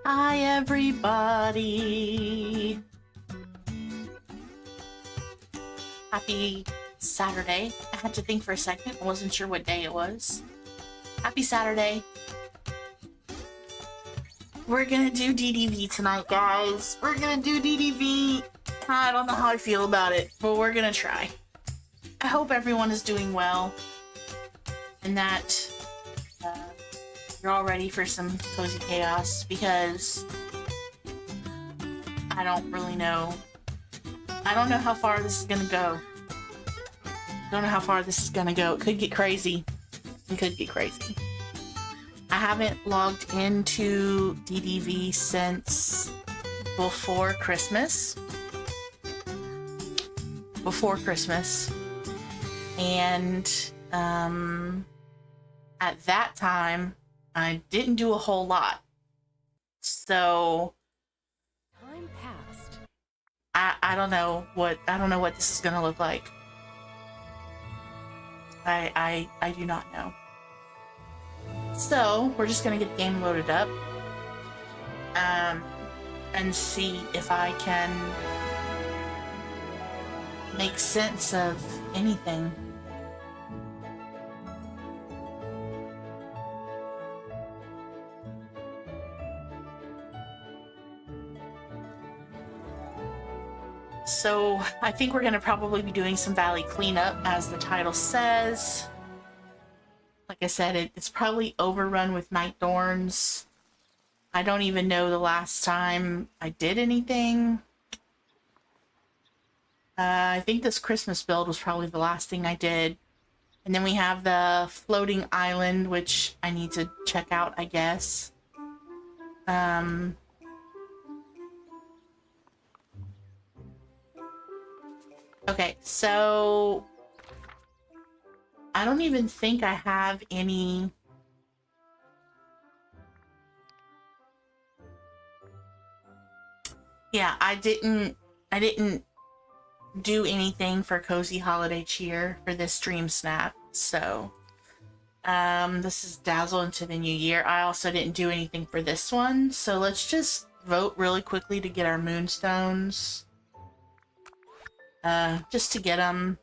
Hi, everybody. Happy Saturday. I had to think for a second. I wasn't sure what day it was. Happy Saturday. We're gonna do DDV tonight, guys. We're gonna do DDV. I don't know how I feel about it, but we're gonna try. I hope everyone is doing well and that you're all ready for some cozy chaos, because I don't really know. I don't know how far this is gonna go. Don't know how far this is gonna go. It could get crazy. It could get crazy. I haven't logged into DDV since before Christmas. And at that time, I didn't do a whole lot. So time passed. I don't know what this is gonna look like. I do not know. So we're just gonna get the game loaded up and see if I can make sense of anything. So I think we're going to probably be doing some valley cleanup, as the title says. Like I said, it's probably overrun with night thorns. I don't even know the last time I did anything. I think this Christmas build was probably the last thing I did. And then we have the floating island, which I need to check out, I guess. Okay, so I don't even think I have any. Yeah, I didn't do anything for Cozy Holiday Cheer for this Dream Snap. So this is Dazzle into the New Year. I also didn't do anything for this one. So let's just vote really quickly to get our moonstones. Just to get them.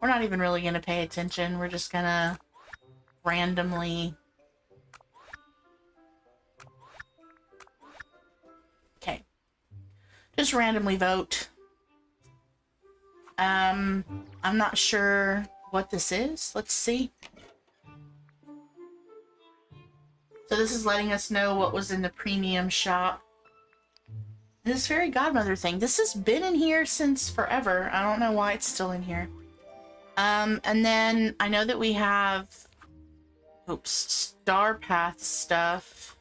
We're not even really going to pay attention. We're just going to randomly. Okay. Just randomly vote. I'm not sure what this is. Let's see. So this is letting us know what was in the premium shop. This fairy godmother thing. This has been in here since forever. I don't know why it's still in here. And then I know that we have, Star Path stuff.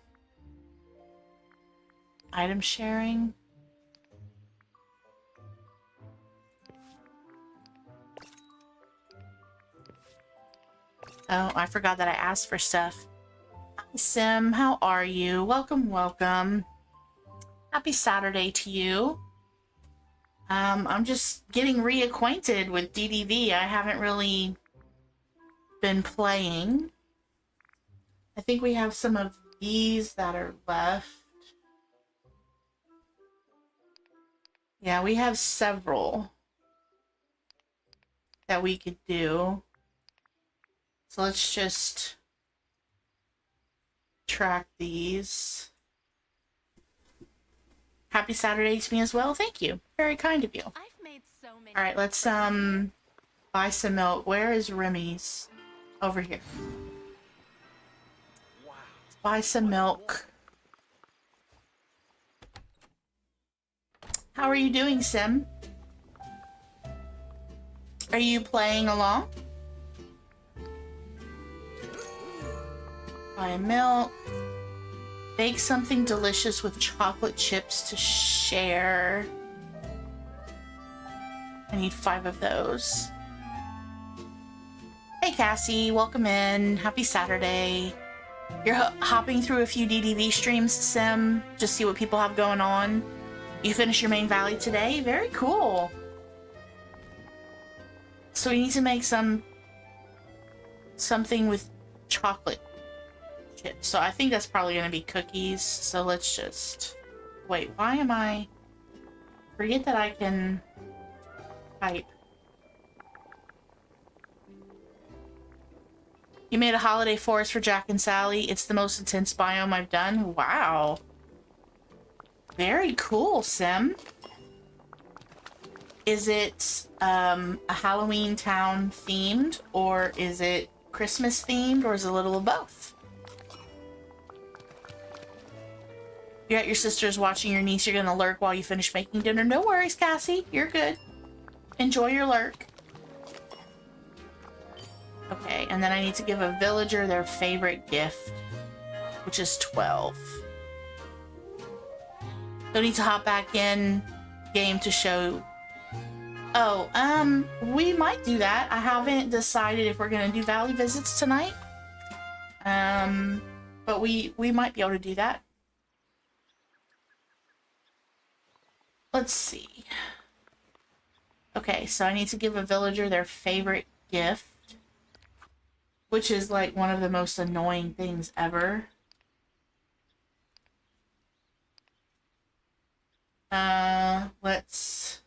Item sharing. Oh, I forgot that I asked for stuff. Hi, Sim. How are you? Welcome, welcome. Happy Saturday to you. I'm just getting reacquainted with DDV. I haven't really been playing. I think we have some of these that are left. Yeah, we have several that we could do. So let's just track these. Happy Saturday to me as well. Thank you. Very kind of you. I've made so many. All right, let's buy some milk. Where is Remy's? Over here. Let's buy some milk. How are you doing, Sim? Are you playing along? Buy milk. Bake something delicious with chocolate chips to share. I need 5 of those. Hey Cassie, welcome in. Happy Saturday. You're hopping through a few DDV streams, Sim, just see what people have going on. You finished your main valley today? Very cool. So we need to make something with chocolate chips. So I think that's probably going to be cookies. So let's just... Wait, why am I... Forget that I can type. You made a holiday forest for Jack and Sally. It's the most intense biome I've done. Wow. Very cool, Sim. Is it a Halloween town themed, or is it Christmas themed, or is it a little of both? You're at your sister's watching your niece. You're gonna lurk while you finish making dinner. No worries, Cassie. You're good. Enjoy your lurk. Okay, and then I need to give a villager their favorite gift, which is 12. Don't need to hop back in game to show. Oh, we might do that. I haven't decided if we're gonna do valley visits tonight. But we might be able to do that. Let's see. Okay, so I need to give a villager their favorite gift, which is like one of the most annoying things ever. Let's...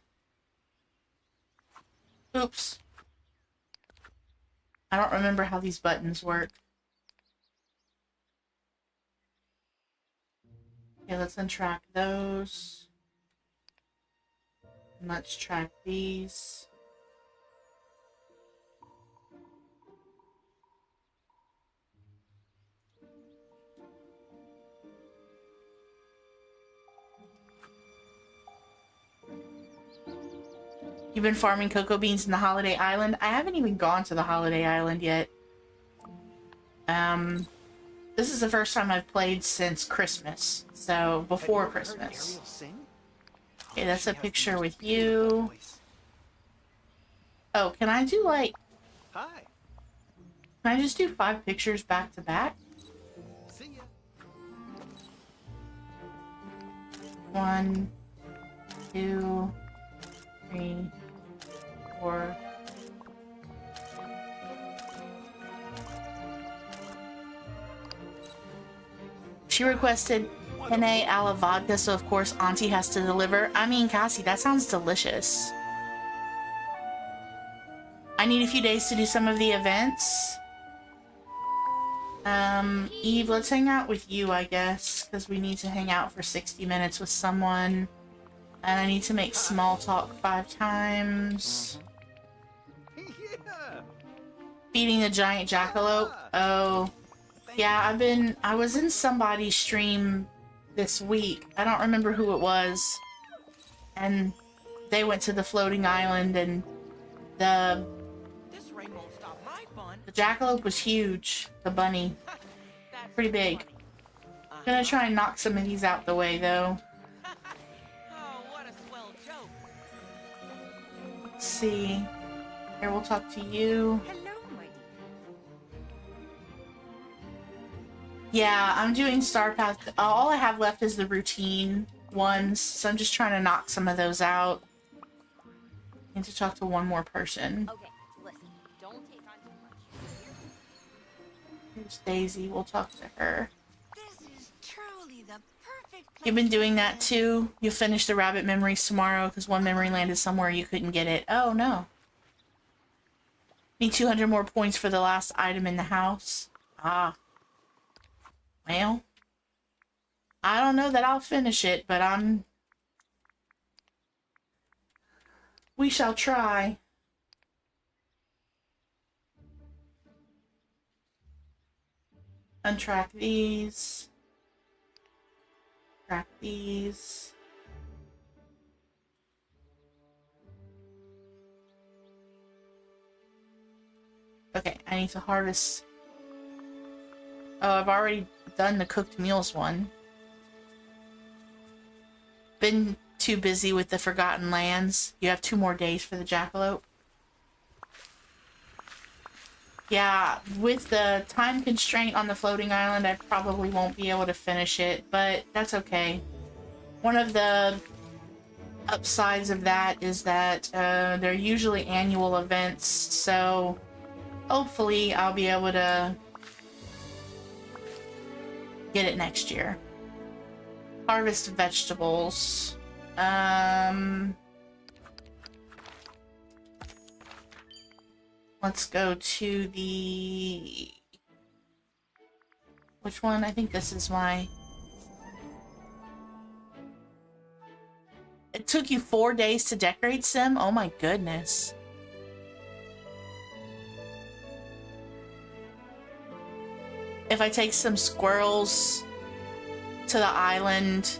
Oops. I don't remember how these buttons work. Okay, let's untrack those. And let's track these. You've been farming cocoa beans in the Holiday Island? I haven't even gone to the Holiday Island yet. This is the first time I've played since Christmas. So, before Christmas. Okay, that's a picture with you. Oh, can I do like... Hi. Can I just do 5 pictures back to back? See ya. 1, 2, 3, 4. She requested penne alla vodka, so of course Auntie has to deliver. I mean, Cassie, that sounds delicious. I need a few days to do some of the events. Eve, let's hang out with you, I guess, because we need to hang out for 60 minutes with someone. And I need to make small talk 5 times. Yeah. Feeding the giant jackalope. Oh. Yeah, I was in somebody's stream this week. I don't remember who it was. And they went to the floating island, and the This rain won't stop my fun. jackalope was huge. The bunny. That's Pretty big. funny. Gonna try and knock some of these out the way, though. Oh, what a swell joke. Let's see. Here, we'll talk to you. Hello, my dear. Yeah, I'm doing Star Path. All I have left is the routine ones, so I'm just trying to knock some of those out. I need to talk to one more person. Okay, listen. Don't take on too much. Here's Daisy. We'll talk to her. This is truly the perfect place. You've been doing that too? You'll finish the rabbit memories tomorrow because one memory landed somewhere you couldn't get it. Oh no. Need 200 more points for the last item in the house. Ah. Well. I don't know that I'll finish it, but we shall try. Untrack these. Track these. Okay, I need to harvest. Oh, I've already done the cooked meals one. Been too busy with the Forgotten Lands. You have 2 more days for the jackalope. Yeah, with the time constraint on the floating island, I probably won't be able to finish it, but that's okay. One of the upsides of that is that they're usually annual events, so hopefully I'll be able to get it next year. Harvest vegetables. Let's go to the... Which one? I think this is my... It took you 4 days to decorate, Sim? Oh my goodness. If I take some squirrels to the island...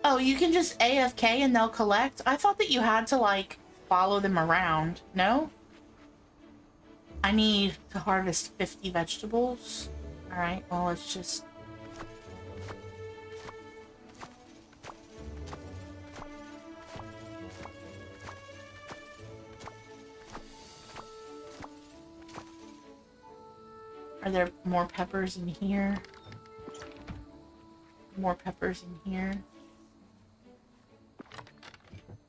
Oh, you can just AFK and they'll collect? I thought that you had to, like, follow them around. No? I need to harvest 50 vegetables. Alright, well, let's just... Are there more peppers in here? More peppers in here.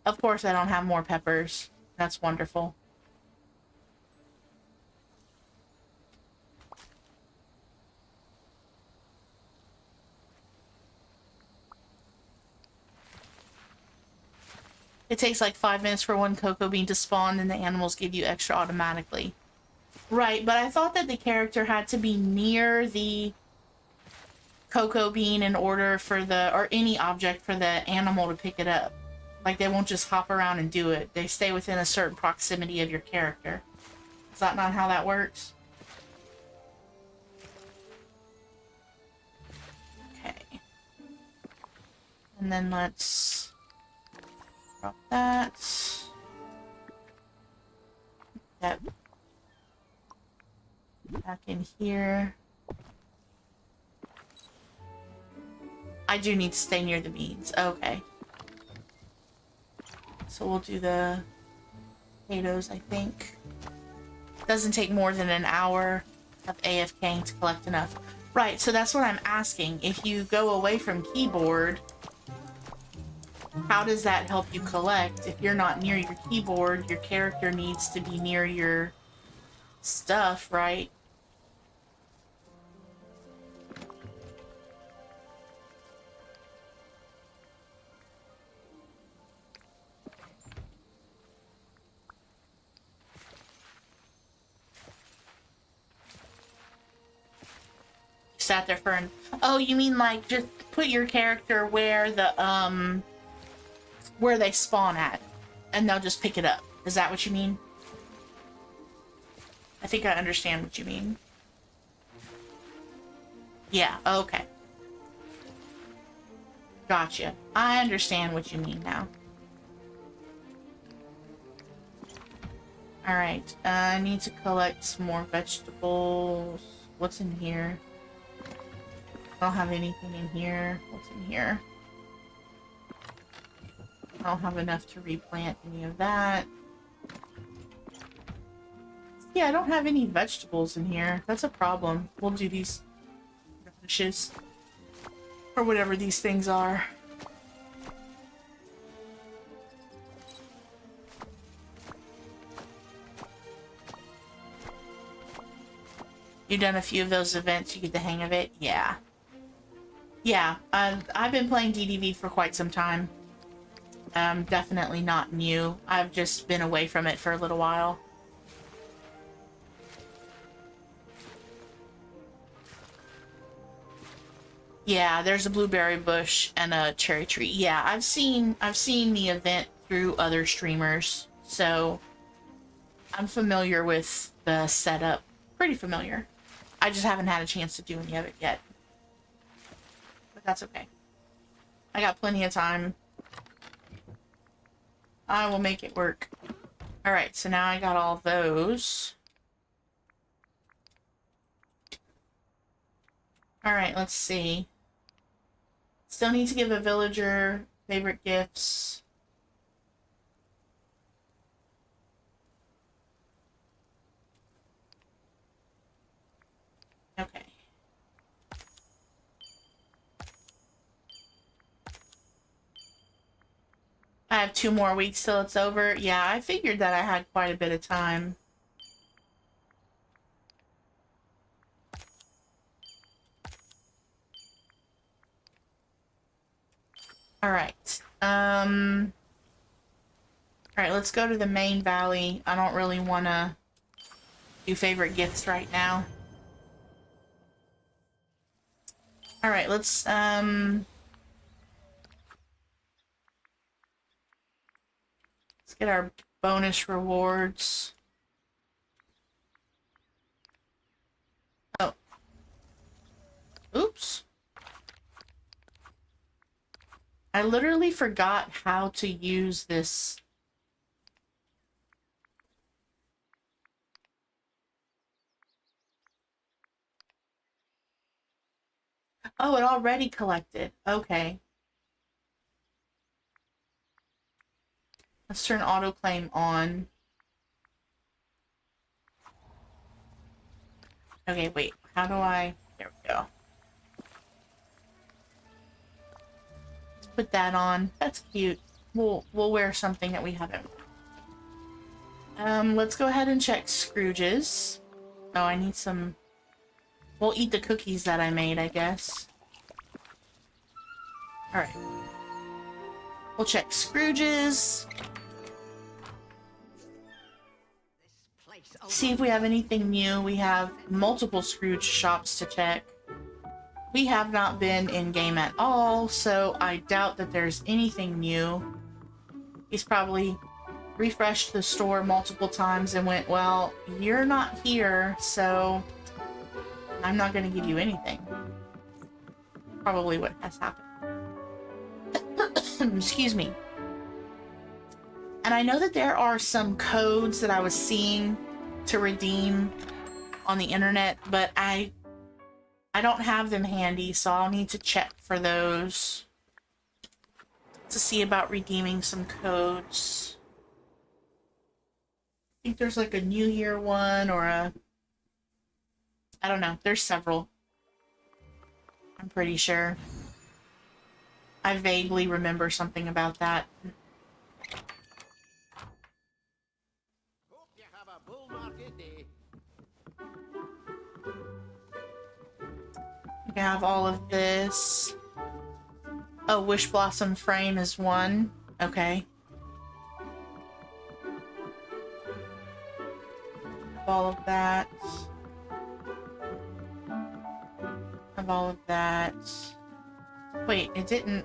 Of course I don't have more peppers. That's wonderful. It takes like 5 minutes for one cocoa bean to spawn, and the animals give you extra automatically. Right, but I thought that the character had to be near the cocoa bean in order for the, or any object for the animal to pick it up. Like, they won't just hop around and do it. They stay within a certain proximity of your character. Is that not how that works? Okay. And then let's drop that. That back in here. I do need to stay near the beans. Okay. So we'll do the potatoes, I think. Doesn't take more than an hour of AFKing to collect enough. Right, so that's what I'm asking. If you go away from keyboard, how does that help you collect? If you're not near your keyboard, your character needs to be near your stuff, right? Sat there for an... Oh, you mean like just put your character where the where they spawn at, and they'll just pick it up. Is that what you mean? I think I understand what you mean. Yeah, okay. Gotcha. I understand what you mean now. Alright, I need to collect some more vegetables. What's in here? I don't have anything in here. What's in here? I don't have enough to replant any of that. Yeah, I don't have any vegetables in here. That's a problem. We'll do these radishes. Or whatever these things are. You've done a few of those events, you get the hang of it? Yeah. Yeah, I've been playing DDV for quite some time. Definitely not new. I've just been away from it for a little while. Yeah, there's a blueberry bush and a cherry tree. Yeah, I've seen the event through other streamers, so I'm familiar with the setup. Pretty familiar. I just haven't had a chance to do any of it yet. But that's okay. I got plenty of time. I will make it work. Alright, so now I got all those. Alright, let's see. Still need to give a villager favorite gifts. Okay. I have 2 more weeks till it's over. Yeah, I figured that I had quite a bit of time. Alright. Alright, let's go to the main valley. I don't really want to do favorite gifts right now. Alright, let's get our bonus rewards. Oh. Oops. I literally forgot how to use this. Oh, it already collected. Okay. Let's turn autoclaim on. Okay, wait. How do I... There we go. Let's put that on. That's cute. We'll wear something that we haven't. Let's go ahead and check Scrooge's. Oh, I need some... We'll eat the cookies that I made, I guess. Alright. We'll check Scrooge's. See if we have anything new. We have multiple Scrooge shops to check. We have not been in-game at all, so I doubt that there's anything new. He's probably refreshed the store multiple times and went, well, you're not here, so I'm not going to give you anything. Probably what has happened. Excuse me. And I know that there are some codes that I was seeing to redeem on the internet, but I don't have them handy, so I'll need to check for those to see about redeeming some codes. I think there's like a New Year one or a... I don't know. There's several. I'm pretty sure. I vaguely remember something about that. Hope you have a bull market day. We have all of this. Oh, Wish Blossom frame is one. Okay. Have all of that. Have all of that. Wait, it didn't...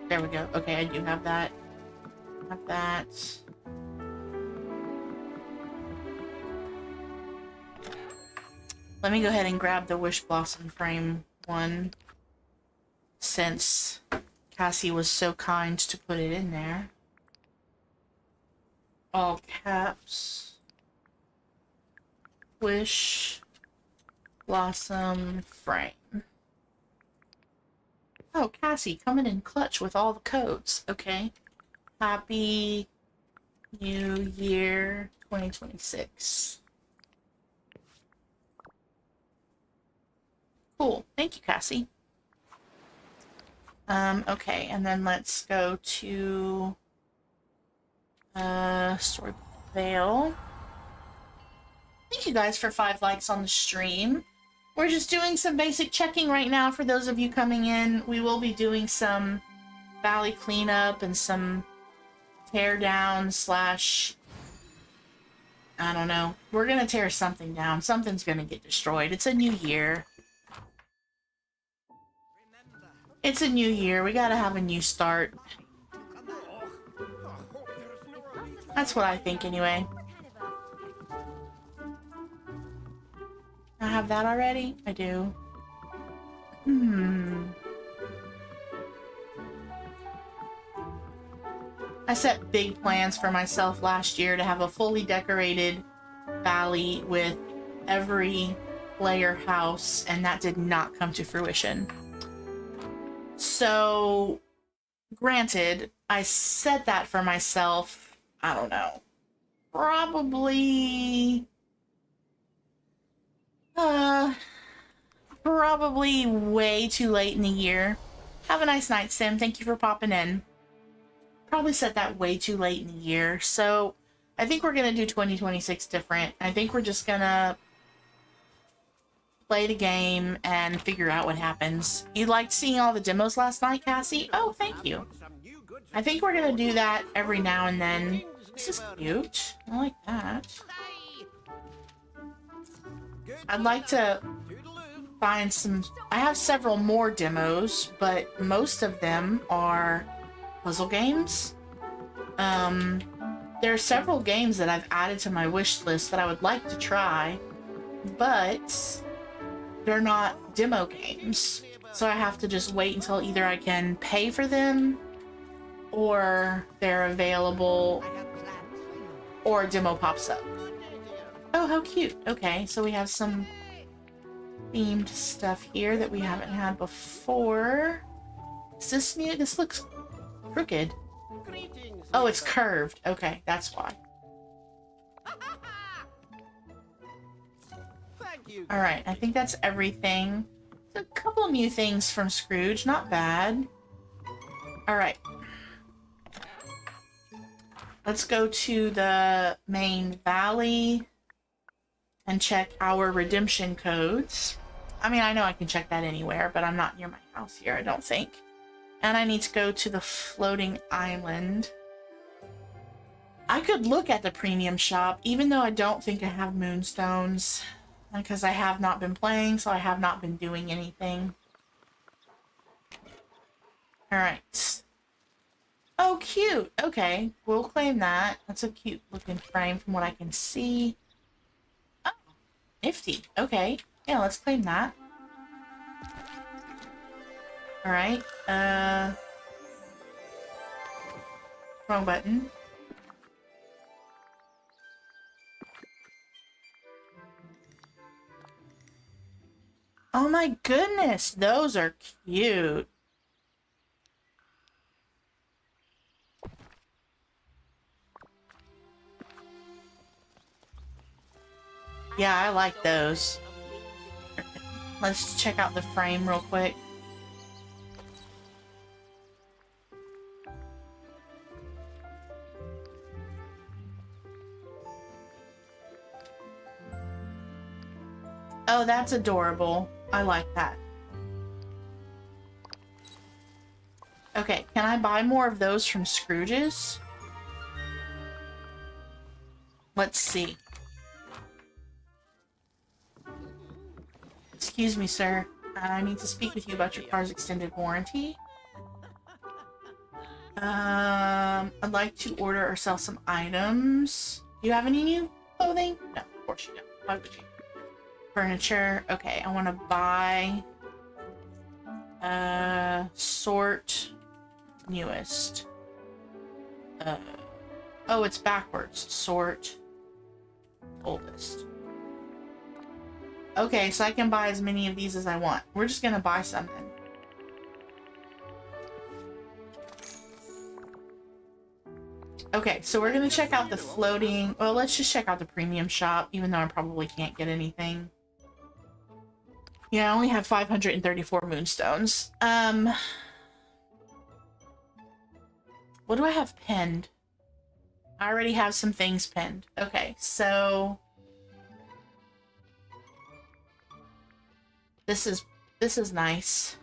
There we go. Okay, I do have that. Have that. Let me go ahead and grab the Wish Blossom frame one, since Cassie was so kind to put it in there. All caps. Wish Blossom frame. Oh, Cassie, coming in clutch with all the codes. Okay. Happy New Year 2026. Cool. Thank you, Cassie. Okay, and then let's go to Storybook Vale. Thank you guys for 5 likes on the stream. We're just doing some basic checking right now for those of you coming in. We will be doing some valley cleanup and some tear down slash... I don't know. We're gonna tear something down. Something's gonna get destroyed. It's a new year. It's a new year. We gotta have a new start. That's what I think anyway. I have that already? I do. I set big plans for myself last year to have a fully decorated valley with every player house, and that did not come to fruition. So, granted, I said that for myself, I don't know, probably way too late in the year. Have a nice night, Sim. Thank you for popping in. Probably said that way too late in the year. So I think we're going to do 2026 different. I think we're just going to play the game and figure out what happens. You liked seeing all the demos last night, Cassie? Oh, thank you. I think we're gonna do that every now and then. This is cute. I like that. I'd like to find some... I have several more demos, but most of them are puzzle games. There are several games that I've added to my wish list that I would like to try, but they're not demo games. So I have to just wait until either I can pay for them or they're available or a demo pops up. Oh, how cute. Okay, so we have some themed stuff here that we haven't had before. Is this new? This looks crooked. Oh, it's curved. Okay, that's why. Alright, I think that's everything. A couple new things from Scrooge. Not bad. Alright. Let's go to the main valley and check our redemption codes. I mean, I know I can check that anywhere, but I'm not near my house here, I don't think. And I need to go to the floating island. I could look at the premium shop, even though I don't think I have moonstones. Because I have not been playing, so I have not been doing anything. Alright. Oh, cute! Okay, we'll claim that. That's a cute looking frame from what I can see. Oh, nifty. Okay. Yeah, let's claim that. Alright. Wrong button. Oh my goodness, those are cute. Yeah, I like those. Let's check out the frame real quick. Oh, that's adorable. I like that. Okay, can I buy more of those from Scrooge's? Let's see. Excuse me, sir. I need to speak with you about your car's extended warranty. I'd like to order or sell some items. Do you have any new clothing? No, of course you don't. Why would you? Furniture. Okay, I want to buy sort newest. Oh, it's backwards. Sort oldest. Okay, so I can buy as many of these as I want. We're just gonna buy something. Okay, so we're gonna check out the floating... Well, let's just check out the premium shop, even though I probably can't get anything. Yeah, I only have 534 moonstones. What do I have pinned? I already have some things pinned. Okay, so... This is nice.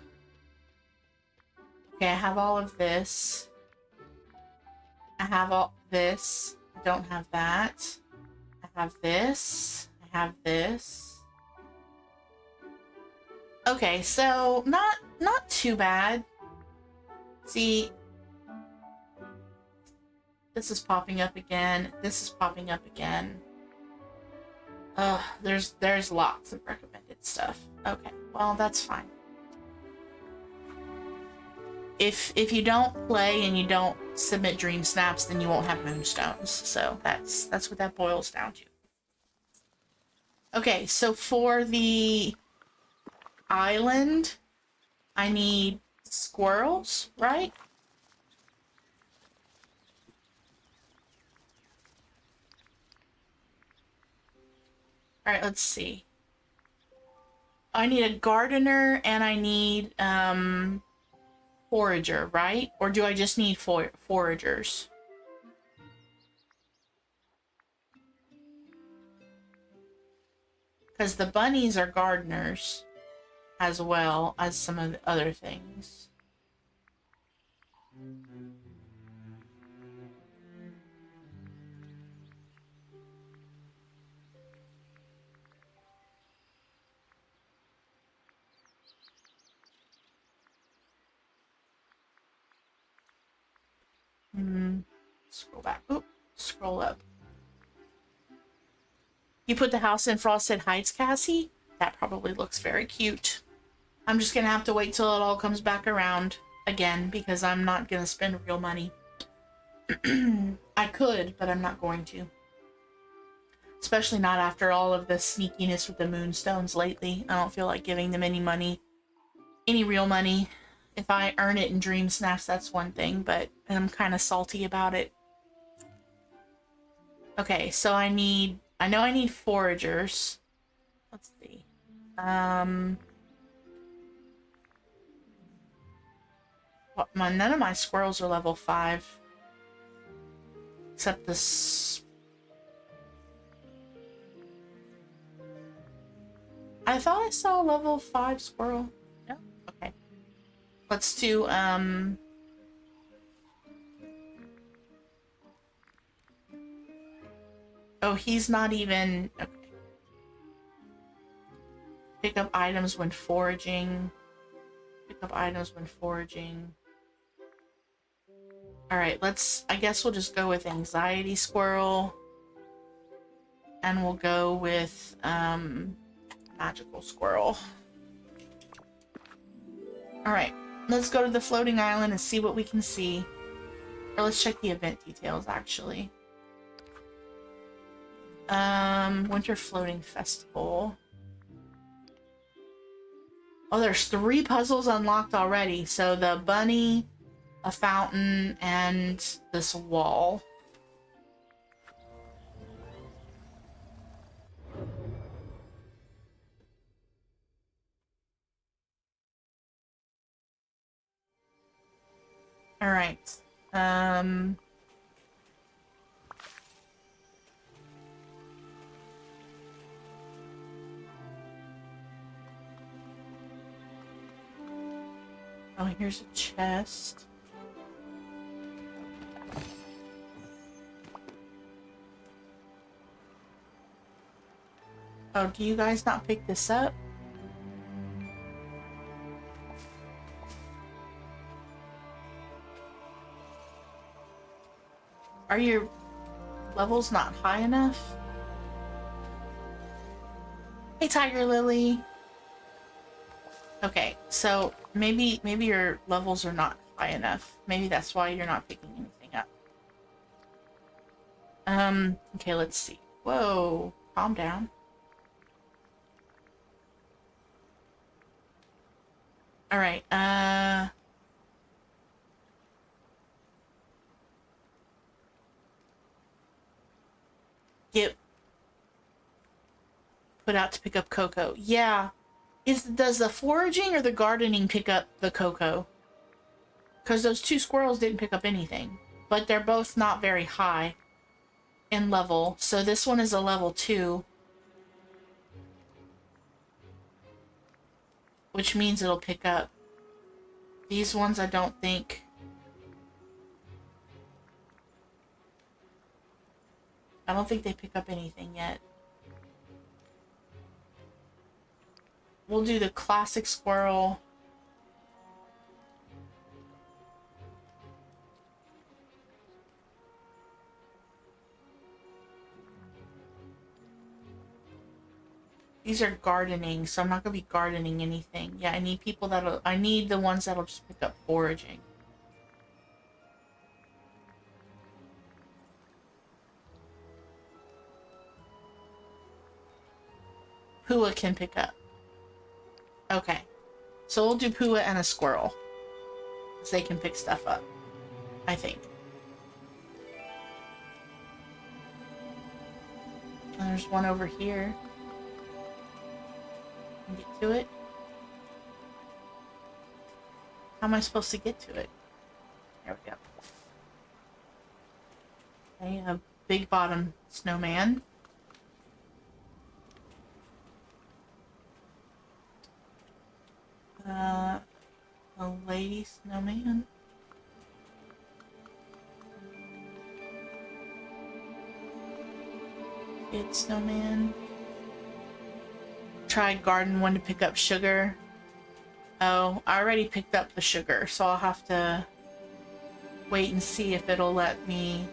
Okay, I have all of this. I have all this. I don't have that. I have this. I have this. Okay, so not too bad. See, this is popping up again. This is popping up again. There's lots of recommended stuff. Okay, well, that's fine. If you don't play and you don't submit dream snaps, then you won't have moonstones. So that's what that boils down to. Okay, so for the island, I need squirrels, right? All right, let's see. I need a gardener and I need forager, right? Or do I just need foragers? Because the bunnies are gardeners as well as some of the other things. Scroll back. Oop, scroll up. You put the house in Frosted Heights, Cassie? That probably looks very cute. I'm just gonna have to wait till it all comes back around again because I'm not gonna spend real money. I could, but I'm not going to. Especially not after all of the sneakiness with the moonstones lately. I don't feel like giving them any money. Any real money. If I earn it in Dream Snacks, that's one thing, but I'm kind of salty about it. Okay, so I know I need foragers. Let's see. None of my squirrels are level 5. Except this. I thought I saw a level 5 squirrel. No? Okay. Let's do, oh, he's not even... Okay. Pick up items when foraging. Pick up items when foraging. Alright, I guess we'll just go with Anxiety Squirrel. And we'll go with, Magical Squirrel. Alright, let's go to the floating island and see what we can see. Or let's check the event details, actually. Winter Floating Festival. Oh, there's 3 puzzles unlocked already. So the bunny, a fountain, and this wall. All right. Oh, here's a chest. Oh, do you guys not pick this up? Are your levels not high enough? Hey, Tiger Lily. Okay, so maybe your levels are not high enough. Maybe that's why you're not picking anything up. Okay, let's see. Whoa, calm down. All right, get put out to pick up cocoa. Yeah. Does the foraging or the gardening pick up the cocoa? Because those 2 squirrels didn't pick up anything. But they're both not very high in level. So this one is a level 2. Which means it'll pick up. These ones I don't think. I don't think they pick up anything yet. We'll do the classic squirrel. These are gardening, so I'm not gonna be gardening anything. Yeah, I need people I need the ones that'll just pick up foraging. Pua can pick up. Okay. So we'll do Pua and a squirrel. Because they can pick stuff up. I think. And there's one over here. Can get to it. How am I supposed to get to it? There we go. Okay, a big bottom snowman. snowman. Kid snowman. Tried garden one to pick up sugar. Oh, I already picked up the sugar, so I'll have to wait and see if it'll let me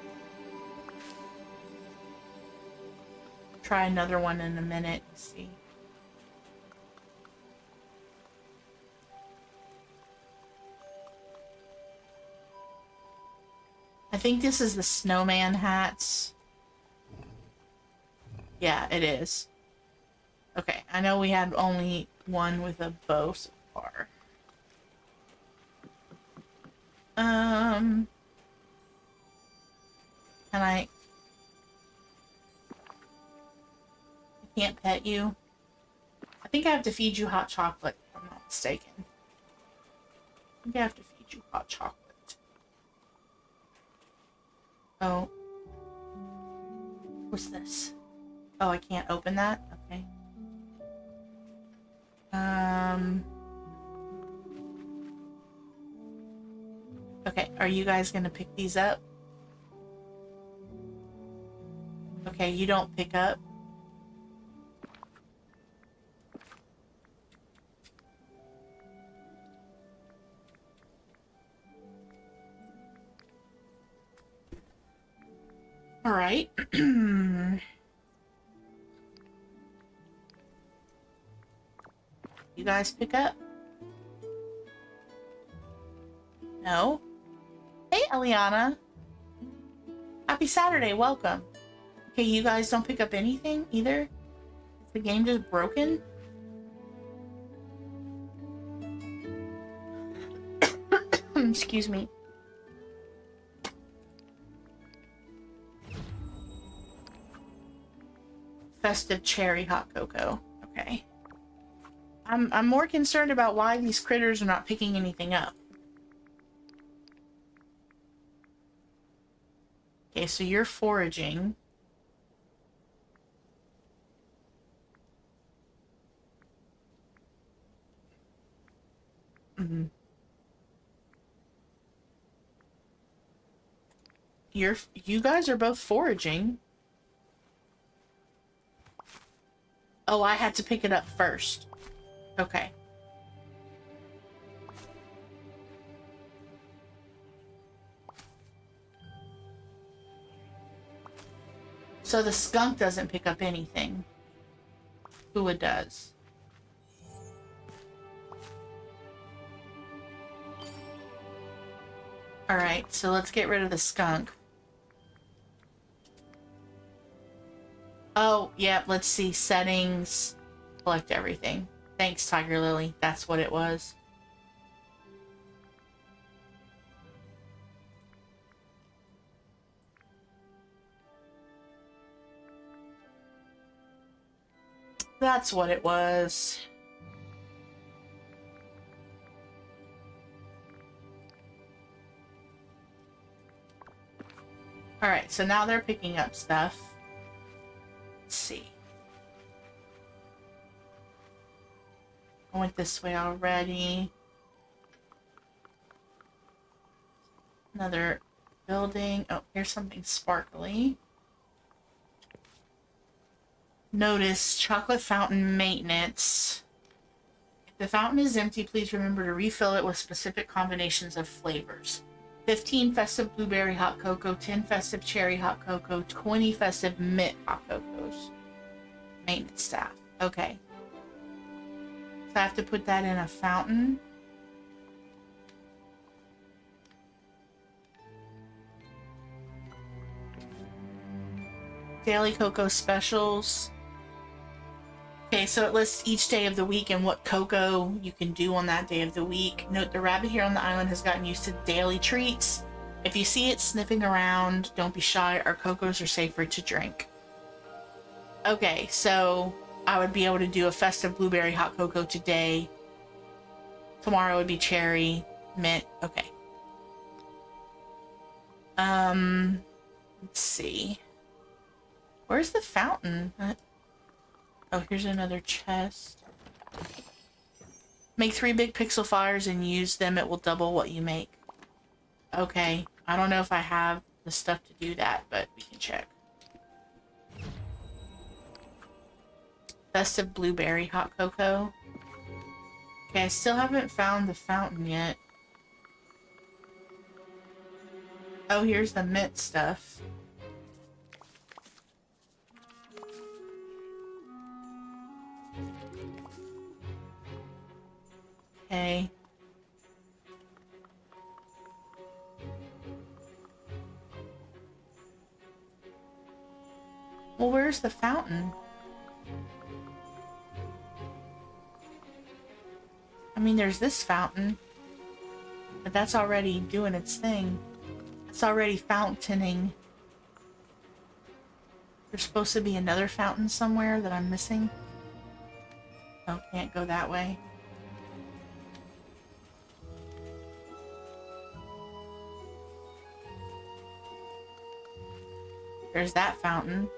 try another one in a minute. See. I think this is the snowman hats. Yeah, it is. Okay, I know we had only one with a bow so far. Can I can't pet you. I think I have to feed you hot chocolate, if I'm not mistaken. I think I have to feed you hot chocolate. Oh. What's this? Oh, I can't open that? Okay. Okay, are you guys gonna pick these up? Okay, you don't pick up. All right. You guys pick up? No? Hey, Eliana. Happy Saturday, welcome. Okay, you guys don't pick up anything either? Is the game just broken? Excuse me. Festive cherry hot cocoa. Okay. I'm more concerned about why these critters are not picking anything up. Okay, so you're foraging. Mm-hmm. You guys are both foraging. Oh, I had to pick it up first. Okay. So the skunk doesn't pick up anything. Hua does. Alright, so let's get rid of the skunk. Oh, yeah, let's see. Settings. Select everything. Thanks, Tiger Lily. That's what it was. That's what it was. Alright, so now they're picking up stuff. Let's see. I went this way already. Another building. Oh, here's something sparkly. Notice chocolate fountain maintenance. If the fountain is empty, please remember to refill it with specific combinations of flavors. 15 festive blueberry hot cocoa, 10 festive cherry hot cocoa, 20 festive mint hot cocos. Maintenance staff. Okay. So I have to put that in a fountain. Daily cocoa specials. Okay, so it lists each day of the week and what cocoa you can do on that day of the week. Note the rabbit here on the island has gotten used to daily treats. If you see it sniffing around, don't be shy. Our cocos are safer to drink. Okay, so I would be able to do a festive blueberry hot cocoa today. Tomorrow would be cherry, mint. Okay. Let's see. Where's the fountain? Oh, here's another chest. Make 3 big pixel fires and use them. It will double what you make. Okay. I don't know if I have the stuff to do that, but we can check. Festive blueberry hot cocoa. Okay, I still haven't found the fountain yet. Oh, here's the mint stuff. Okay. Well, where's the fountain? I mean, there's this fountain, but that's already doing its thing. It's already fountaining. There's supposed to be another fountain somewhere that I'm missing. Oh, can't go that way. There's that fountain.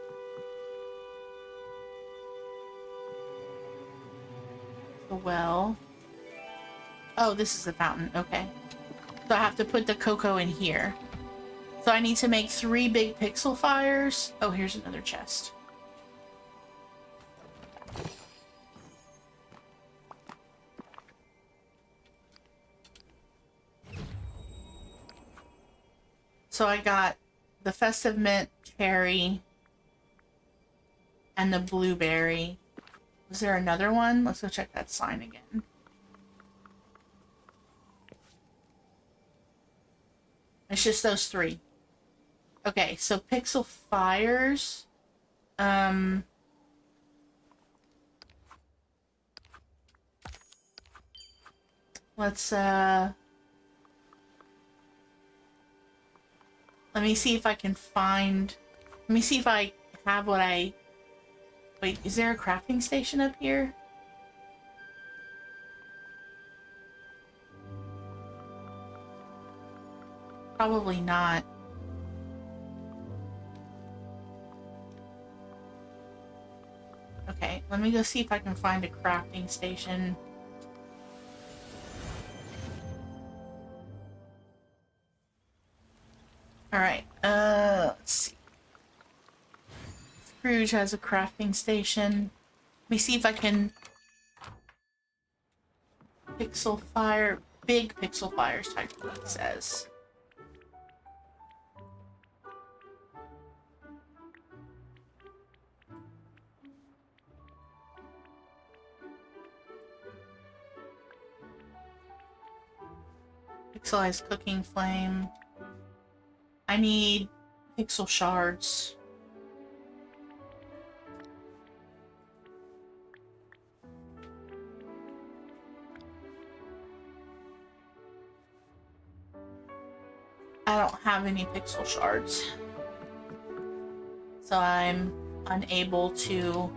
The well. Oh, this is the fountain. Okay. So I have to put the cocoa in here. So I need to make 3 big pixel fires. Oh, here's another chest. So I got the festive mint cherry and the blueberry. Was there another one? Let's go check that sign again. It's just those 3. Okay, so pixel fires. Let's let me see if I can find. Let me see if I have what I. Wait, is there a crafting station up here? Probably not. Okay, let me go see if I can find a crafting station. Alright, let's see. Scrooge has a crafting station. Let me see if I can pixel fire, big pixel fires type of what it says. Pixelized cooking flame. I need pixel shards. I don't have any pixel shards. So I'm unable to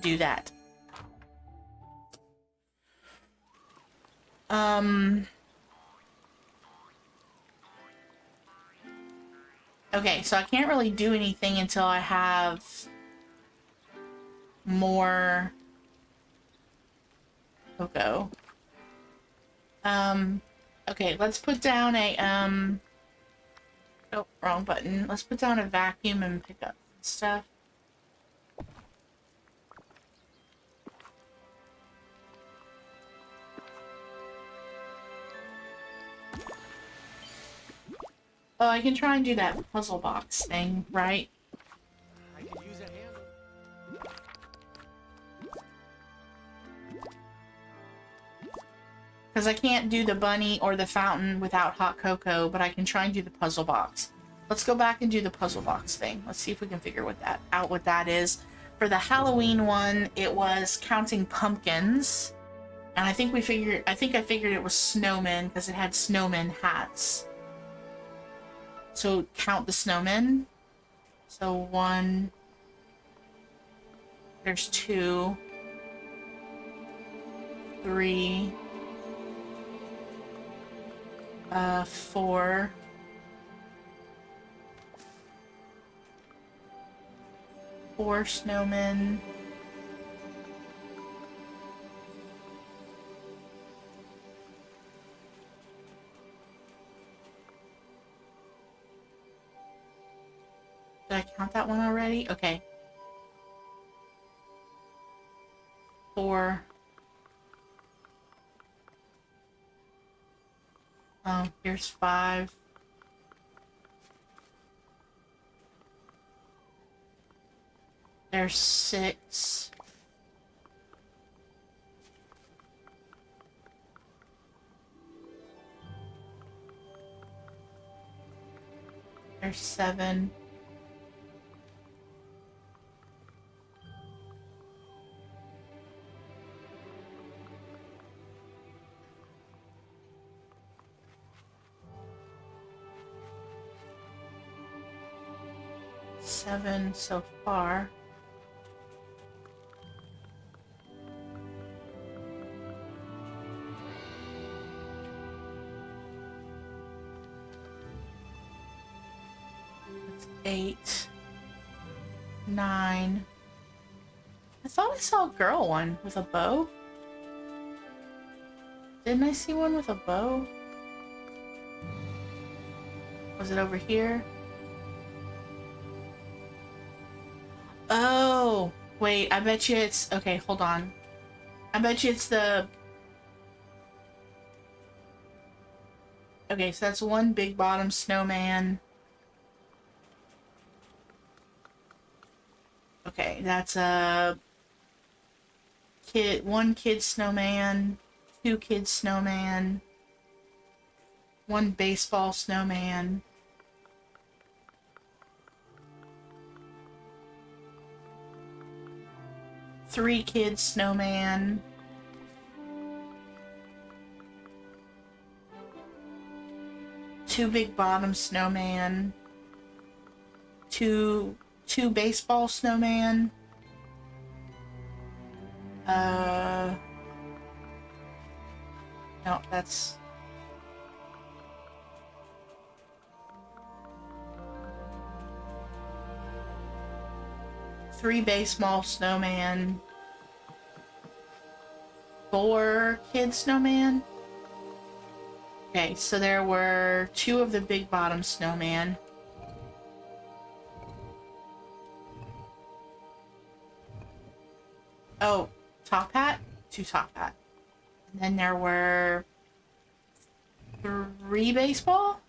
do that. Okay, so I can't really do anything until I have more cocoa. Okay, let's put down a, oh, wrong button. Let's put down a vacuum and pick up stuff. Oh, I can try and do that puzzle box thing, right? I could use a hand. Because I can't do the bunny or the fountain without hot cocoa, but I can try and do the puzzle box. Let's go back and do the puzzle box thing. Let's see if we can figure out what that is. For the Halloween one, it was counting pumpkins. And I think I figured it was snowmen because it had snowman hats. So count the snowmen. So 1, there's 2, 3, 4, 4 snowmen. I count that one already? Okay. 4. Oh, here's 5. There's 6. There's 7. Seven so far. That's 8. 9. I thought I saw a girl one with a bow. Didn't I see one with a bow? Was it over here? Oh, wait, I bet you it's... Okay, hold on. I bet you it's the... Okay, so that's one big bottom snowman. Okay, that's a... One kid snowman. 2 kid snowman. 1 baseball snowman. 3 kid snowman. 2 big bottom snowman. 2 baseball snowman. No, that's... Three baseball snowman. 4 kid snowman. Okay, so there were 2 of the big bottom snowman. Oh, top hat? 2 top hat. And then there were 3 baseball.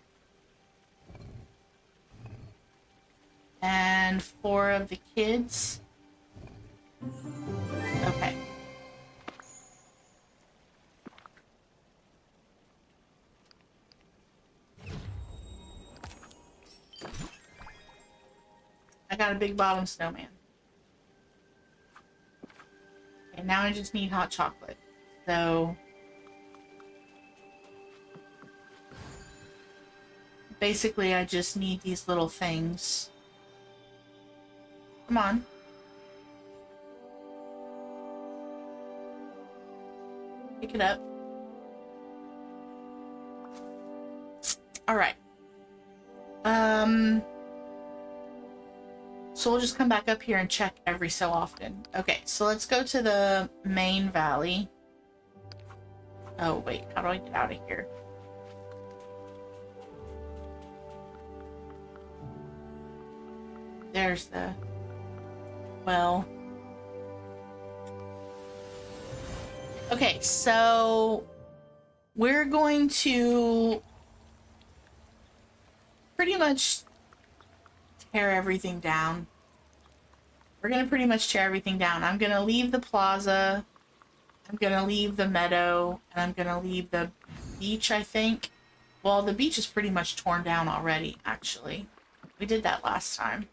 And 4 of the kids. Okay. I got a big bottom snowman. Okay, now I just need hot chocolate. So... basically, I just need these little things. Come on. Pick it up. Alright. So we'll just come back up here and check every so often. Okay, so let's go to the main valley. Oh, wait. How do I get out of here? There's the... well... Okay, so... we're going to... pretty much... tear everything down. We're gonna pretty much tear everything down. I'm gonna leave the plaza. I'm gonna leave the meadow. And I'm gonna leave the beach, I think. Well, the beach is pretty much torn down already, actually. We did that last time.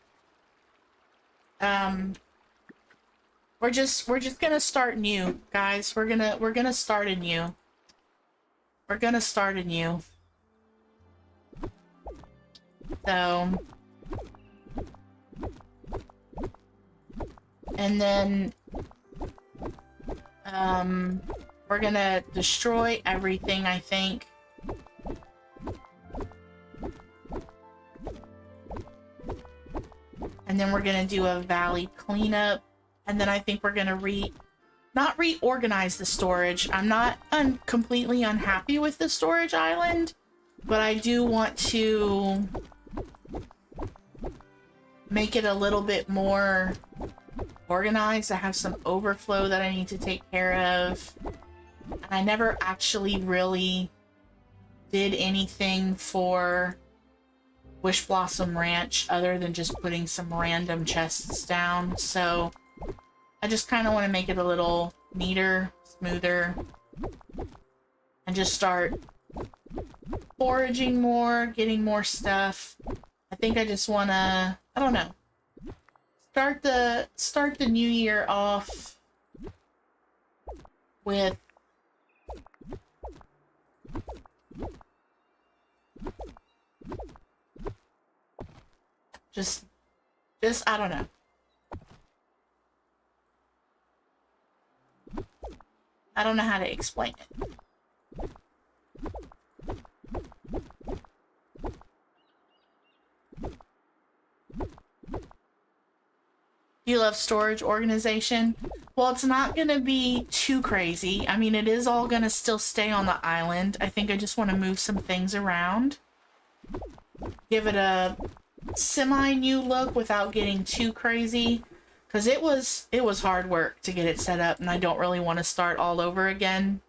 We're just gonna start new, guys. We're gonna start anew. We're gonna start anew. So, and then, we're gonna destroy everything, I think. And then we're gonna do a valley cleanup. And then I think we're gonna not reorganize the storage. I'm not completely unhappy with the storage island, but I do want to make it a little bit more organized. I have some overflow that I need to take care of. And I never actually really did anything for Wish Blossom Ranch other than just putting some random chests down. So I just kind of want to make it a little neater, smoother, and just start foraging more, getting more stuff. I think I just want to, I don't know, start the new year off with just I don't know. I don't know how to explain it. You love storage organization? Well, it's not going to be too crazy. I mean, it is all going to still stay on the island. I think I just want to move some things around. Give it a semi-new look without getting too crazy. Because it was hard work to get it set up, and I don't really want to start all over again.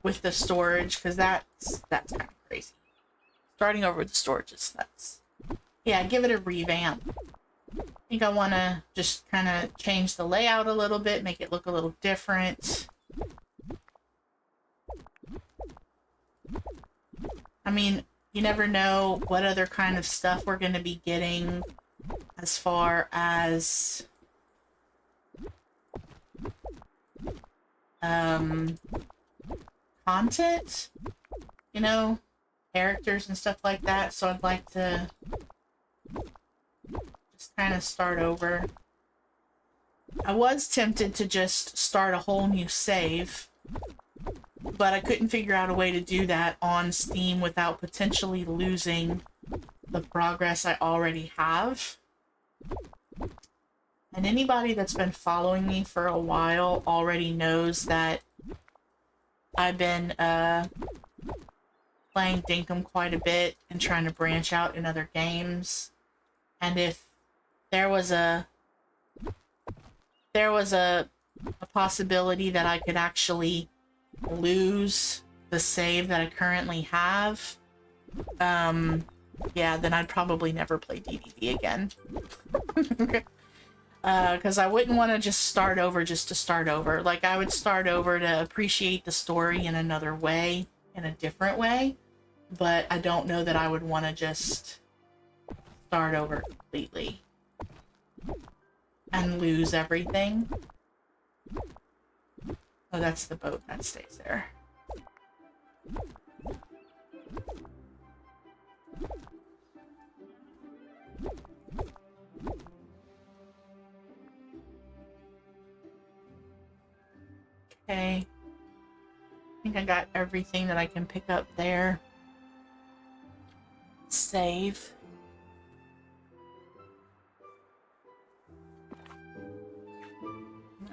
With the storage, because that's kind of crazy. Starting over with the storage is nuts. Yeah, give it a revamp. I think I want to just kind of change the layout a little bit, make it look a little different. I mean, you never know what other kind of stuff we're going to be getting as far as content, you know, characters and stuff like that. So I'd like to just kind of start over. I was tempted to just start a whole new save, but I couldn't figure out a way to do that on Steam without potentially losing the progress I already have. And anybody that's been following me for a while already knows that I've been playing Dinkum quite a bit and trying to branch out in other games. And if there was a possibility that I could actually lose the save that I currently have, yeah, then I'd probably never play DDD again. Because I wouldn't want to just start over just to start over. Like, I would start over to appreciate the story in another way, in a different way, but I don't know that I would want to just start over completely and lose everything. Oh, that's the boat that stays there. Okay. I think I got everything that I can pick up there. Save.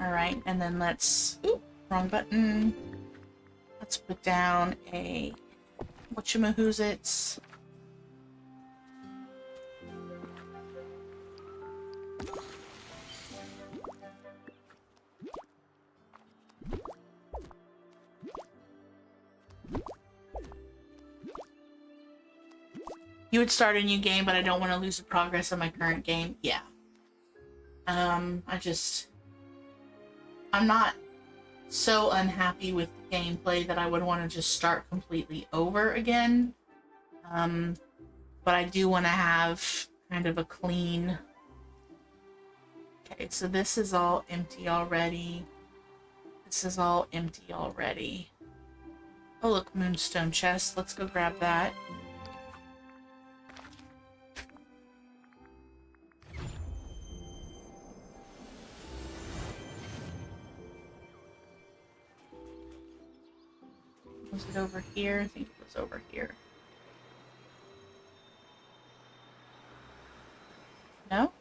Alright, and then let's... Ooh, wrong button. Let's put down a... whatchamahoots. You would start a new game, but I don't want to lose the progress of my current game. Yeah. I'm not so unhappy with the gameplay that I would want to just start completely over again. But I do want to have kind of a clean... Okay, so this is all empty already. This is all empty already. Oh, look, moonstone chest. Let's go grab that. Was it over here? I think it was over here. No?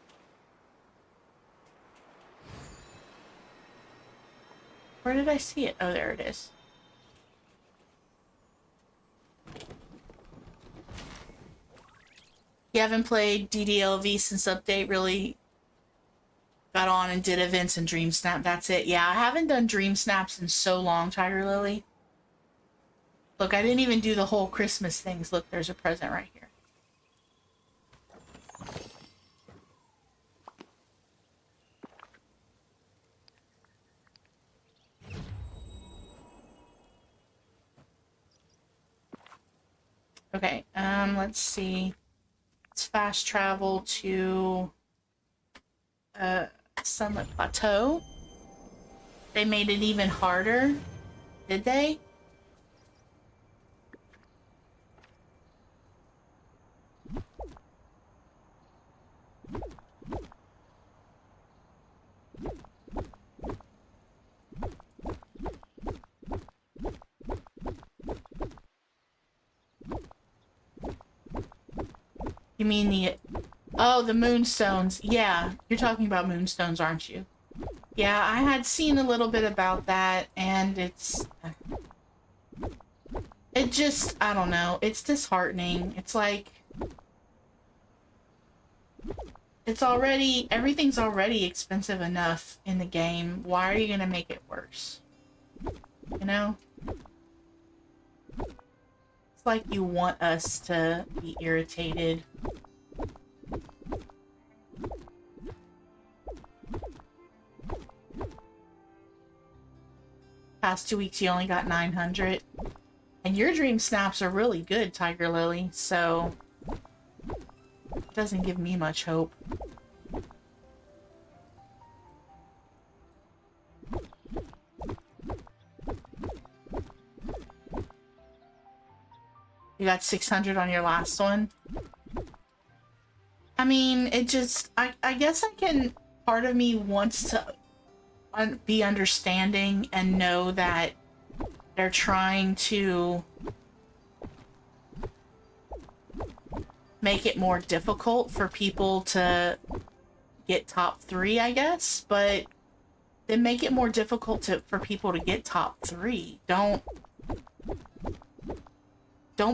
Where did I see it? Oh, there it is. You haven't played DDLV since update, really got on and did events and Dream Snap. That's it. Yeah, I haven't done Dream Snaps in so long, Tiger Lily. Look, I didn't even do the whole Christmas things. Look, there's a present right here. Okay, let's see. Let's fast travel to Summit Plateau. They made it even harder, did they? You mean the... Oh, the moonstones. Yeah, you're talking about moonstones, aren't you? Yeah, I had seen a little bit about that, and it's... It just... I don't know. It's disheartening. It's like... It's already... Everything's already expensive enough in the game. Why are you gonna make it worse? You know? It's like you want us to be irritated. Past 2 weeks you only got 900. And your dream snaps are really good, Tiger Lily, so it doesn't give me much hope. You got 600 on your last one? I mean, it just... I guess I can... Part of me wants to be understanding and know that they're trying to make it more difficult for people to get top 3, I guess, but then make it more difficult for people to get top 3. Don't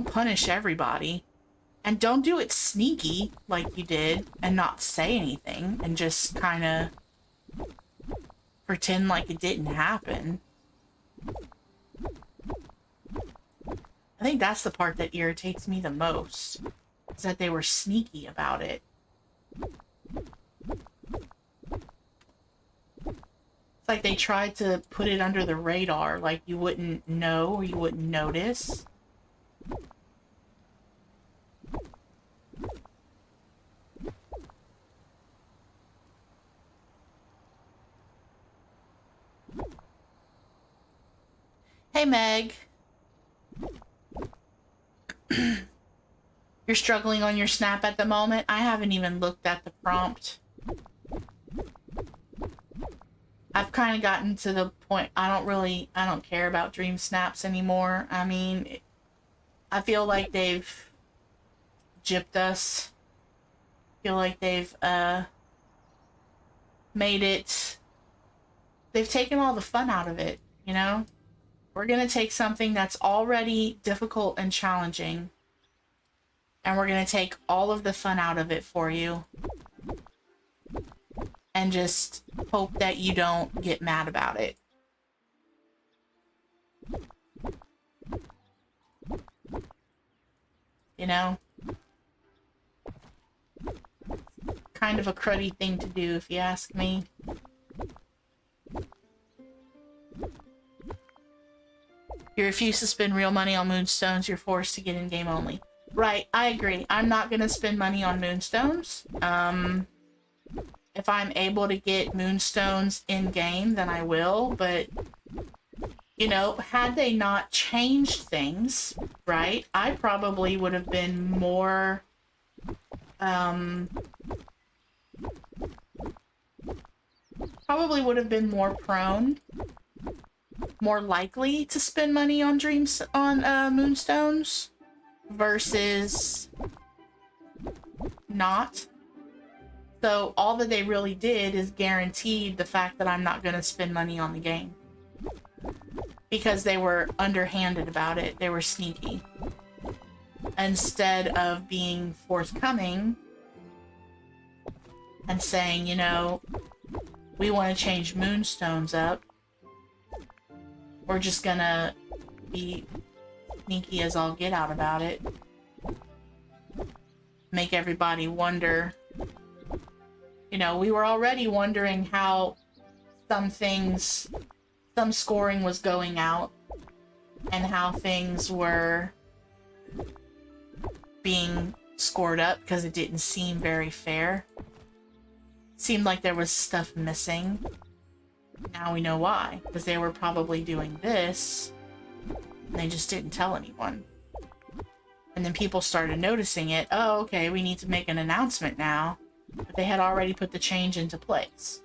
punish everybody, and don't do it sneaky like you did and not say anything and just kind of pretend like it didn't happen. I think that's the part that irritates me the most, is that they were sneaky about it. It's like they tried to put it under the radar, like you wouldn't know or you wouldn't notice. Hey, Meg. You're struggling on your snap at the moment? I haven't even looked at the prompt. I've kind of gotten to the point, I don't care about dream snaps anymore. I mean, I feel like they've gypped us. I feel like they've, made it, they've taken all the fun out of it, you know? We're going to take something that's already difficult and challenging, and we're going to take all of the fun out of it for you. And just hope that you don't get mad about it. You know? Kind of a cruddy thing to do, if you ask me. You refuse to spend real money on moonstones, you're forced to get in game only. Right, I agree. I'm not gonna spend money on moonstones. If I'm able to get moonstones in game, then I will, but you know, had they not changed things, right, I probably would have been more prone, more likely to spend money on moonstones versus not. So all that they really did is guaranteed the fact that I'm not going to spend money on the game. because they were underhanded about it. They were sneaky. Instead of being forthcoming and saying, you know, we want to change moonstones up, we're just gonna be sneaky as all get out about it. Make everybody wonder. You know, we were already wondering how some scoring was going out and how things were being scored up because it didn't seem very fair. It seemed like there was stuff missing. Now we know why, because they were probably doing this and they just didn't tell anyone. And then people started noticing it. Oh, okay, we need to make an announcement now. But they had already put the change into place.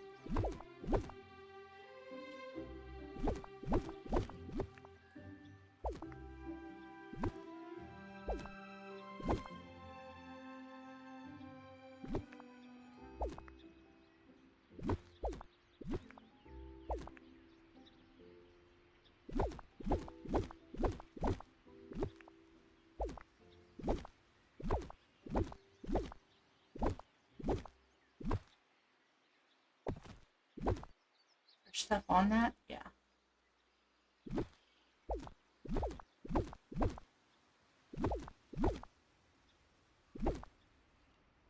Stuff on that? Yeah.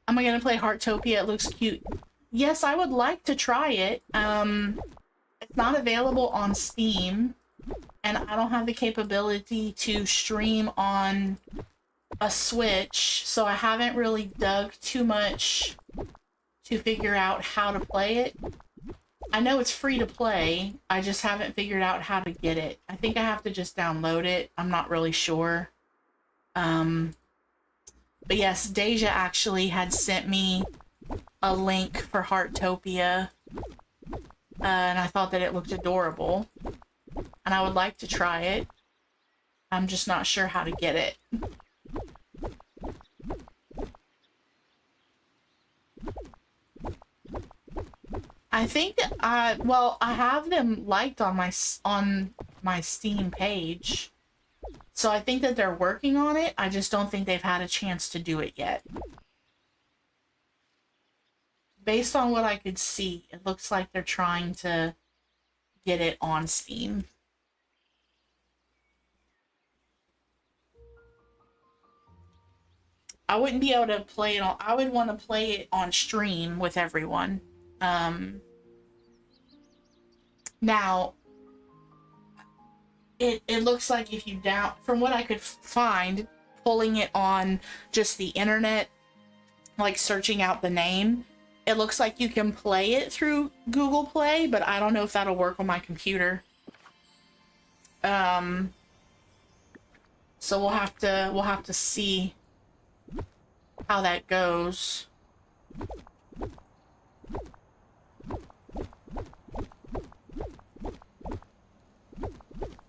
Am I gonna play Heartopia? It looks cute. Yes, I would like to try it. It's not available on Steam, and I don't have the capability to stream on a Switch, so I haven't really dug too much to figure out how to play it. I know it's free to play, I just haven't figured out how to get it. I think I have to just download it. I'm not really sure. But yes, Deja actually had sent me a link for Heartopia, and I thought that it looked adorable. And I would like to try it. I'm just not sure how to get it. I think, well, I have them liked on my Steam page. So I think that they're working on it. I just don't think they've had a chance to do it yet. Based on what I could see, it looks like they're trying to get it on Steam. I wouldn't be able to play it on... I would want to play it on stream with everyone. Now, it looks like if you from what I could find, pulling it on just the internet, like searching out the name, it looks like you can play it through Google Play, but I don't know if that'll work on my computer. So we'll have to see how that goes.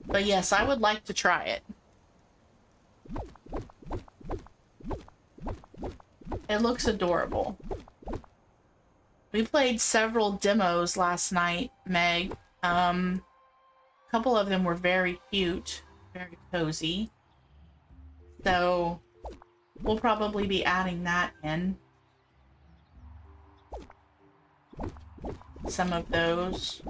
But yes, I would like to try it. It looks adorable. We played several demos last night, Meg. A couple of them were very cute, very cozy. So we'll probably be adding that in. Some of those.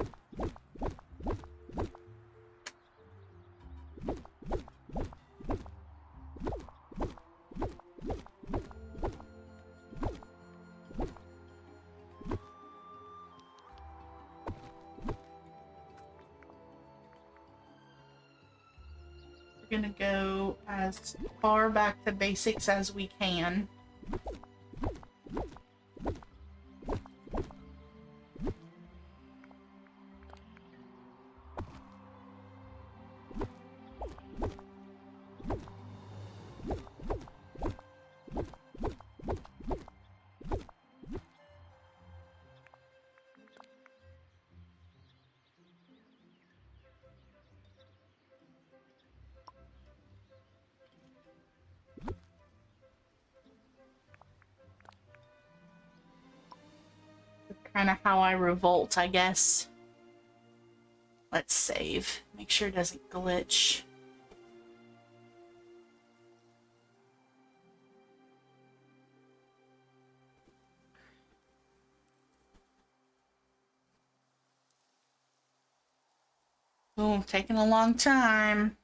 Gonna go as far back to basics as we can. Kind of how I revolt, I guess. Let's save. Make sure it doesn't glitch. Oh, taking a long time.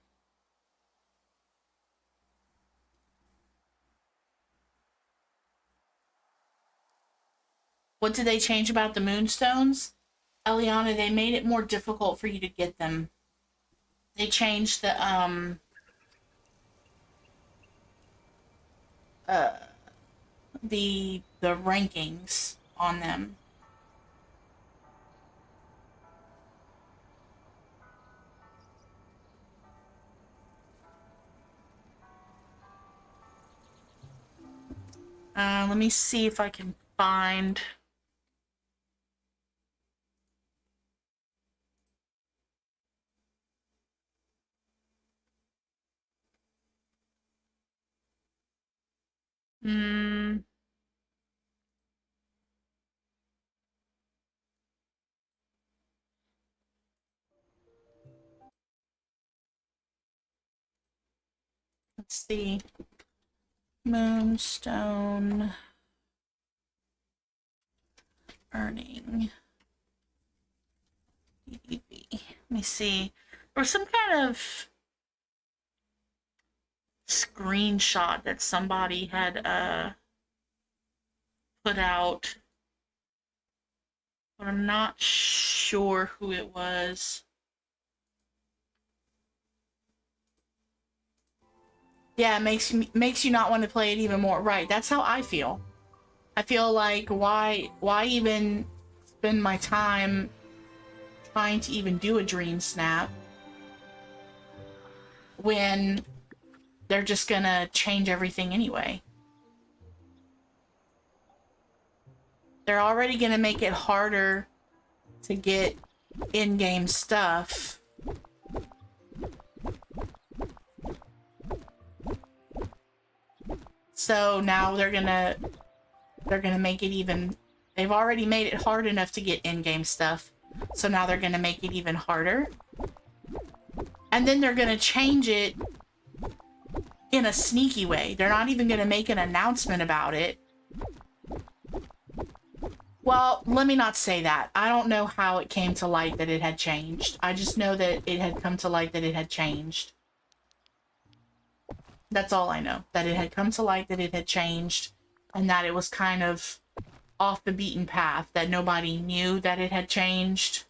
What did they change about the moonstones? Eliana, they made it more difficult for you to get them. They changed the rankings on them. Let me see if I can find. Let's see. Moonstone earning. DDB. Let me see. Or some kind of screenshot that somebody had put out, but I'm not sure who it was. Yeah, it makes you not want to play it even more. Right, that's how I feel. I feel like why even spend my time trying to even do a dream snap when they're just gonna change everything anyway. They're already gonna make it harder to get in-game stuff. So now they're gonna make it even. They've already made it hard enough to get in-game stuff, so now they're gonna make it even harder. And then they're gonna change it in a sneaky way. They're not even gonna make an announcement about it. Well, let me not say that. I don't know how it came to light that it had changed. I just know that it had come to light that it had changed. That's all I know. That it had come to light that it had changed, and that it was kind of off the beaten path, that nobody knew that it had changed,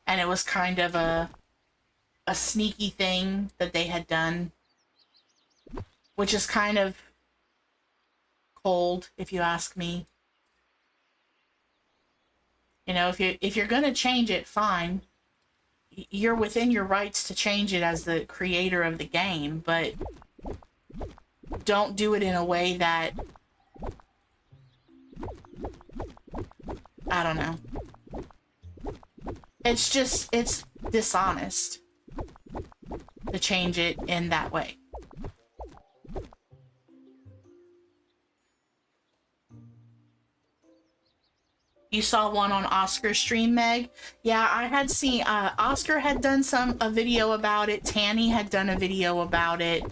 and it was kind of a sneaky thing that they had done, which is kind of cold, if you ask me. You know, if you're gonna change it, fine. You're within your rights to change it as the creator of the game, but don't do it in a way that, I don't know. It's dishonest to change it in that way. You saw one on Oscar's stream, Meg? Yeah, I had seen, Oscar had done a video about it. Tanny had done a video about it.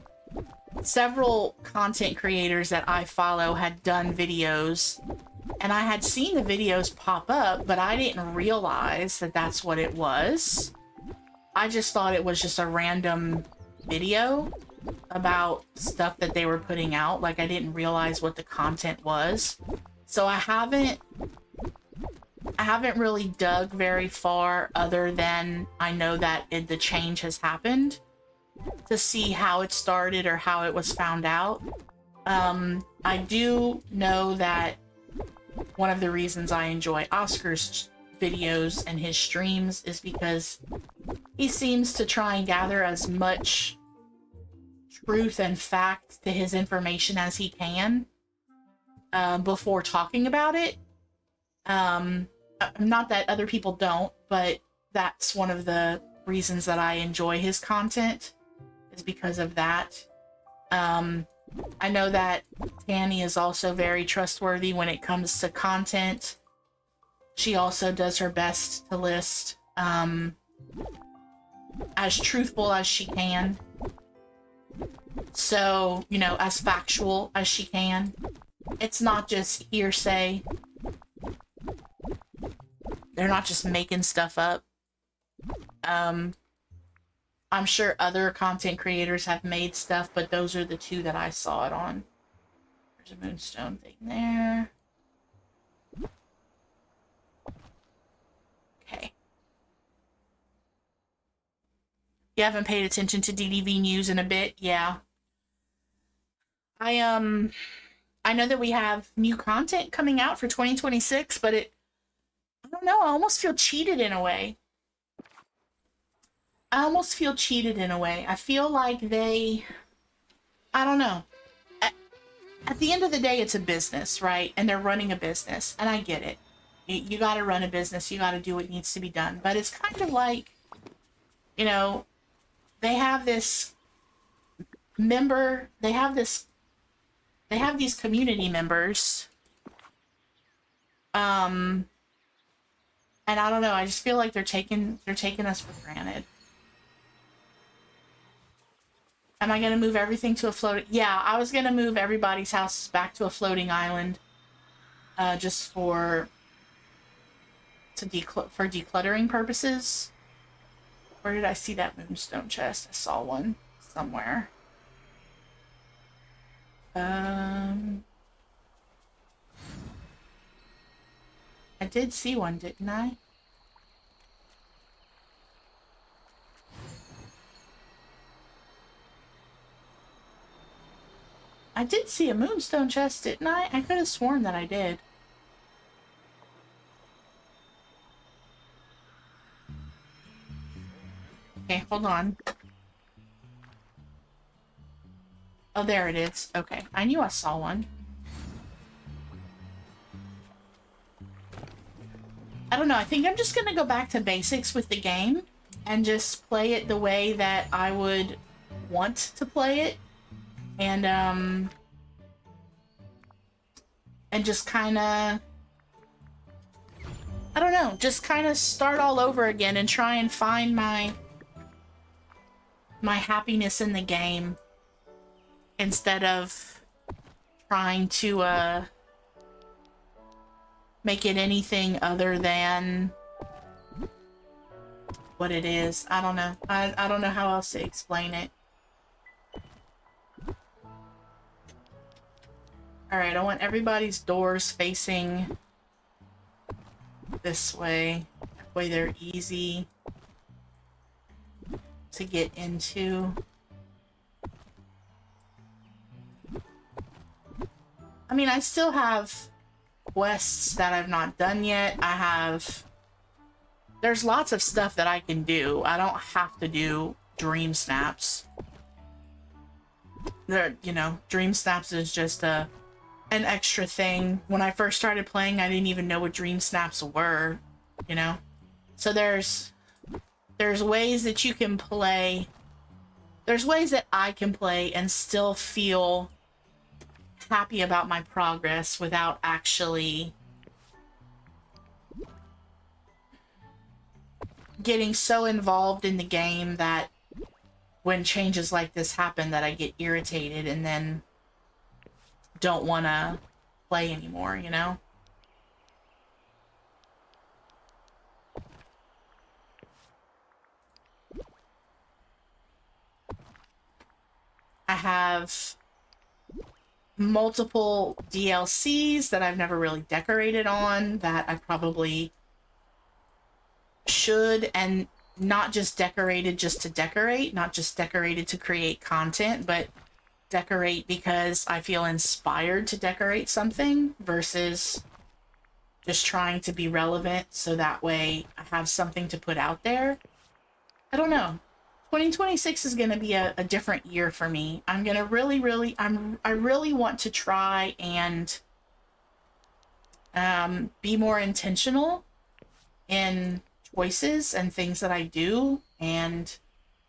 Several content creators that I follow had done videos, and I had seen the videos pop up, but I didn't realize that that's what it was. I just thought it was just a random video about stuff that they were putting out. Like, I didn't realize what the content was. So I haven't really dug very far, other than I know that the change has happened, to see how it started or how it was found out. I do know that one of the reasons I enjoy Oscar's videos and his streams is because he seems to try and gather as much truth and fact to his information as he can before talking about it. Not that other people don't, but that's one of the reasons that I enjoy his content, is because of that. I know that Tanny is also very trustworthy when it comes to content. She also does her best to list as truthful as she can. So, you know, as factual as she can. It's not just hearsay. They're not just making stuff up. I'm sure other content creators have made stuff, but those are the two that I saw it on. There's a moonstone thing there. Okay. You haven't paid attention to DDV news in a bit? Yeah. I know that we have new content coming out for 2026, but I don't know, I almost feel cheated in a way. I feel like I don't know. At the end of the day, it's a business, right? And they're running a business, and I get it. You got to run a business. You got to do what needs to be done. But it's kind of like, you know, they have these community members. And I don't know, I just feel like they're taking us for granted. Am I going to move everything to a floating? Yeah, I was going to move everybody's houses back to a floating island. Just for decluttering purposes. Where did I see that moonstone chest? I saw one somewhere. I did see one, didn't I? I did see a moonstone chest, didn't I? I could have sworn that I did. Okay, hold on. Oh, there it is. Okay, I knew I saw one. I don't know, I think I'm just gonna go back to basics with the game and just play it the way that I would want to play it. And just kind of, I don't know, just kind of start all over again and try and find my happiness in the game instead of trying to make it anything other than what it is. I don't know. I don't know how else to explain it. Alright, I want everybody's doors facing this way. That way they're easy to get into. I mean, I still have quests that I've not done yet. There's lots of stuff that I can do. I don't have to do dream snaps. Dream snaps is just an extra thing. When I first started playing, I didn't even know what dream snaps were, you know? So there's ways that you can play. There's ways that I can play and still feel happy about my progress without actually getting so involved in the game that when changes like this happen that I get irritated and then don't want to play anymore, you know? I have multiple DLCs that I've never really decorated on that I probably should, and not just decorated just to decorate, not just decorated to create content, but decorate because I feel inspired to decorate something versus just trying to be relevant so that way I have something to put out there. I don't know. 2026 is going to be a different year for me. I'm going to I really want to try and be more intentional in choices and things that I do and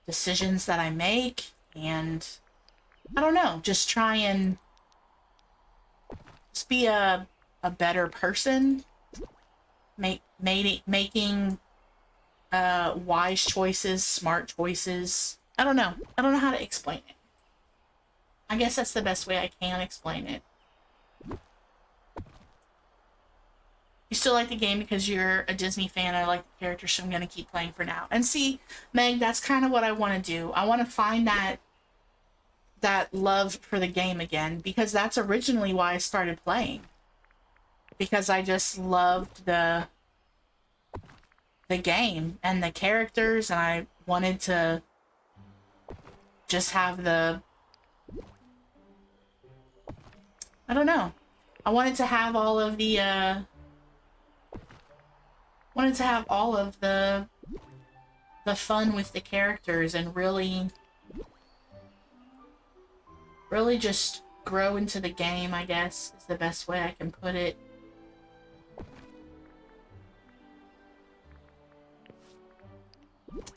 decisions that I make, and I don't know, just try and just be a better person, making wise choices, smart choices. I don't know. I don't know how to explain it. I guess that's the best way I can explain it. You still like the game because you're a Disney fan. I like the characters, so I'm going to keep playing for now. And see, Meg, that's kind of what I want to do. I want to find that love for the game again, because that's originally why I started playing. Because I just loved the game and the characters, and I wanted to just have the... I don't know. I wanted to have all of the, the fun with the characters and really just grow into the game, I guess, is the best way I can put it.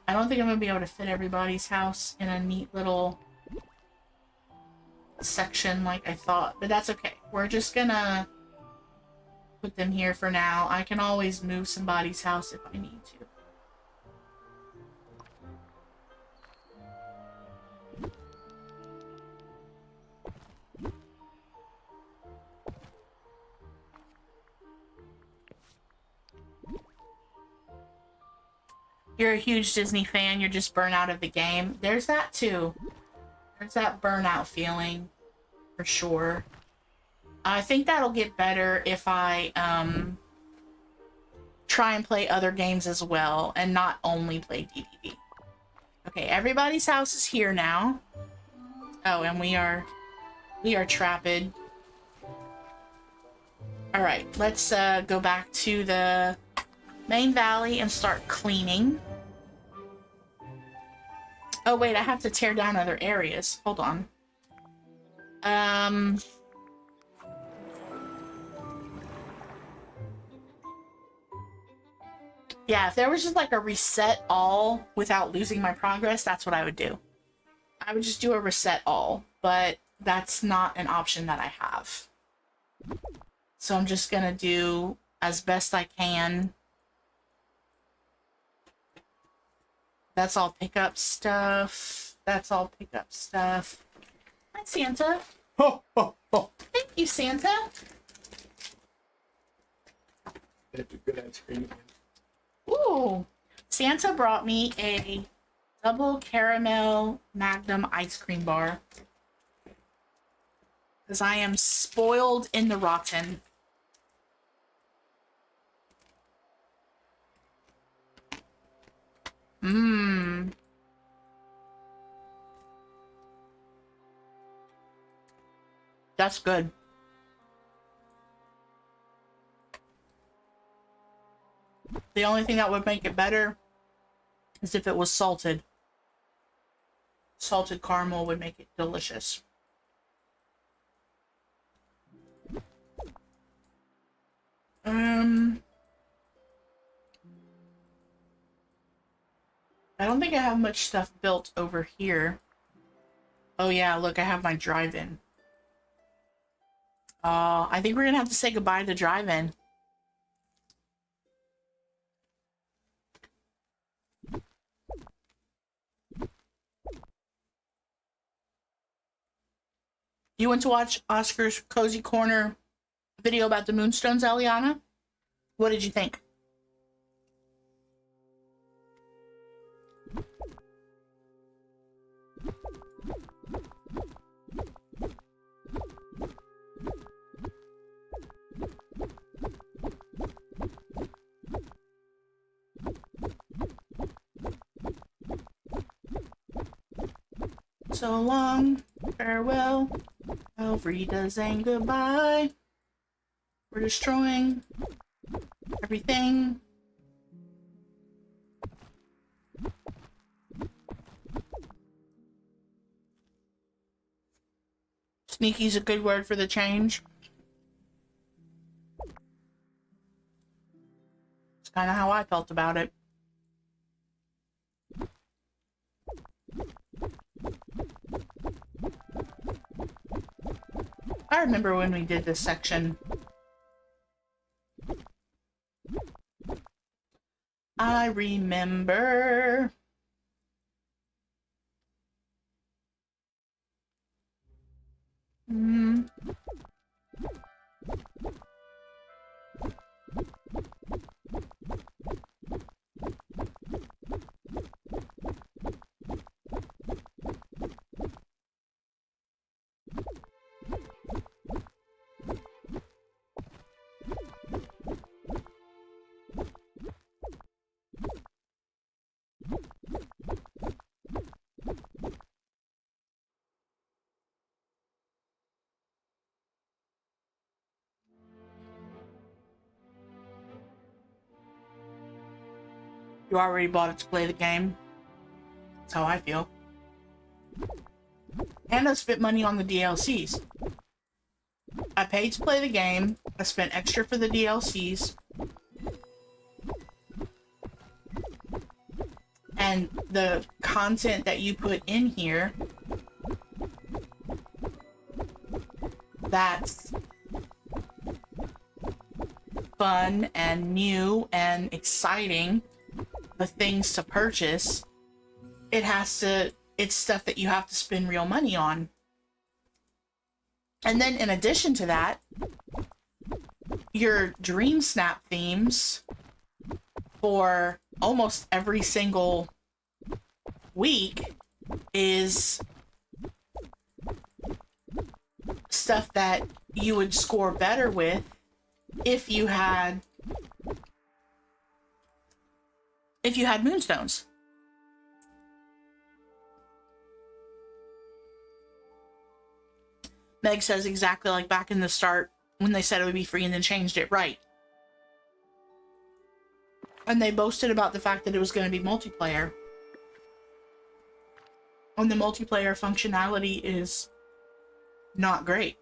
I don't think I'm going to be able to fit everybody's house in a neat little section like I thought, but that's okay. We're just gonna put them here for now. I can always move somebody's house if I need to. You're a huge Disney fan, you're just burnt out of the game. There's that too. There's that burnout feeling, for sure. I think that'll get better if I try and play other games as well, and not only play DDD. Okay, everybody's house is here now. Oh, and we are trapped. Alright, let's go back to the main valley and start cleaning. Oh wait, I have to tear down other areas. Hold on. Yeah, if there was just like a reset all without losing my progress, that's what I would do. I would just do a reset all, but that's not an option that I have. So I'm just gonna do as best I can. That's all pickup stuff. That's all pickup stuff. Hi, Santa. Ho, ho, ho. Thank you, Santa. That's a good ice cream. Ooh. Santa brought me a double caramel Magnum ice cream bar. Because I am spoiled in the rotten. Mmm. That's good. The only thing that would make it better is if it was salted. Salted caramel would make it delicious. I don't think I have much stuff built over here. Oh yeah, look, I have my drive-in. I think we're gonna have to say goodbye to the drive-in. You went to watch Oscar's Cozy Corner video about the Moonstones, Eliana? What did you think? So long, farewell, Elfrida's and goodbye. We're destroying everything. Sneaky's a good word for the change. It's kind of how I felt about it. I remember when we did this section. I remember. Mm. You already bought it to play the game. That's how I feel. And I spent money on the DLCs. I paid to play the game. I spent extra for the DLCs. And the content that you put in here, that's fun and new and exciting, the things to purchase, it's stuff that you have to spend real money on. And then in addition to that, your Dream Snap themes for almost every single week is stuff that you would score better with if you had moonstones. Meg says exactly like back in the start when they said it would be free and then changed it, right? And they boasted about the fact that it was going to be multiplayer. And the multiplayer functionality is not great.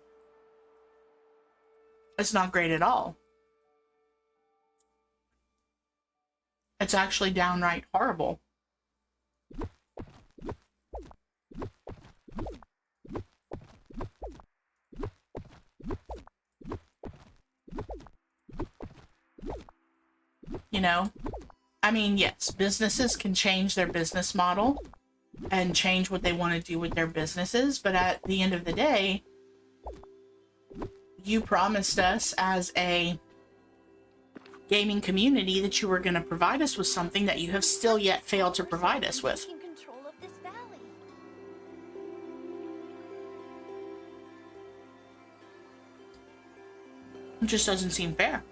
It's not great at all. It's actually downright horrible. You know, I mean, yes, businesses can change their business model and change what they want to do with their businesses, but at the end of the day, you promised us as a gaming community that you were going to provide us with something that you have still yet failed to provide us with. Taking control of this valley. It just doesn't seem fair.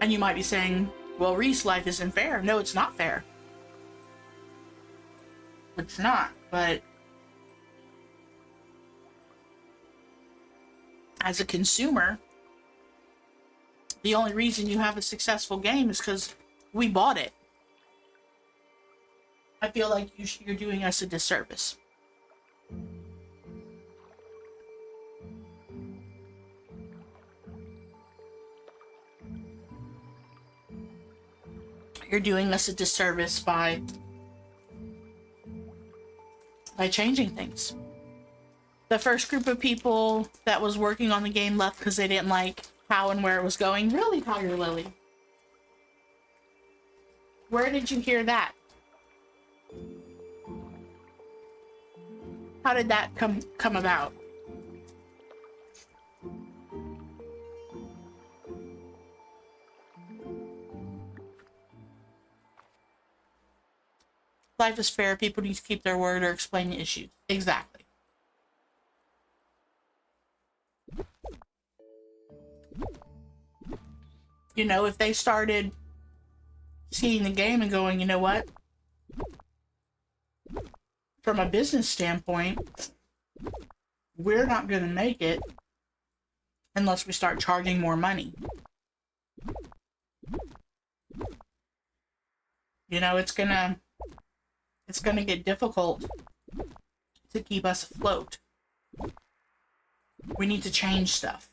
And you might be saying, well, Reese, life isn't fair. No, it's not fair. It's not, but as a consumer, the only reason you have a successful game is because we bought it. I feel like you're doing us a disservice. You're doing us a disservice by changing things. The first group of people that was working on the game left because they didn't like how and where it was going. Really, Tiger Lily? Where did you hear that? How did that come about? Life is fair. People need to keep their word or explain the issues. Exactly. You know, if they started seeing the game and going, you know what? From a business standpoint, we're not going to make it unless we start charging more money. You know, it's gonna get difficult to keep us afloat. We need to change stuff.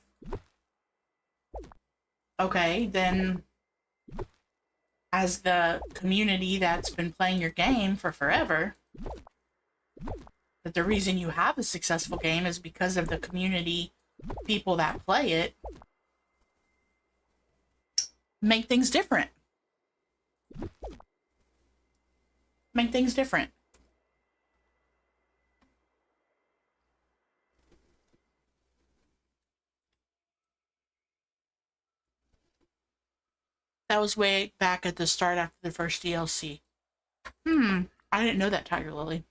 Okay, then as the community that's been playing your game for forever, that the reason you have a successful game is because of the community people that play it, make things different. Make things different. That was way back at the start after the first DLC. I didn't know that, Tiger Lily.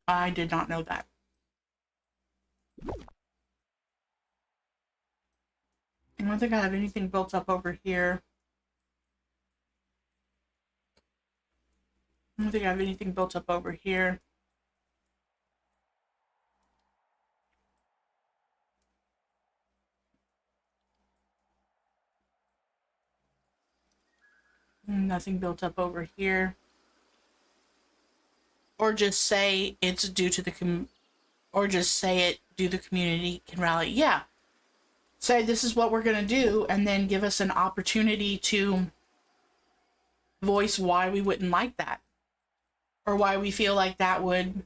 I did not know that. I don't think I have anything built up over here. I don't think I have anything built up over here. Nothing built up over here. Or just say it's due to the or just say it due the community can rally. Yeah. Say this is what we're going to do, and then give us an opportunity to voice why we wouldn't like that, or why we feel like that would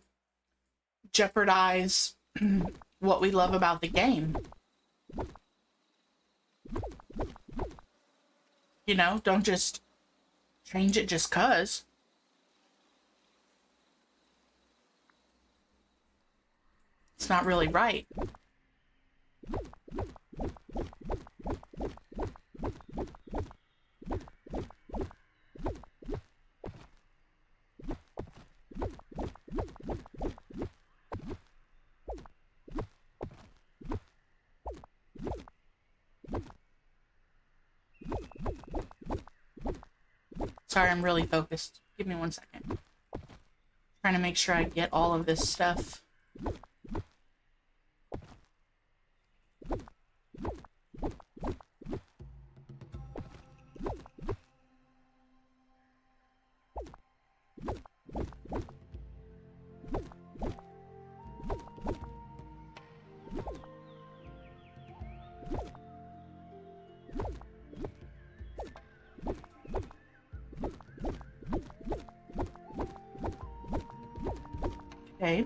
jeopardize what we love about the game. You know, don't just change it just 'cause. It's not really right. Sorry, I'm really focused. Give me 1 second. Trying to make sure I get all of this stuff. Okay.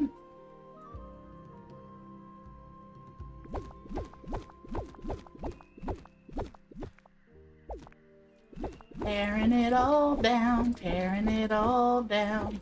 Tearing it all down, tearing it all down.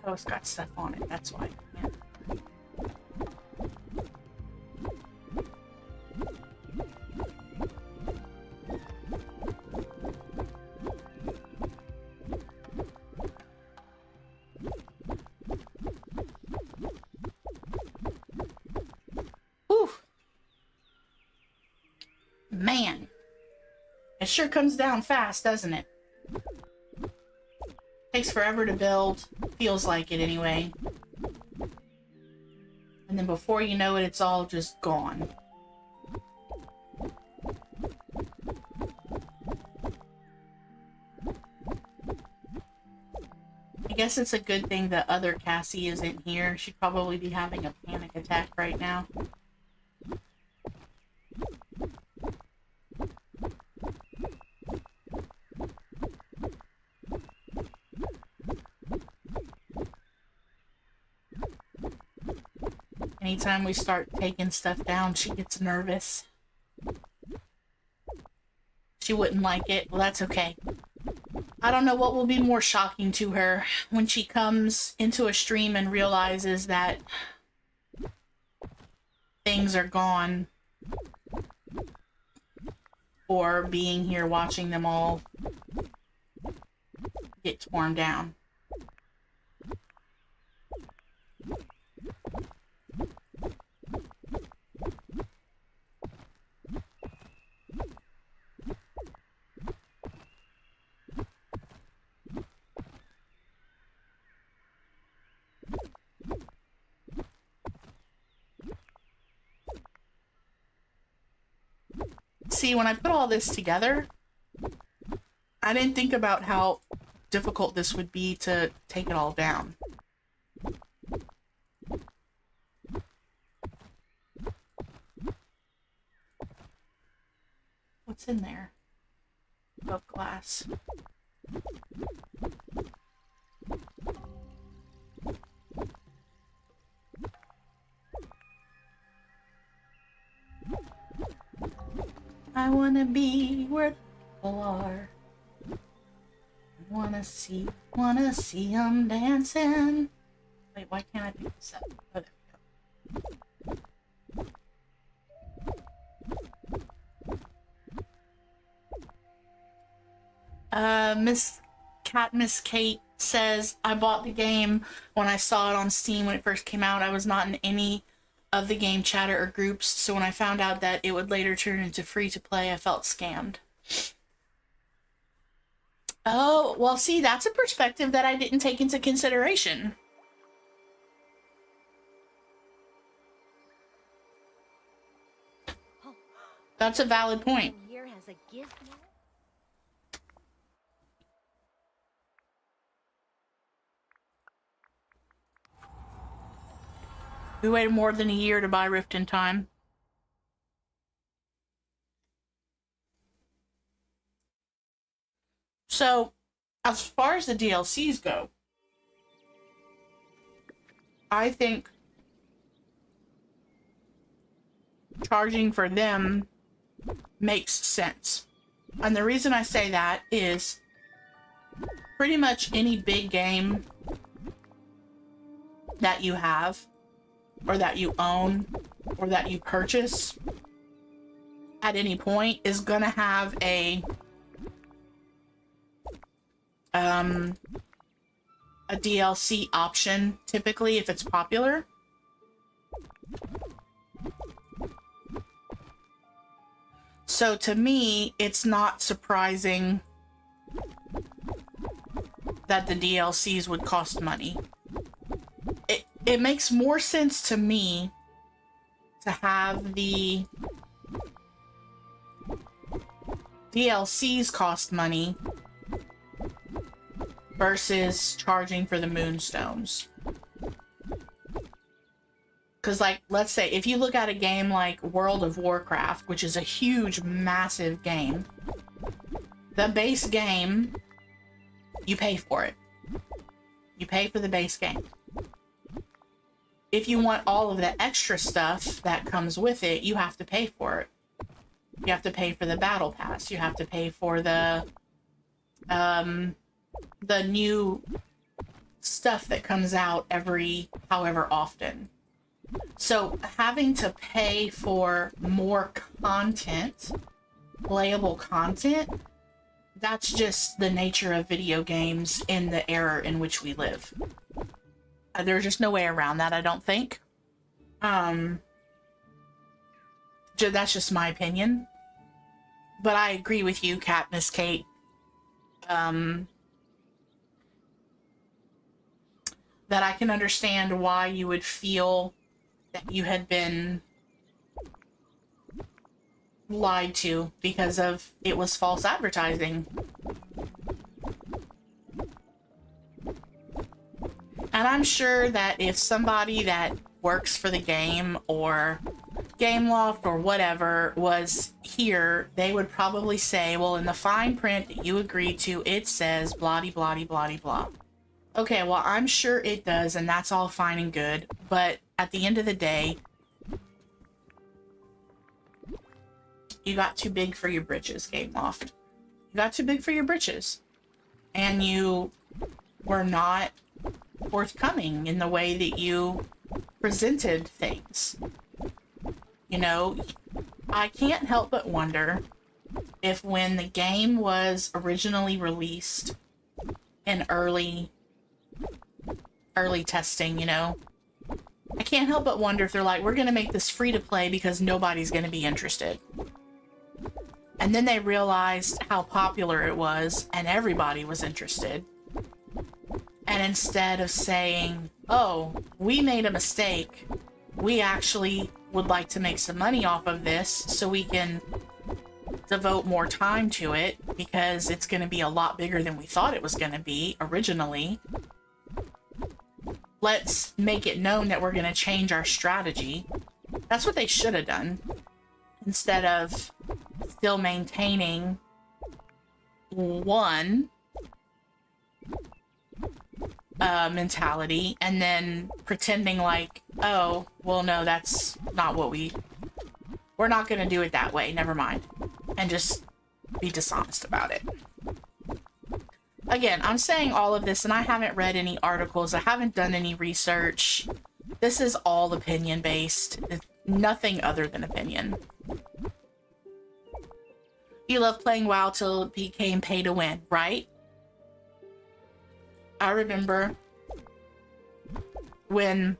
Oh, it's got stuff on it, that's why. Yeah. Whew. Man. It sure comes down fast, doesn't it? Takes forever to build. Feels like it anyway. And then before you know it, it's all just gone. I guess it's a good thing that other Cassie isn't here. She'd probably be having a panic attack right now. Anytime we start taking stuff down, she gets nervous. She wouldn't like it. Well, that's okay. I don't know what will be more shocking to her when she comes into a stream and realizes that things are gone, or being here watching them all get torn down. See, when I put all this together, I didn't think about how difficult this would be to take it all down. What's in there? Oh, glass. I wanna be where people are. Wanna see them dancing. Wait, why can't I pick this up? Oh, there we go. Miss Kate says, I bought the game when I saw it on Steam when it first came out. I was not in any of the game chatter or groups, so when I found out that it would later turn into free to play, I felt scammed. Oh, well, see, that's a perspective that I didn't take into consideration. That's a valid point. Here has a gizmo. We waited more than a year to buy Rift in Time. So, as far as the DLCs go, I think charging for them makes sense. And the reason I say that is pretty much any big game that you have, or that you own, or that you purchase at any point is gonna have a DLC option, typically, if it's popular. So to me, it's not surprising that the DLCs would cost money. It makes more sense to me to have the DLCs cost money versus charging for the moonstones. Because, like, let's say, if you look at a game like World of Warcraft, which is a huge, massive game, the base game, you pay for it. You pay for the base game. If you want all of the extra stuff that comes with it, you have to pay for it. You have to pay for the battle pass. You have to pay for the new stuff that comes out every however often. So having to pay for more content, playable content, that's just the nature of video games in the era in which we live. There's just no way around that, I don't think. That's just my opinion. But I agree with you, Miss Kate. That I can understand why you would feel that you had been lied to because of it was false advertising. And I'm sure that if somebody that works for the game or Gameloft or whatever was here, they would probably say, well, in the fine print that you agreed to, it says blah blah blah blah. Okay, well, I'm sure it does, and that's all fine and good, but at the end of the day, you got too big for your britches, Gameloft. You got too big for your britches. And you were not forthcoming in the way that you presented things. You know, I can't help but wonder if when the game was originally released in early testing, you know, I can't help but wonder if they're like, we're going to make this free to play because nobody's going to be interested. And then they realized how popular it was and everybody was interested. And instead of saying, oh, we made a mistake, we actually would like to make some money off of this so we can devote more time to it because it's going to be a lot bigger than we thought it was going to be originally. Let's make it known that we're going to change our strategy. That's what they should have done. Instead of still maintaining one mentality and then pretending like, oh, well, no, that's not what we're not going to do it that way. Never mind. And just be dishonest about it. Again, I'm saying all of this and I haven't read any articles. I haven't done any research. This is all opinion based. It's nothing other than opinion. You loved playing WoW till it became pay to win, right? I remember when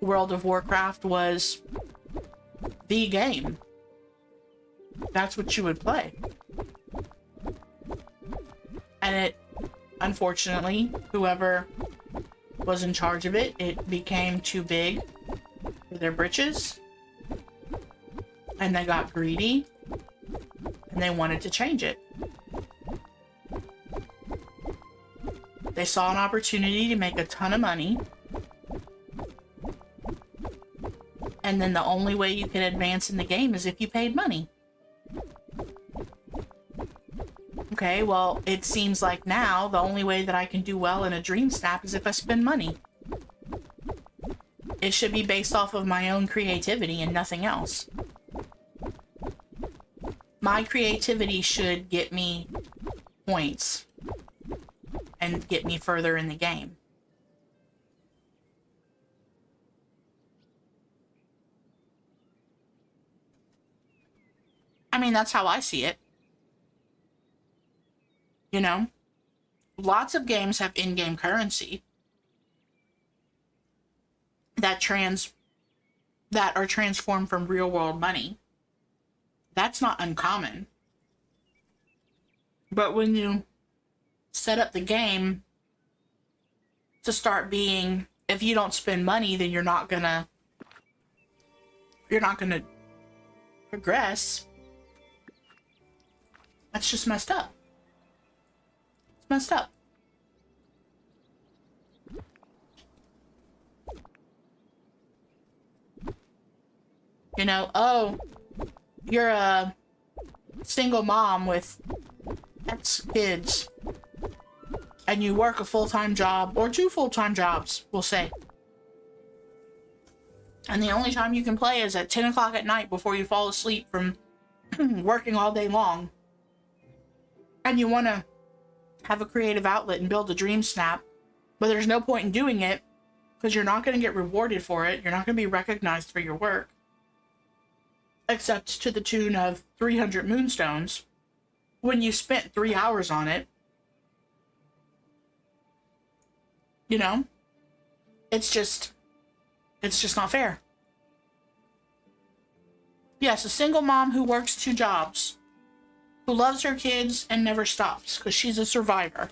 World of Warcraft was the game. That's what you would play. And it, unfortunately, whoever was in charge of it, it became too big for their britches. And they got greedy. And they wanted to change it. They saw an opportunity to make a ton of money. And then the only way you could advance in the game is if you paid money. Okay, well, it seems like now the only way that I can do well in a dream snap is if I spend money. It should be based off of my own creativity and nothing else. My creativity should get me points and get me further in the game. I mean, that's how I see it. You know, lots of games have in-game currency that are transformed from real-world money. That's not uncommon. But when you set up the game to start being, if you don't spend money, then you're not gonna progress. That's just messed up. It's messed up. You know, oh, you're a single mom with X kids and you work a full-time job or 2 full-time jobs, we'll say. And the only time you can play is at 10 o'clock at night before you fall asleep from working all day long. And you want to have a creative outlet and build a dream snap, but there's no point in doing it because you're not going to get rewarded for it. You're not going to be recognized for your work. Except to the tune of 300 moonstones when you spent 3 hours on it. You know? It's just not fair. Yes, a single mom who works 2 jobs, who loves her kids and never stops because she's a survivor.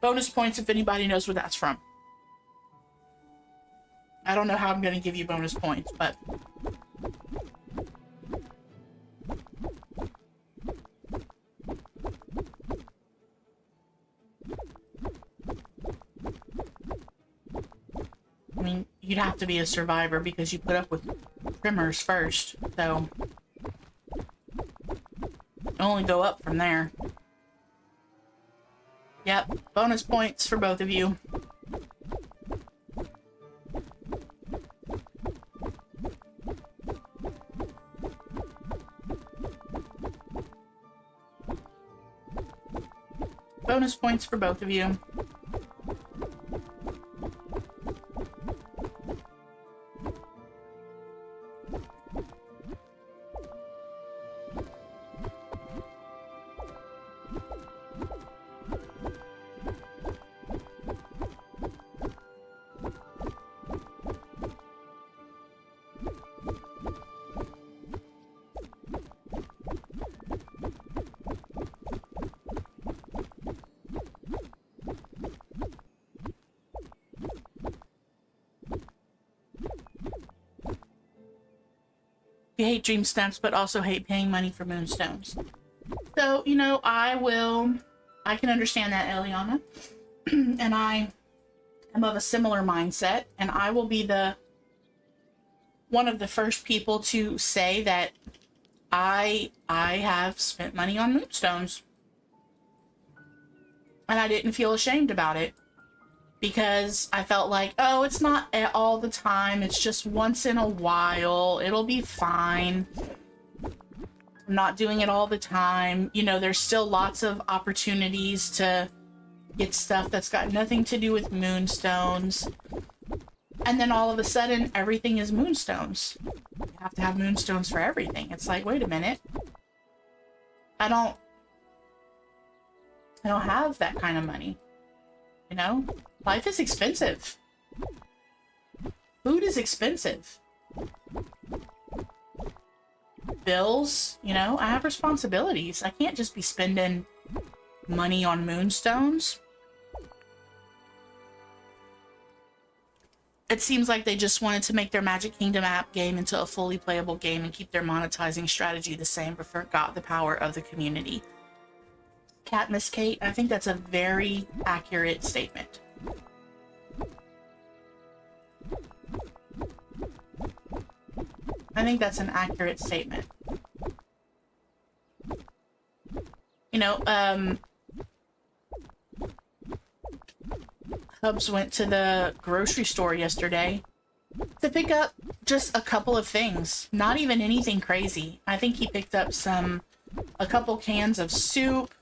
Bonus points if anybody knows where that's from. I don't know how I'm going to give you bonus points, but... I mean, you'd have to be a survivor because you put up with trimmers first, so... only go up from there. Yep, bonus points for both of you. Bonus points for both of you. You hate dream stamps, but also hate paying money for moonstones. So, you know, I can understand that, Eliana. And I am of a similar mindset, and I will be one of the first people to say that I have spent money on moonstones. And I didn't feel ashamed about it because I felt like, oh, it's not all the time. It's just once in a while. It'll be fine. I'm not doing it all the time. You know, there's still lots of opportunities to get stuff that's got nothing to do with moonstones. And then all of a sudden, everything is moonstones. You have to have moonstones for everything. It's like, wait a minute. I don't have that kind of money. You know? Life is expensive. Food is expensive. Bills, you know, I have responsibilities. I can't just be spending money on moonstones. It seems like they just wanted to make their Magic Kingdom app game into a fully playable game and keep their monetizing strategy the same, but forgot the power of the community. Cat Miss Kate, I think that's a very accurate statement. I think that's an accurate statement. You know, Hubs went to the grocery store yesterday to pick up just a couple of things. Not even anything crazy. I think he picked up a couple cans of soup,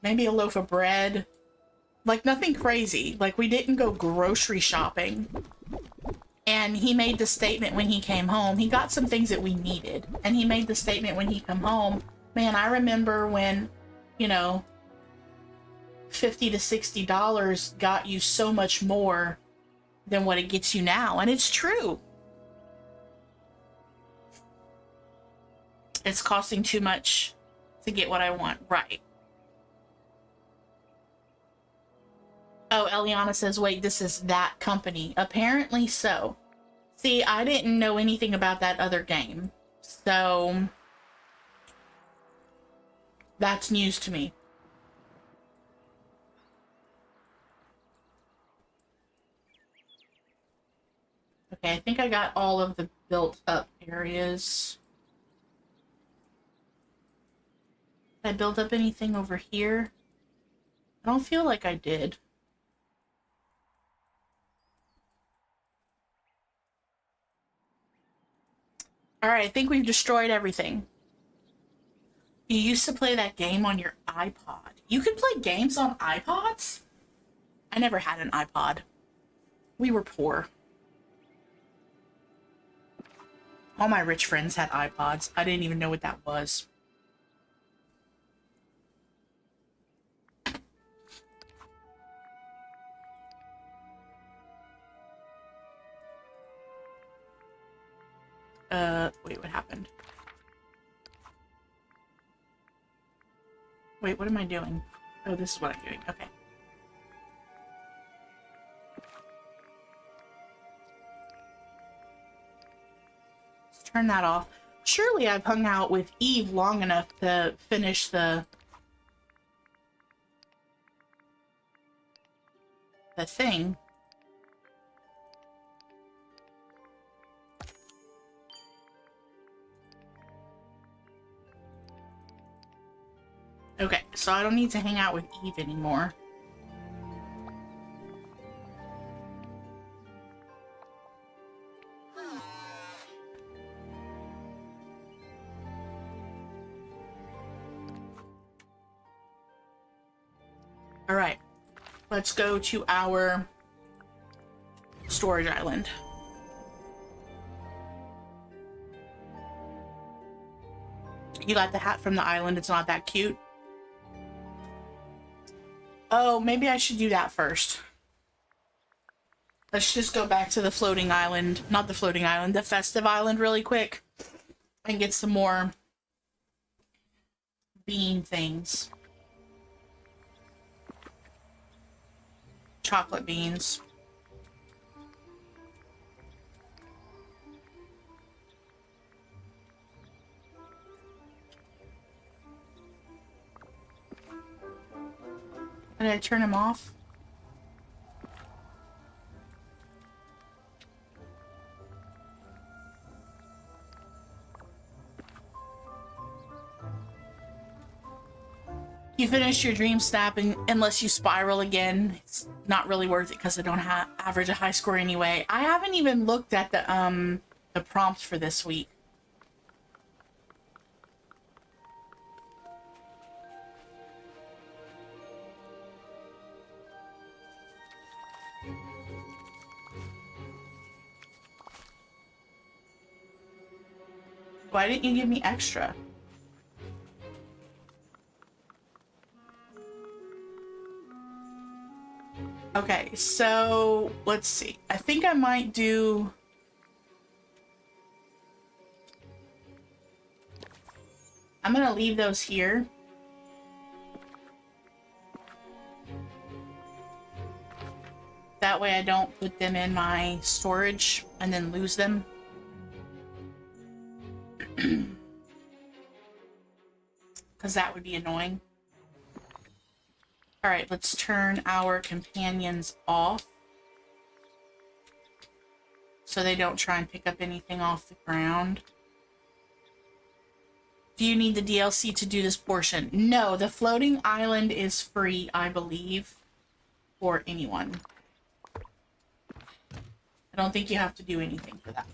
maybe a loaf of bread. Like, nothing crazy. Like, we didn't go grocery shopping. And he made the statement when he came home. He got some things that we needed. And he made the statement when he come home. Man, I remember when, you know, $50 to $60 got you so much more than what it gets you now. And it's true. It's costing too much to get what I want. Right. Oh, Eliana says, wait, this is that company. Apparently so. See, I didn't know anything about that other game. So, that's news to me. Okay, I think I got all of the built up areas. Did I build up anything over here? I don't feel like I did. Alright, I think we've destroyed everything. You used to play that game on your iPod. You could play games on iPods? I never had an iPod. We were poor. All my rich friends had iPods. I didn't even know what that was. Wait, what happened? Wait, what am I doing? Oh, this is what I'm doing. Okay. Let's turn that off. Surely I've hung out with Eve long enough to finish the thing. Okay, so I don't need to hang out with Eve anymore. Alright, let's go to our storage island. You got the hat from the island, it's not that cute. Oh, maybe I should do that first. Let's just go back to the floating island. Not the floating island, the festive island really quick. And get some more bean things. Chocolate beans. Did I turn him off? You finish your dream snap and unless you spiral again, it's not really worth it because I don't average a high score anyway. I haven't even looked at the prompts for this week. Why didn't you give me extra? Okay, so let's see. I think I might do... I'm gonna leave those here. That way I don't put them in my storage and then lose them. Because that would be annoying. Alright, let's turn our companions off. So they don't try and pick up anything off the ground. Do you need the DLC to do this portion? No, the floating island is free, I believe, for anyone. I don't think you have to do anything for that.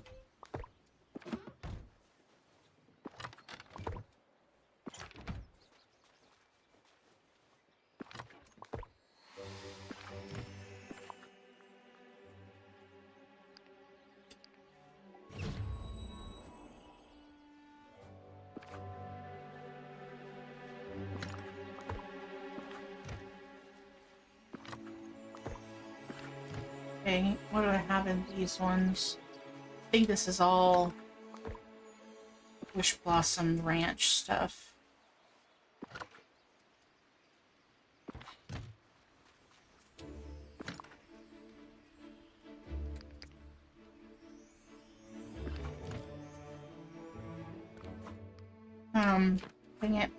Okay, what do I have in these ones? I think this is all Wish Blossom Ranch stuff. Dang it.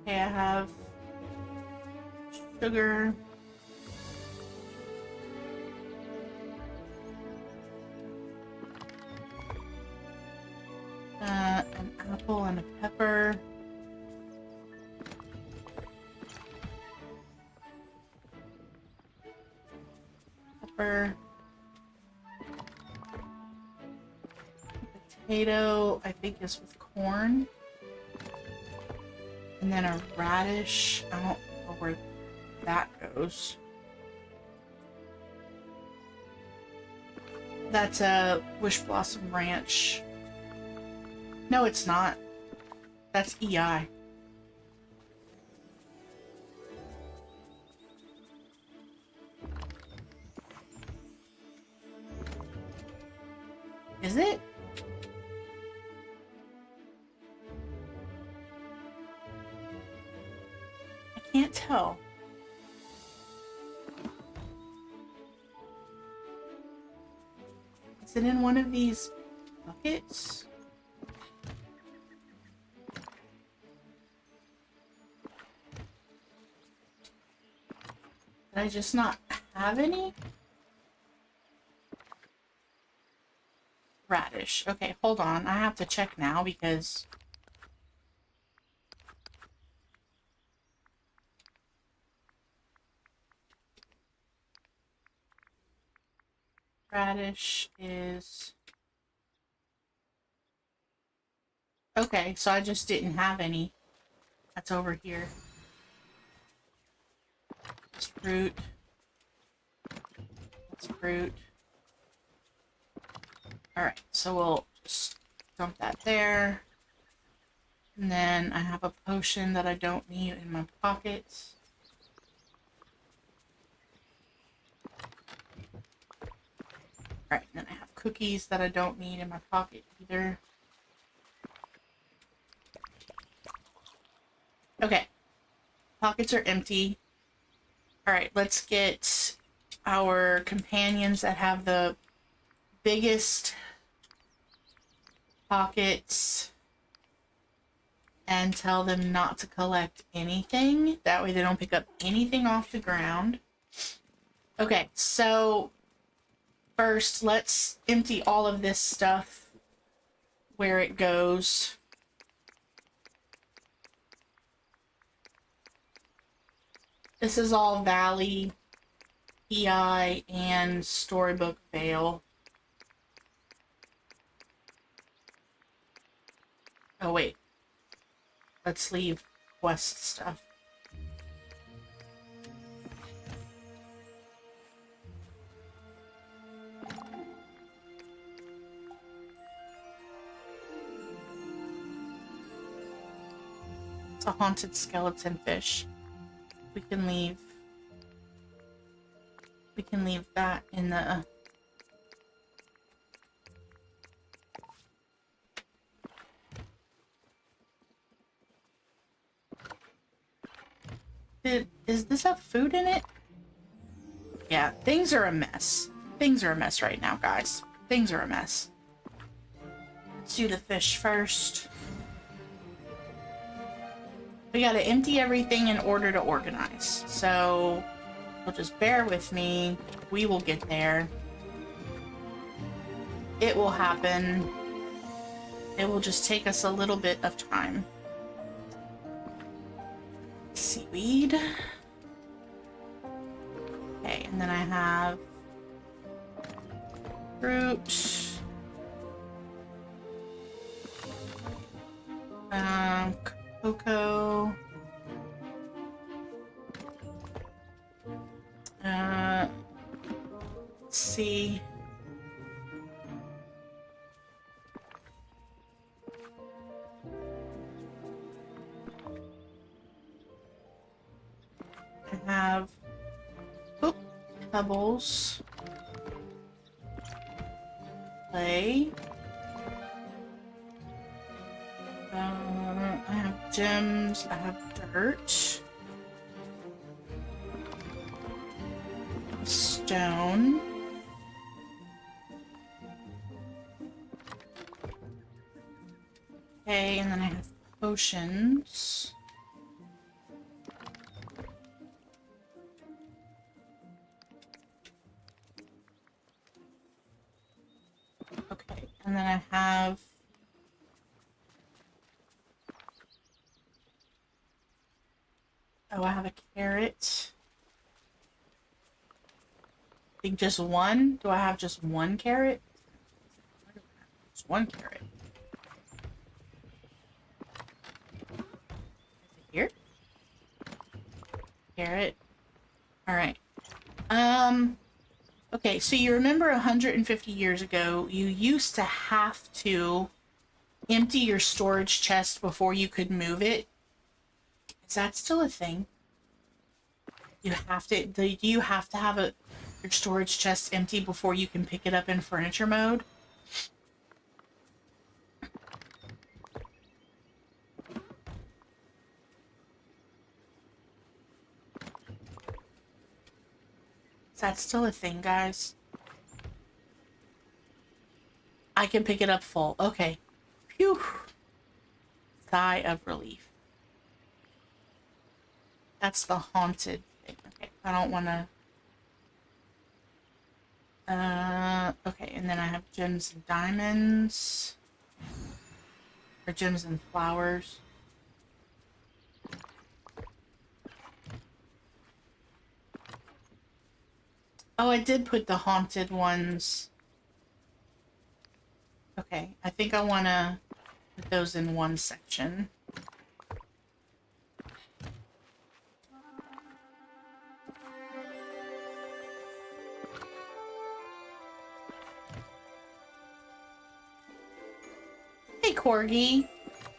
Okay, I have sugar. An apple and a pepper. Pepper. Potato, I think, is with corn. And then a radish. I don't know where that goes. That's a Wish Blossom Ranch. No, it's not. That's EI. Is it? I can't tell. Is it in one of these buckets? Did I just not have any? Radish. Okay, hold on. I have to check now because... Radish is... Okay, so I just didn't have any. That's over here. That's fruit. That's fruit. Alright, so we'll just dump that there. And then I have a potion that I don't need in my pockets. Alright, then I have cookies that I don't need in my pocket either. Okay. Pockets are empty. Alright, let's get our companions that have the biggest pockets. and tell them not to collect anything. That way they don't pick up anything off the ground. Okay, so first let's empty all of this stuff where it goes. This is all Valley, PI, and Storybook Vale. Oh wait, let's leave Quest stuff. It's a haunted skeleton fish. We can leave that in the Does this have food in it? Yeah, things are a mess. Things are a mess right now, guys. Things are a mess. Let's do the fish first. We gotta empty everything in order to organize. So, you'll just bear with me. We will get there. It will happen. It will just take us a little bit of time. Seaweed. Okay, and then I have fruit. Cocoa. Let's see. I have pebbles, clay. I have gems. I have dirt, stone. Okay, and then I have potions. Okay, and then I have I have a carrot. I think just one. Do I have just one carrot? Just one carrot. Is it here? Carrot. All right. Okay, so you remember 150 years ago, you used to have to empty your storage chest before you could move it. Is that still a thing? You have to, do you have to have your storage chest empty before you can pick it up in furniture mode? Is that still a thing, guys? I can pick it up full. Okay. Phew. Sigh of relief. That's the haunted thing. Okay, I don't want to... okay, and then I have gems and diamonds. Or gems and flowers. Oh, I did put the haunted ones. Okay, I think I want to put those in one section. Hey, Corgi.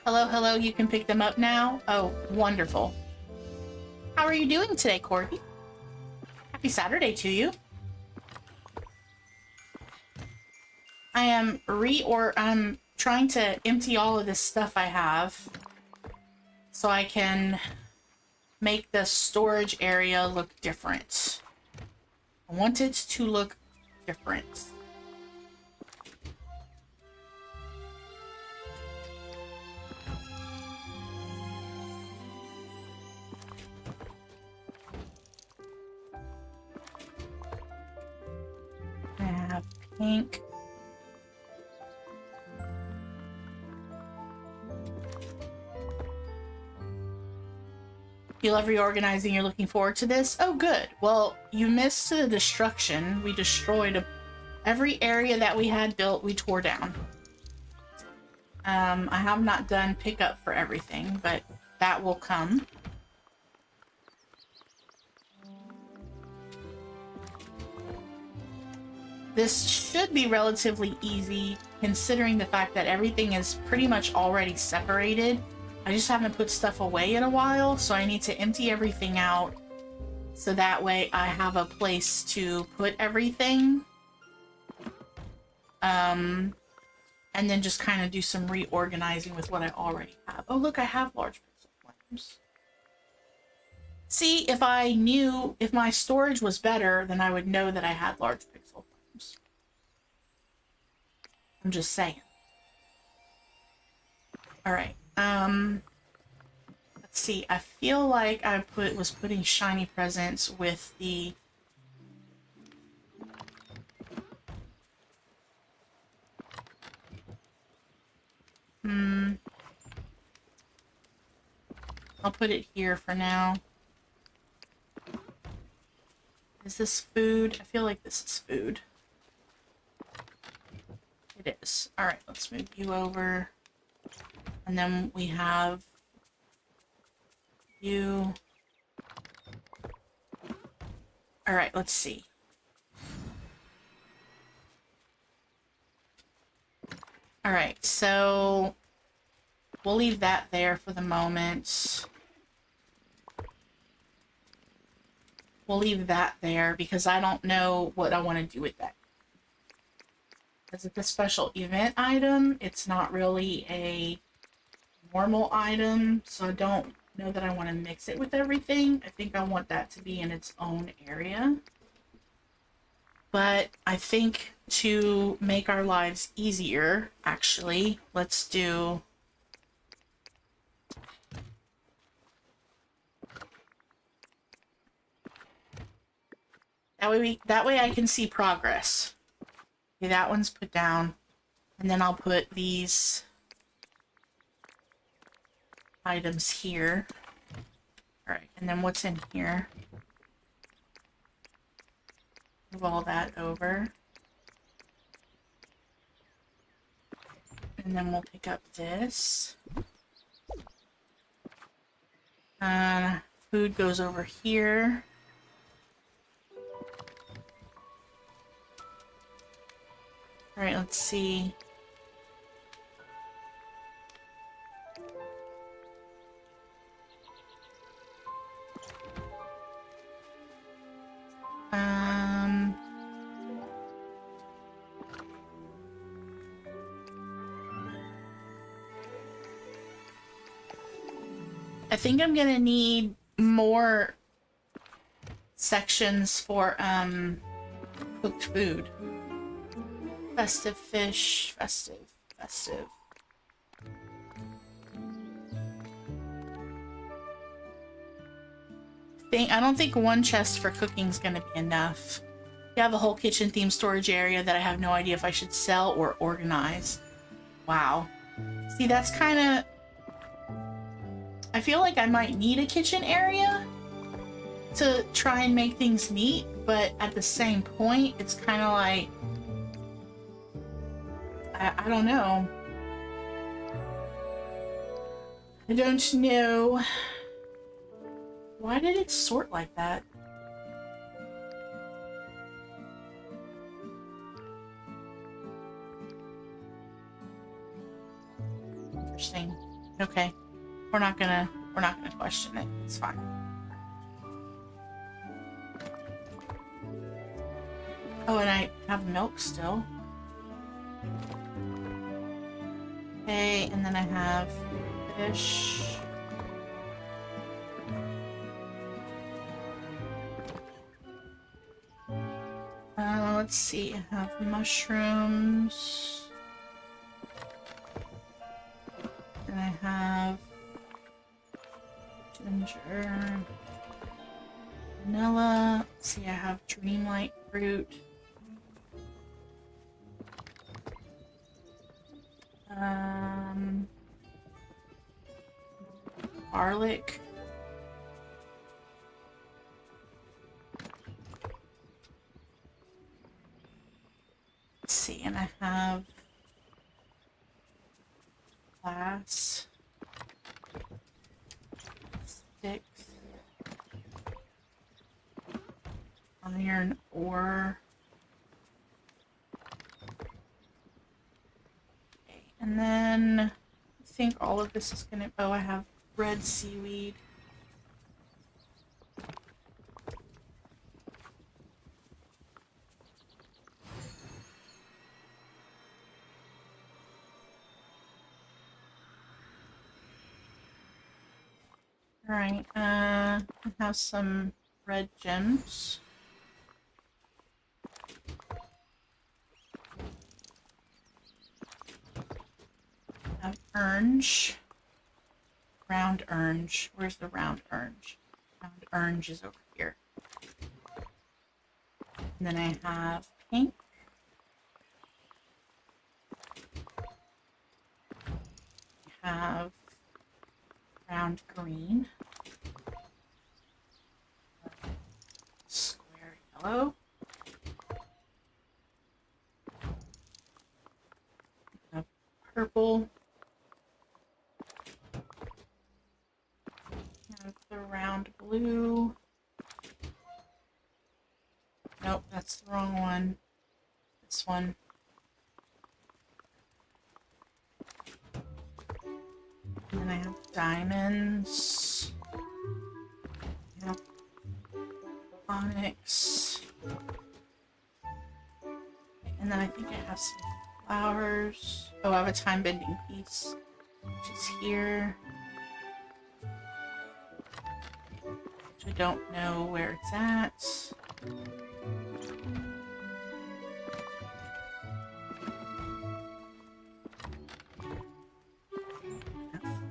Hello, hello, you can pick them up now? Oh, wonderful. How are you doing today, Corgi? Happy Saturday to you. I'm trying to empty all of this stuff I have so I can make the storage area look different. I want it to look different. pink. You love reorganizing, you're looking forward to this? Oh, good. Well, you missed the destruction. We destroyed every area that we had built, we tore down. I have not done pickup for everything, but that will come. This should be relatively easy, considering the fact that everything is pretty much already separated. I just haven't put stuff away in a while, so I need to empty everything out so that way I have a place to put everything. And then just kind of do some reorganizing with what I already have. Oh, look, I have large pixel flames. See, if I knew, if my storage was better, then I would know that I had large pixel flames. I'm just saying. All right. Let's see. I feel like I was putting shiny presents with the I'll put it here for now. Is this food? I feel like this is food. It is. All right, let's move you over. And then we have you. All right, let's see. All right, so we'll leave that there for the moment. We'll leave that there because I don't know what I want to do with that. Because it's a special event item, it's not really a normal item, so I don't know that I want to mix it with everything. I think I want that to be in its own area. But I think to make our lives easier, actually, let's do... That way I can see progress. Okay, that one's put down. And then I'll put these items here. Alright, and then what's in here? Move all that over. And then we'll pick up this. Food goes over here. Alright, let's see. I think I'm gonna need more sections for cooked food. Festive fish, festive. I don't think one chest for cooking is gonna be enough. You have a whole kitchen themed storage area that I have no idea if I should sell or organize. Wow. See, that's kind of... I feel like I might need a kitchen area to try and make things neat, but at the same point, it's kind of like... I don't know. I don't know. Why did it sort like that? Interesting. Okay. We're not gonna question it. It's fine. Oh, and I have milk still. Okay, and then I have fish. Let's see, I have mushrooms. And I have ginger, vanilla. Let's see, I have Dreamlight fruit. Garlic. Let's see, and I have glass, sticks, iron ore. Okay, and then I think all of this is gonna, oh, I have red seaweed. Alright, I have some red gems. I have orange. Round orange. Where's the round orange? Round orange is over here. And then I have pink. I have round green. Square yellow. I have purple. I have the round blue. Nope, that's the wrong one. This one. And then I have diamonds. I have onyx. And then I think I have some flowers. Oh, I have a time bending piece, which is here. Which I don't know where it's at.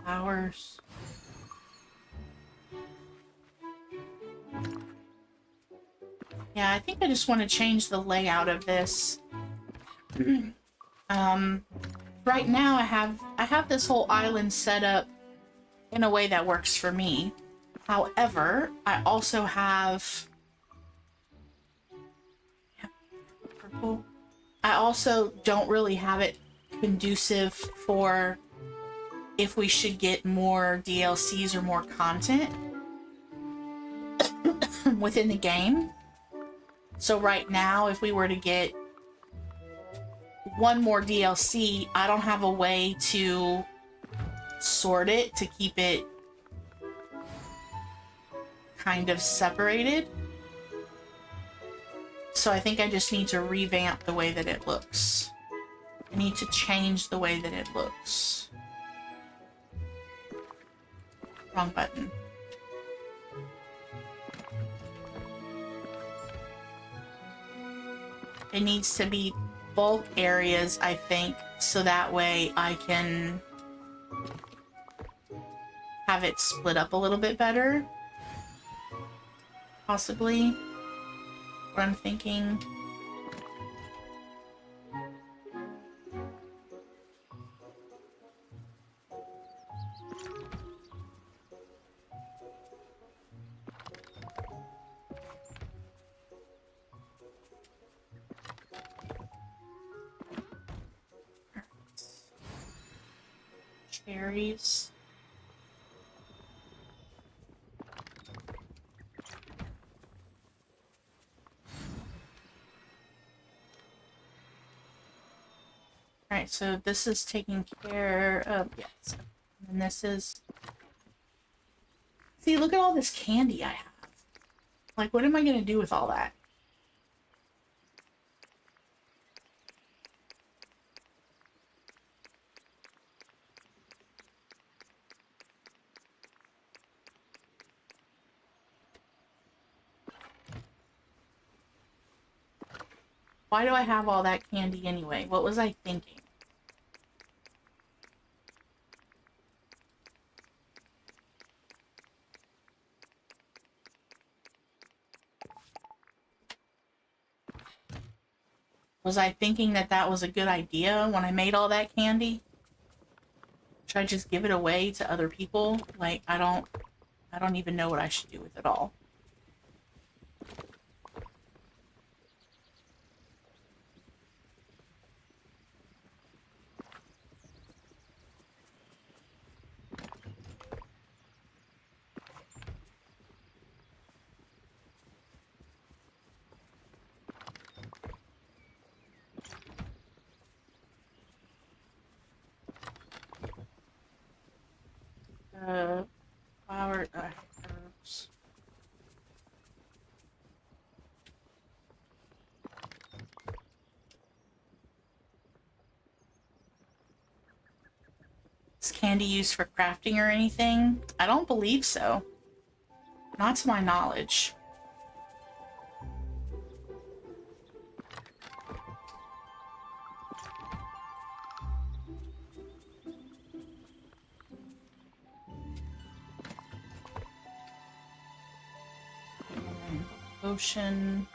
Flowers. Yeah, I think I just want to change the layout of this. Right now I have this whole island set up in a way that works for me. However, I also have purple. I also don't really have it conducive for if we should get more DLCs or more content within the game. So right now, if we were to get one more DLC, I don't have a way to sort it to keep it kind of separated. So I think I just need to revamp the way that it looks. I need to change the way that it looks. Wrong button. It needs to be bulk areas, I think, so that way I can have it split up a little bit better. Possibly. What I'm thinking. Cherries. Alright, so this is taking care of, yes. And this is... See, look at all this candy I have. Like, what am I going to do with all that? Why do I have all that candy anyway? What was I thinking? Was I thinking that that was a good idea when I made all that candy? Should I just give it away to other people? Like, I don't even know what I should do with it all. Flower, herbs. Is candy used for crafting or anything? I don't believe so. Not to my knowledge. Ocean.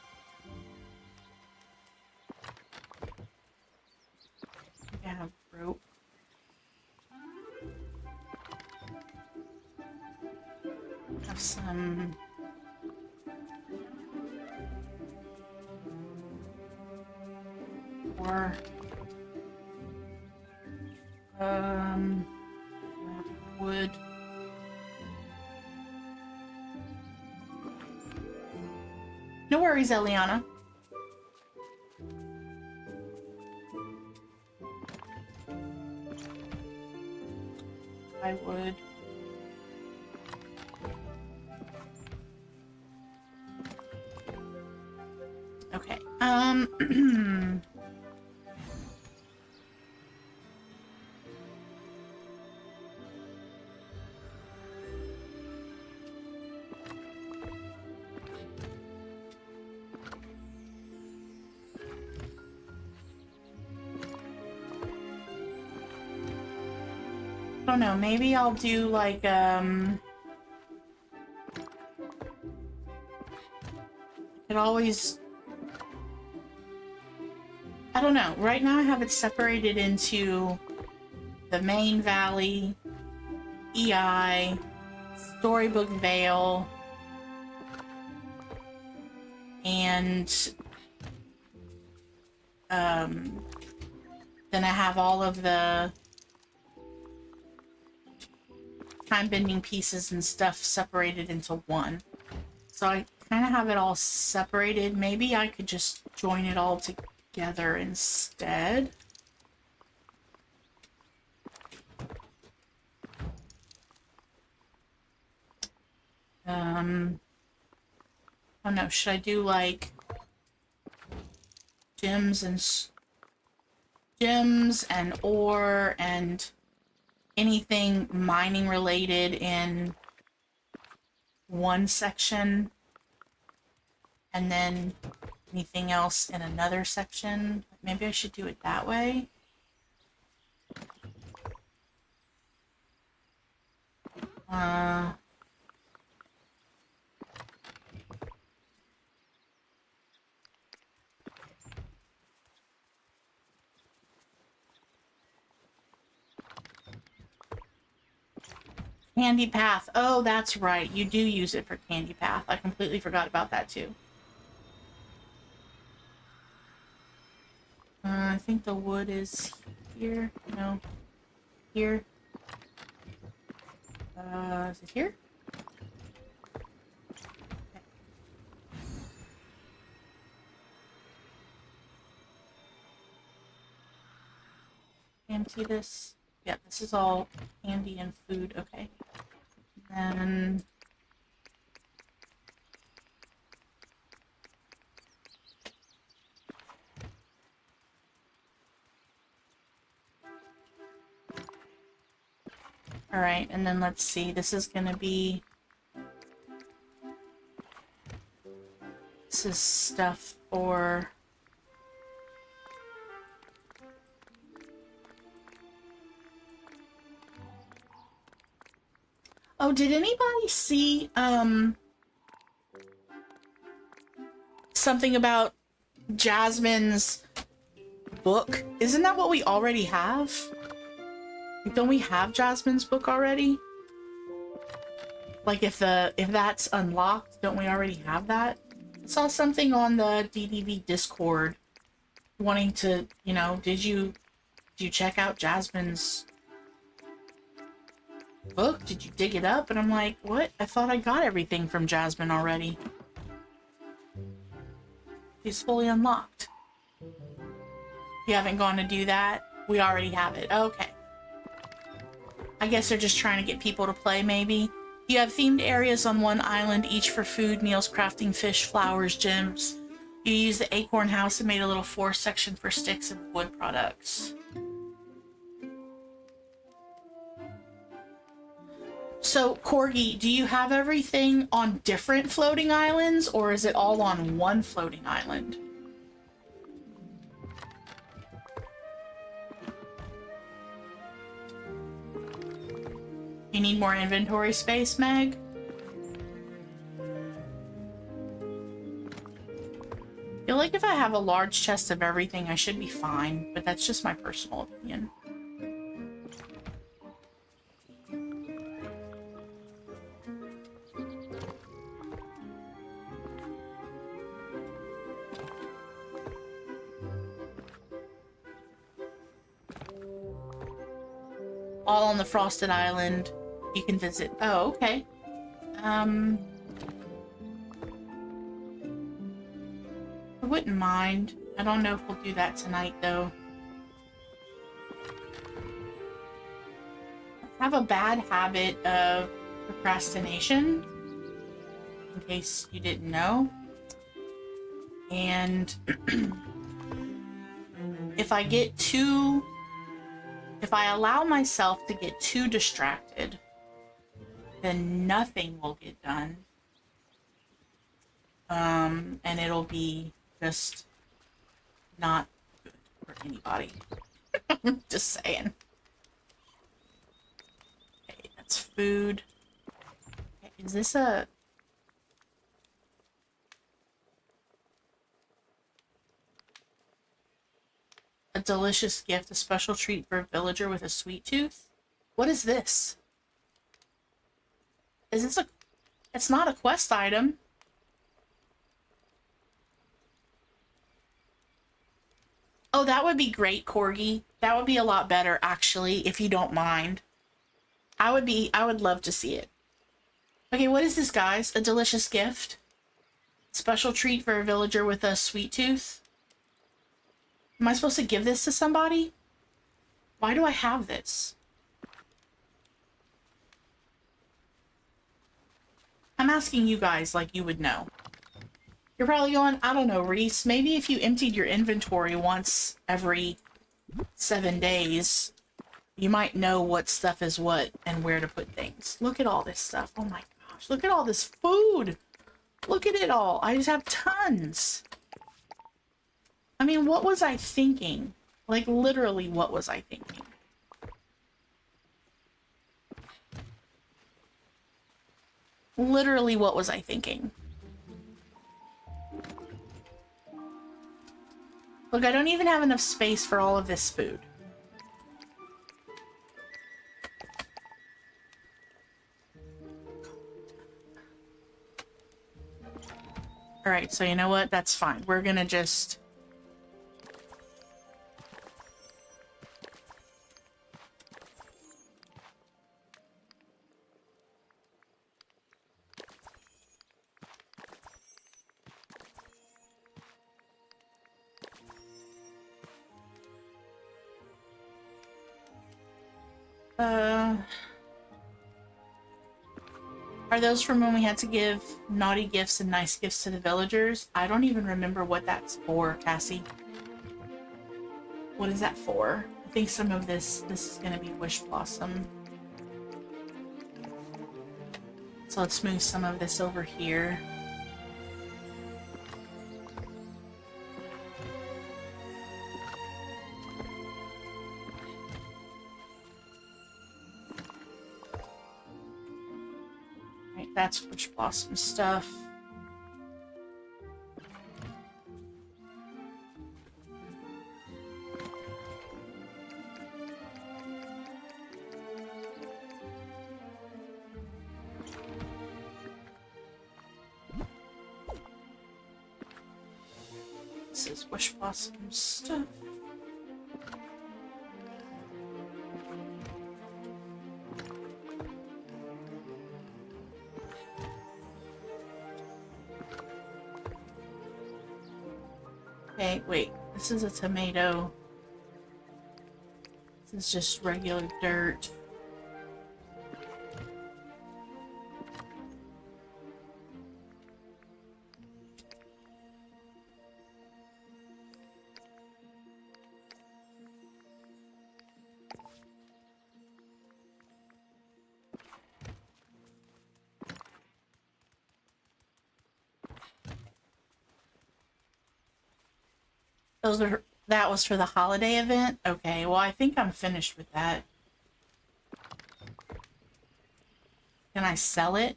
I have rope. Have some. Or wood. No worries, Eliana. I would. Okay. I don't know, maybe I'll do like, it always, I don't know, right now I have it separated into the main valley, EI, Storybook Vale, and, then I have all of the time-bending pieces and stuff separated into one. So I kind of have it all separated. Maybe I could just join it all together instead. I don't know, should I do like gems and ore and anything mining related in one section, and then anything else in another section? Maybe I should do it that way. Candy Path. Oh, that's right. You do use it for Candy Path. I completely forgot about that too. I think the wood is here. No. Here. Is it here? Okay. Empty this. Yeah, this is all candy and food. Okay. Then all right, and then let's see. This is gonna be. This is stuff for. Oh, did anybody see, something about Jasmine's book? Isn't that what we already have? Don't we have Jasmine's book already? Like if that's unlocked, don't we already have that? I saw something on the DDV Discord wanting to, you know, did you check out Jasmine's book? Did you dig it up? And I'm like, what? I thought I got everything from Jasmine already. She's fully unlocked. You haven't gone to do that? We already have it. Okay. I guess they're just trying to get people to play, maybe. You have themed areas on one island, each for food, meals, crafting, fish, flowers, gems. You use the acorn house and made a little forest section for sticks and wood products. So, Corgi, do you have everything on different floating islands, or is it all on one floating island? You need more inventory space, Meg? I feel like if I have a large chest of everything, I should be fine, but that's just my personal opinion. All on the Frosted Island. You can visit. Oh, okay. I wouldn't mind. I don't know if we'll do that tonight, though. I have a bad habit of procrastination, in case you didn't know. And if I allow myself to get too distracted, then nothing will get done. And it'll be just not good for anybody. Just saying. Okay, that's food. Okay, is this a delicious gift, a special treat for a villager with a sweet tooth? What is this? Is this it's not a quest item. Oh, that would be great, Corgi. That would be a lot better, actually, if you don't mind. I would love to see it. Okay, what is this, guys? A delicious gift? Special treat for a villager with a sweet tooth? Am I supposed to give this to somebody? Why do I have this? I'm asking you guys like you would know. You're probably going, I don't know, Reese, maybe if you emptied your inventory once every 7 days, you might know what stuff is what and where to put things. Look at all this stuff. Oh my gosh. Look at all this food. Look at it all. I just have tons. I mean, what was I thinking? Like, literally, what was I thinking? Literally, what was I thinking? Look, I don't even have enough space for all of this food. Alright, so you know what? That's fine. We're gonna just... Are those from when we had to give naughty gifts and nice gifts to the villagers? I don't even remember what that's for, Cassie. What is that for? I think some of this is going to be Wish Blossom. So let's move some of this over here. That's Wish Blossom stuff. This is Wish Blossom stuff. Okay, wait. This is a tomato. This is just regular dirt. That was for the holiday event? Okay, well I think I'm finished with that. Can I sell it?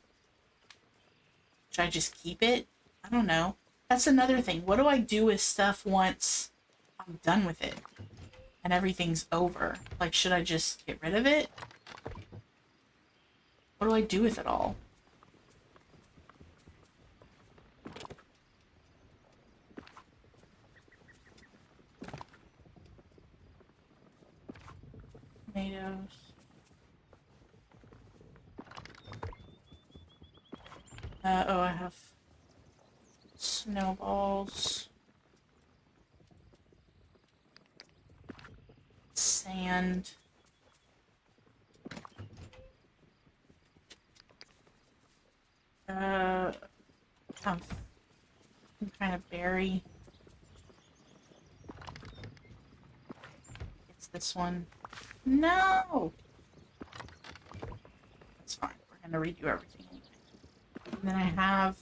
Should I just keep it? I don't know. That's another thing. What do I do with stuff once I'm done with it? And everything's over? Like, should I just get rid of it? What do I do with it all? Tomatoes. Oh, I have snowballs. Sand. Some kind of berry. It's this one. No! That's fine. We're gonna redo everything. And then I have,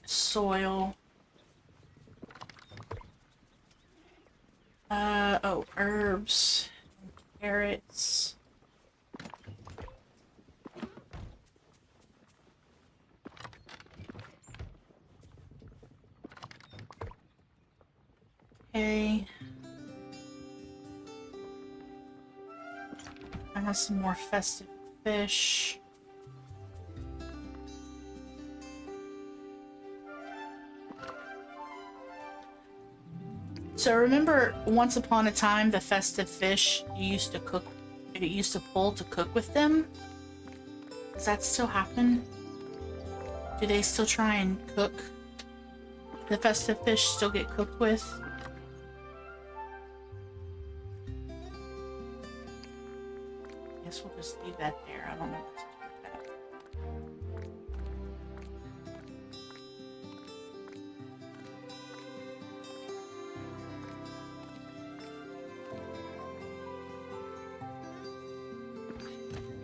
soil. Oh, herbs. Carrots. Okay. I have some more festive fish. So remember, once upon a time, the festive fish you used to cook, it used to pull to cook with them? Does that still happen? Do they still try and cook? The festive fish still get cooked with? Guess we'll just leave that there. I don't know what to do with that.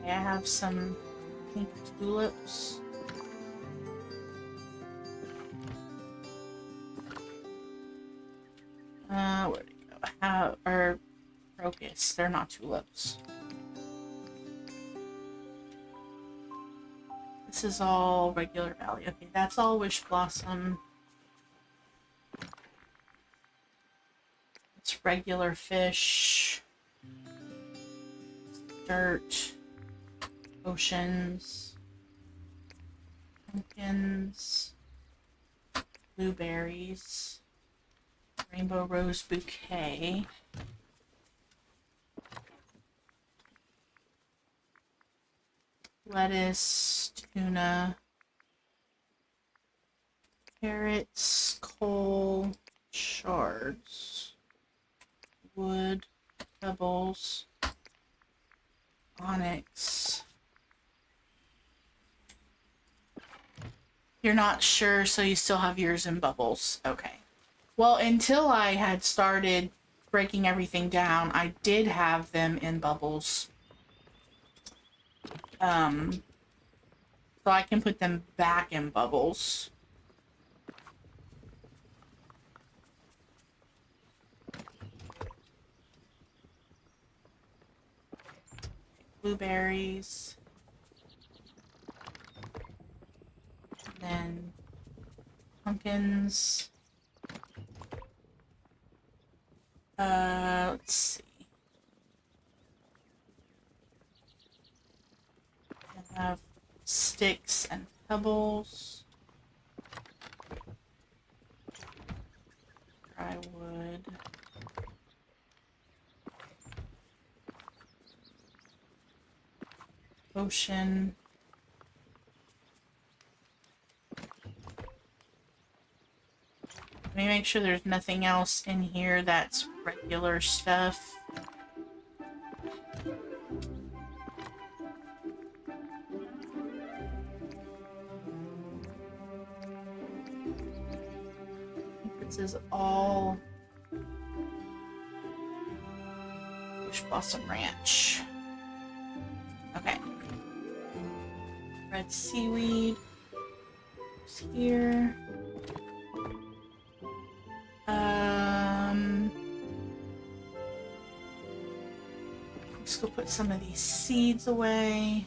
Okay, I have some pink tulips. Where'd it go? Or crocus. They're not tulips. This is all regular valley. Okay, that's all wish blossom. It's regular fish. Dirt. Oceans. Pumpkins. Blueberries. Rainbow rose bouquet. Lettuce, tuna, carrots, coal, shards, wood, pebbles, onyx. You're not sure, so you still have yours in bubbles. Okay. Well, until I had started breaking everything down, I did have them in bubbles. So I can put them back in bubbles. Blueberries. And then pumpkins. Let's see. I have sticks and pebbles. Potion. Let me make sure there's nothing else in here that's regular stuff. This is all Bush Blossom Ranch. Okay. Red seaweed. It's here. Let's go put some of these seeds away.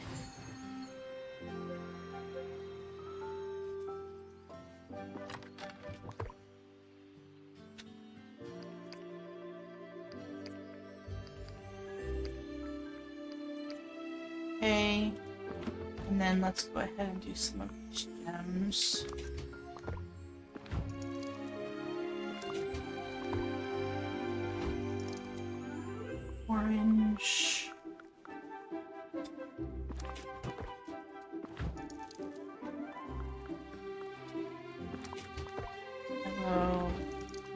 Okay, and then let's go ahead and do some of these gems. Orange. Yellow.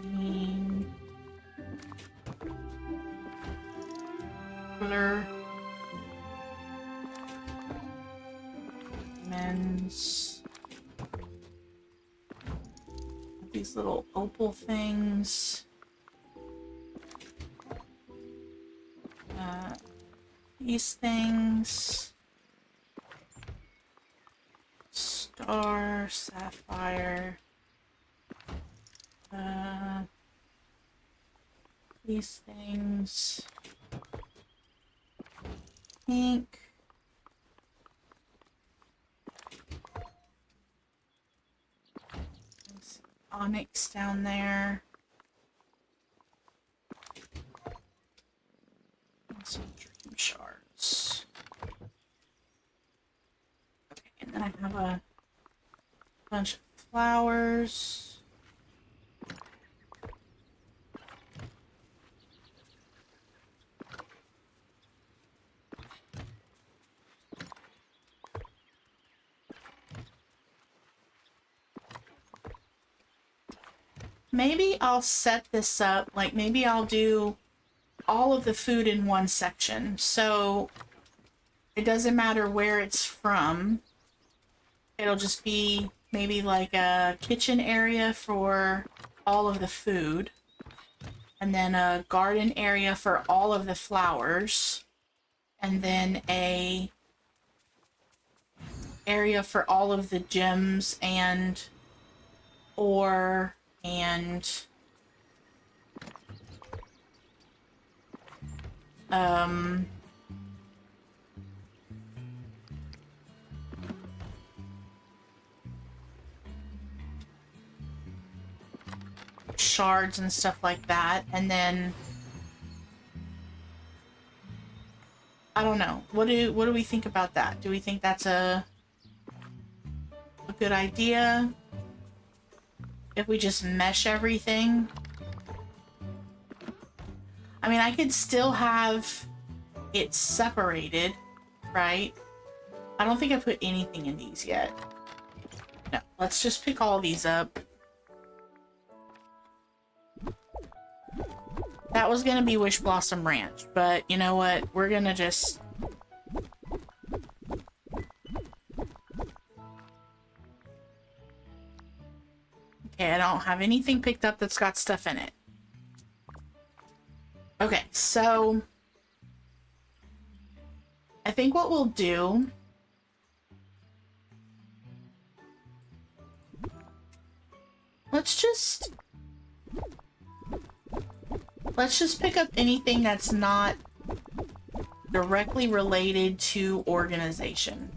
Green. Blur. Men's. These little opal things. These things. Star, sapphire. These things. Pink. There's onyx down there. And some dream shards. Okay, and then I have a bunch of flowers. Maybe I'll set this up, like maybe I'll do all of the food in one section. So it doesn't matter where it's from. It'll just be maybe like a kitchen area for all of the food. And then a garden area for all of the flowers. And then a area for all of the gems and ore and shards and stuff like that. And then I don't know. What do we think about that? Do we think that's a good idea? If we just mesh everything? I mean, I could still have it separated, right? I don't think I put anything in these yet. No, let's just pick all these up. That was gonna be Wish Blossom Ranch, but you know what? We're gonna just... Okay, I don't have anything picked up that's got stuff in it. Okay, so I think what we'll do... Let's just pick up anything that's not directly related to organization.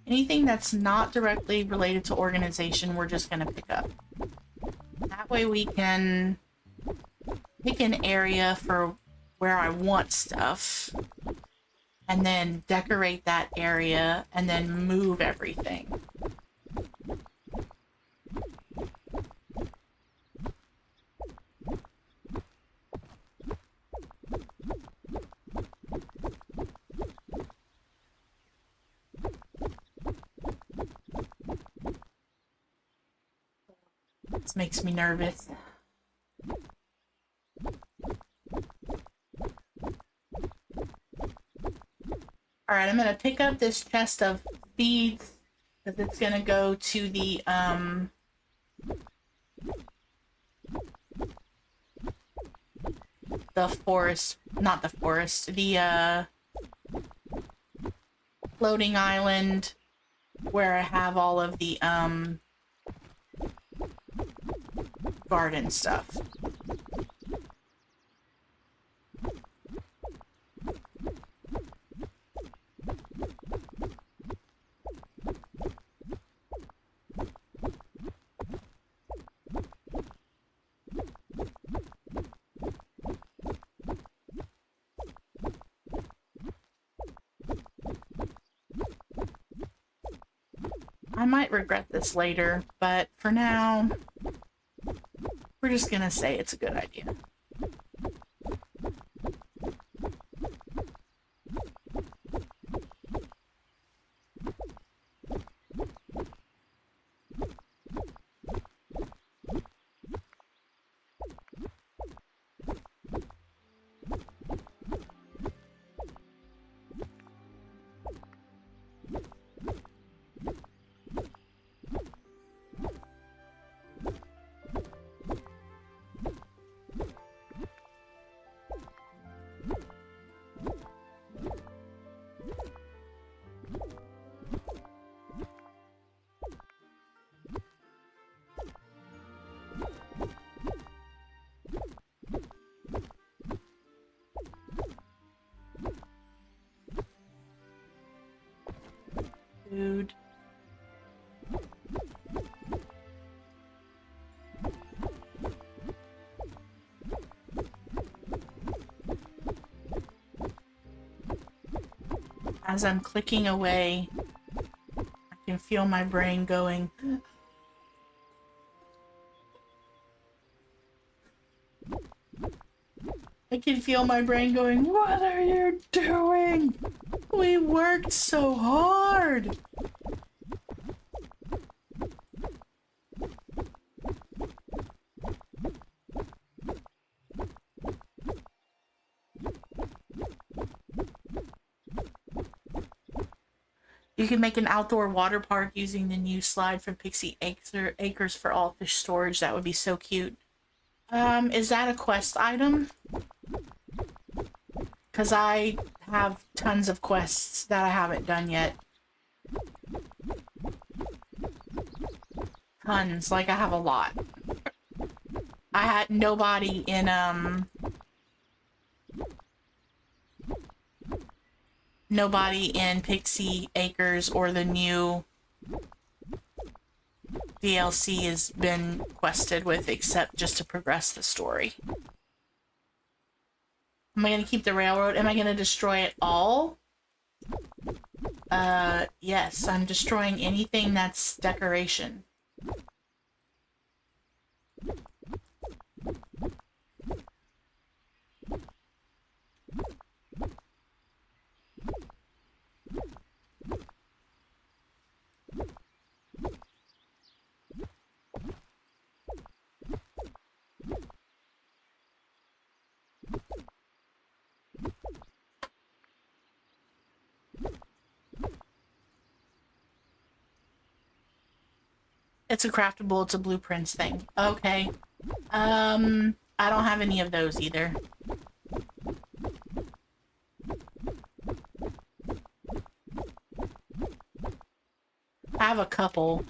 Anything that's not directly related to organization, we're just going to pick up. That way we can pick an area for where I want stuff, and then decorate that area, and then move everything. This makes me nervous. Alright, I'm gonna pick up this chest of beads because it's gonna go to the forest, not the forest, the floating island where I have all of the garden stuff. I might regret this later, but for now, we're just gonna say it's a good idea. Food. As I'm clicking away, I can feel my brain going. I can feel my brain going, what are you doing? We worked so hard. You can make an outdoor water park using the new slide from Pixie Acres for all fish storage. That would be so cute. Is that a quest item? Because I have tons of quests that I haven't done yet. Tons. Like, I have a lot. I had nobody in, nobody in Pixie Acres or the new DLC has been quested with except just to progress the story. Am I going to keep the railroad? Am I going to destroy it all? Yes, I'm destroying anything that's decoration. It's a craftable, it's a blueprints thing. Okay. I don't have any of those either. I have a couple.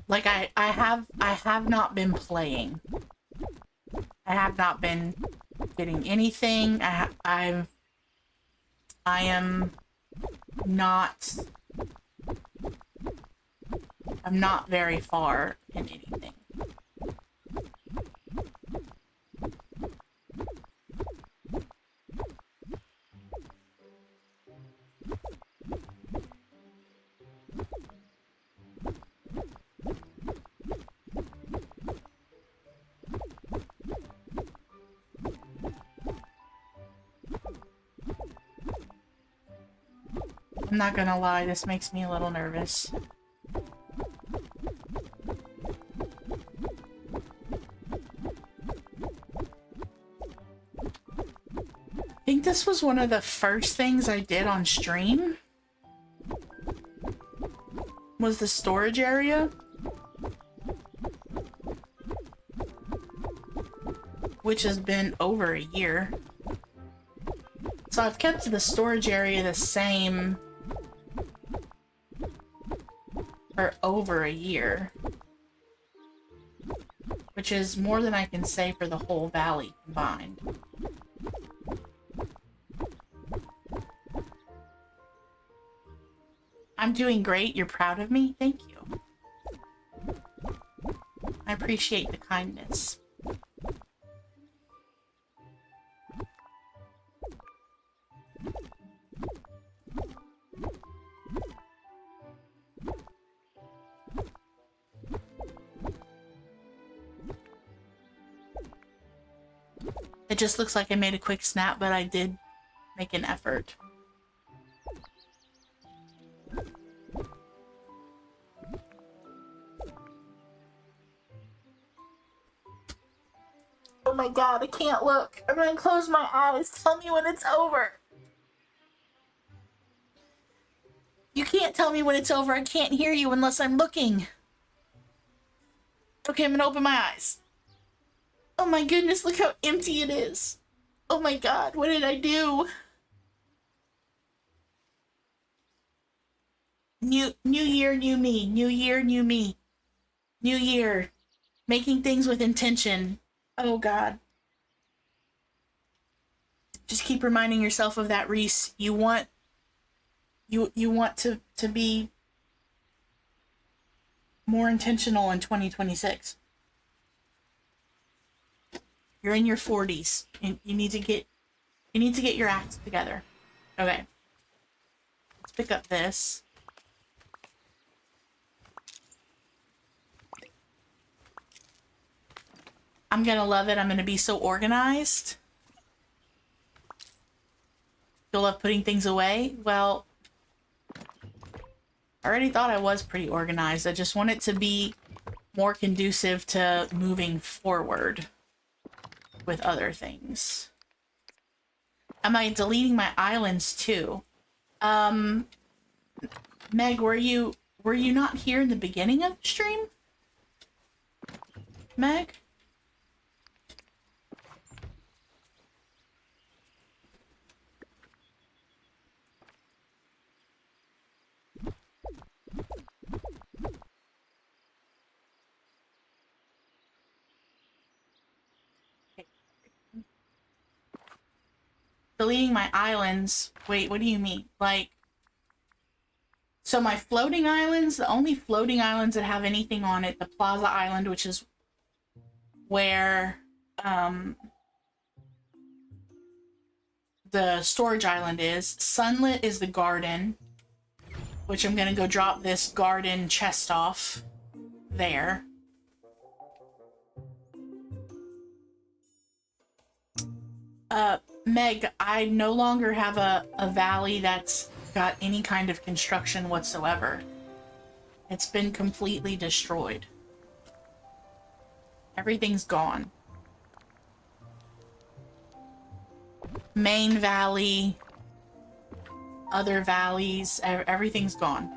Like I have not been playing. I have not been getting anything. I am not. I'm not very far in anything. I'm not gonna lie, this makes me a little nervous. I think this was one of the first things I did on stream. Was the storage area. Which has been over a year. So I've kept the storage area the same for over a year. Which is more than I can say for the whole valley combined. I'm doing great. You're proud of me? Thank you. I appreciate the kindness. It just looks like I made a quick snap, but I did make an effort. Oh my god, I can't look. I'm gonna close my eyes. Tell me when it's over. You can't tell me when it's over. I can't hear you unless I'm looking. Okay, I'm gonna open my eyes. Oh my goodness, look how empty it is. Oh my god, what did I do? New year, new me. New year, new me. New year. Making things with intention. Oh god. Just keep reminding yourself of that, Reese. You want to be more intentional in 2026. You're in your 40s. And you need to get your act together. Okay. Let's pick up this. I'm gonna love it. I'm gonna be so organized. You'll love putting things away? Well, I already thought I was pretty organized. I just want it to be more conducive to moving forward with other things. Am I deleting my islands too? Meg, were you not here in the beginning of the stream? Meg? Deleting my islands. Wait, what do you mean? Like, so my floating islands, the only floating islands that have anything on it, the Plaza Island, which is where the storage island is. Sunlit is the garden, which I'm gonna go drop this garden chest off there. Meg, I no longer have a valley that's got any kind of construction whatsoever. It's been completely destroyed. Everything's gone. Main valley, other valleys, everything's gone.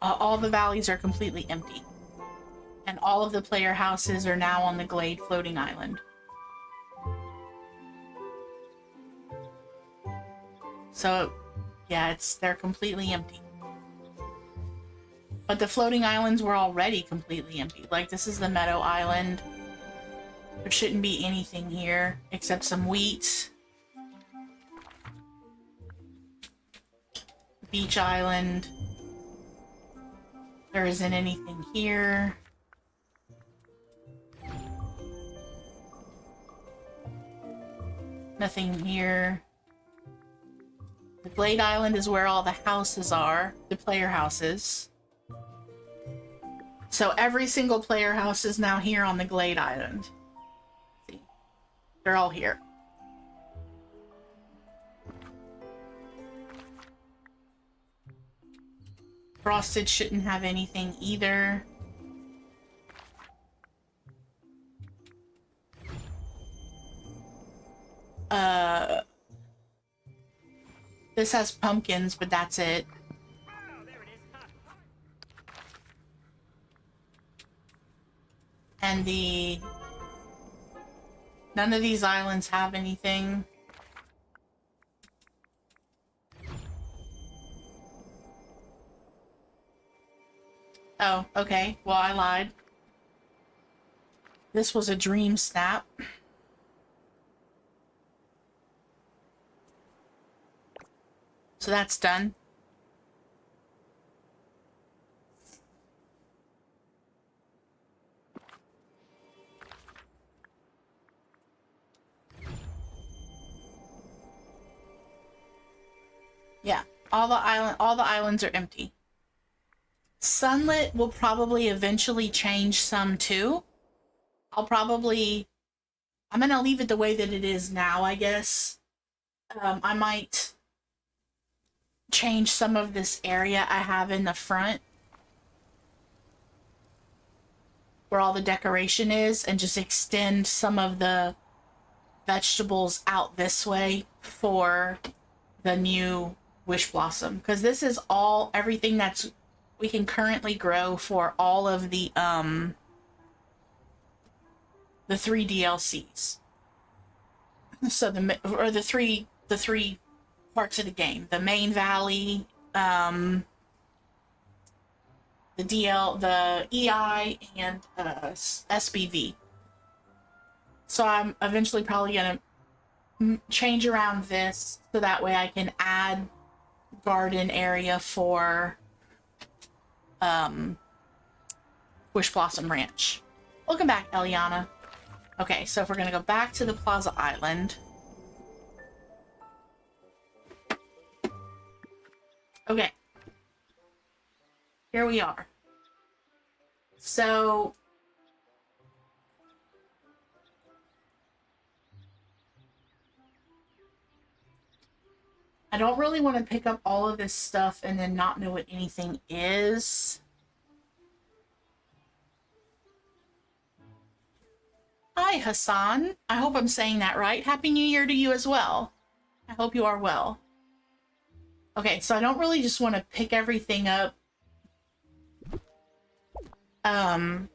All the valleys are completely empty. And all of the player houses are now on the Glade floating island. So, yeah, they're completely empty. But the floating islands were already completely empty. Like, this is the Meadow Island. There shouldn't be anything here except some wheat. Beach Island. There isn't anything here. Nothing here. The Glade Island is where all the houses are, the player houses. So every single player house is now here on the Glade Island. Let's see. They're all here. Frosted shouldn't have anything either. This has pumpkins, but that's it. And none of these islands have anything. Oh, okay. Well, I lied. This was a dream snap. So that's done. Yeah, all the islands are empty. Sunlit will probably eventually change some too. I'm gonna leave it the way that it is now, I guess. I might change some of this area I have in the front where all the decoration is and just extend some of the vegetables out this way for the new Wish Blossom, because this is everything that's we can currently grow for all of the 3 DLCs. So the three parts of the game: the main valley, the EI, and SBV. So I'm eventually probably gonna change around this so that way I can add garden area for Wish Blossom Ranch. Welcome back, Eliana. Okay, so if we're gonna go back to the Plaza Island. Okay. Here we are. So I don't really want to pick up all of this stuff and then not know what anything is. Hi, Hassan. I hope I'm saying that right. Happy New Year to you as well. I hope you are well. Okay, so I don't really just want to pick everything up. Because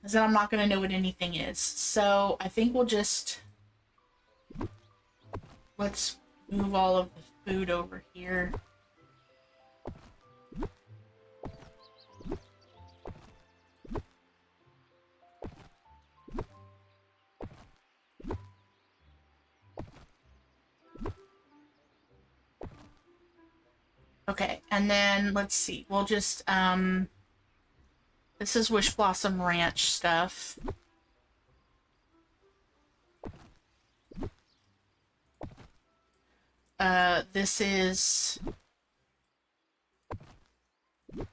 then I'm not going to know what anything is. So I think we'll just... Let's move all of the food over here. Okay, and then let's see. We'll just this is Wish Blossom Ranch stuff. This is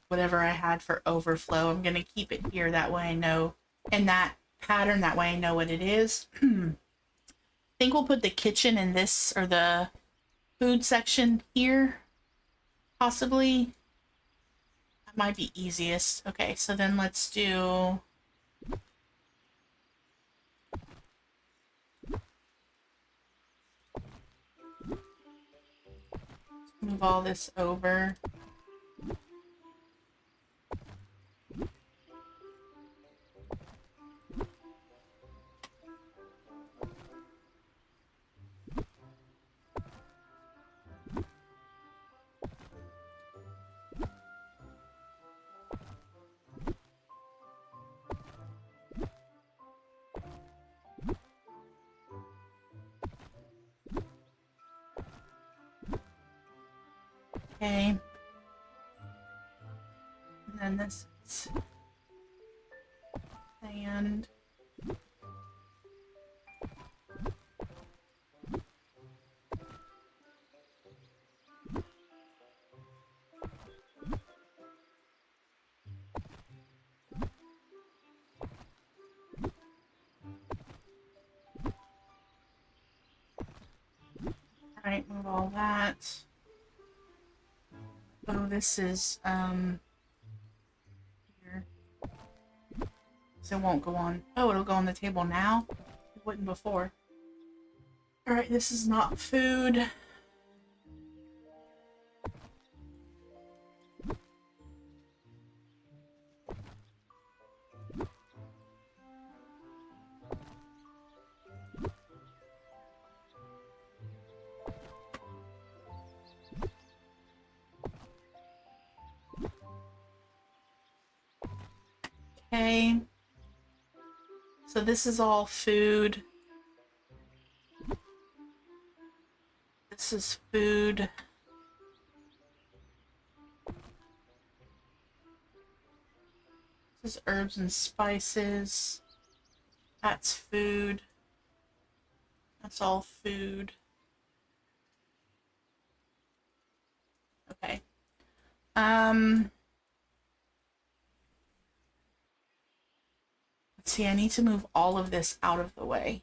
whatever I had for overflow. I'm gonna keep it here, that way I know, in that pattern, that way I know what it is. I think we'll put the kitchen in this, or the food section here, possibly. That might be easiest. Okay, so then let's do... Move all this over. Okay. And then this is sand. Right, move all that. Oh, this is here. So it won't go on. Oh, it'll go on the table now? It wouldn't before. Alright, this is not food. Okay. So this is all food. This is food. This is herbs and spices. That's food. That's all food. Okay. Let's see, I need to move all of this out of the way.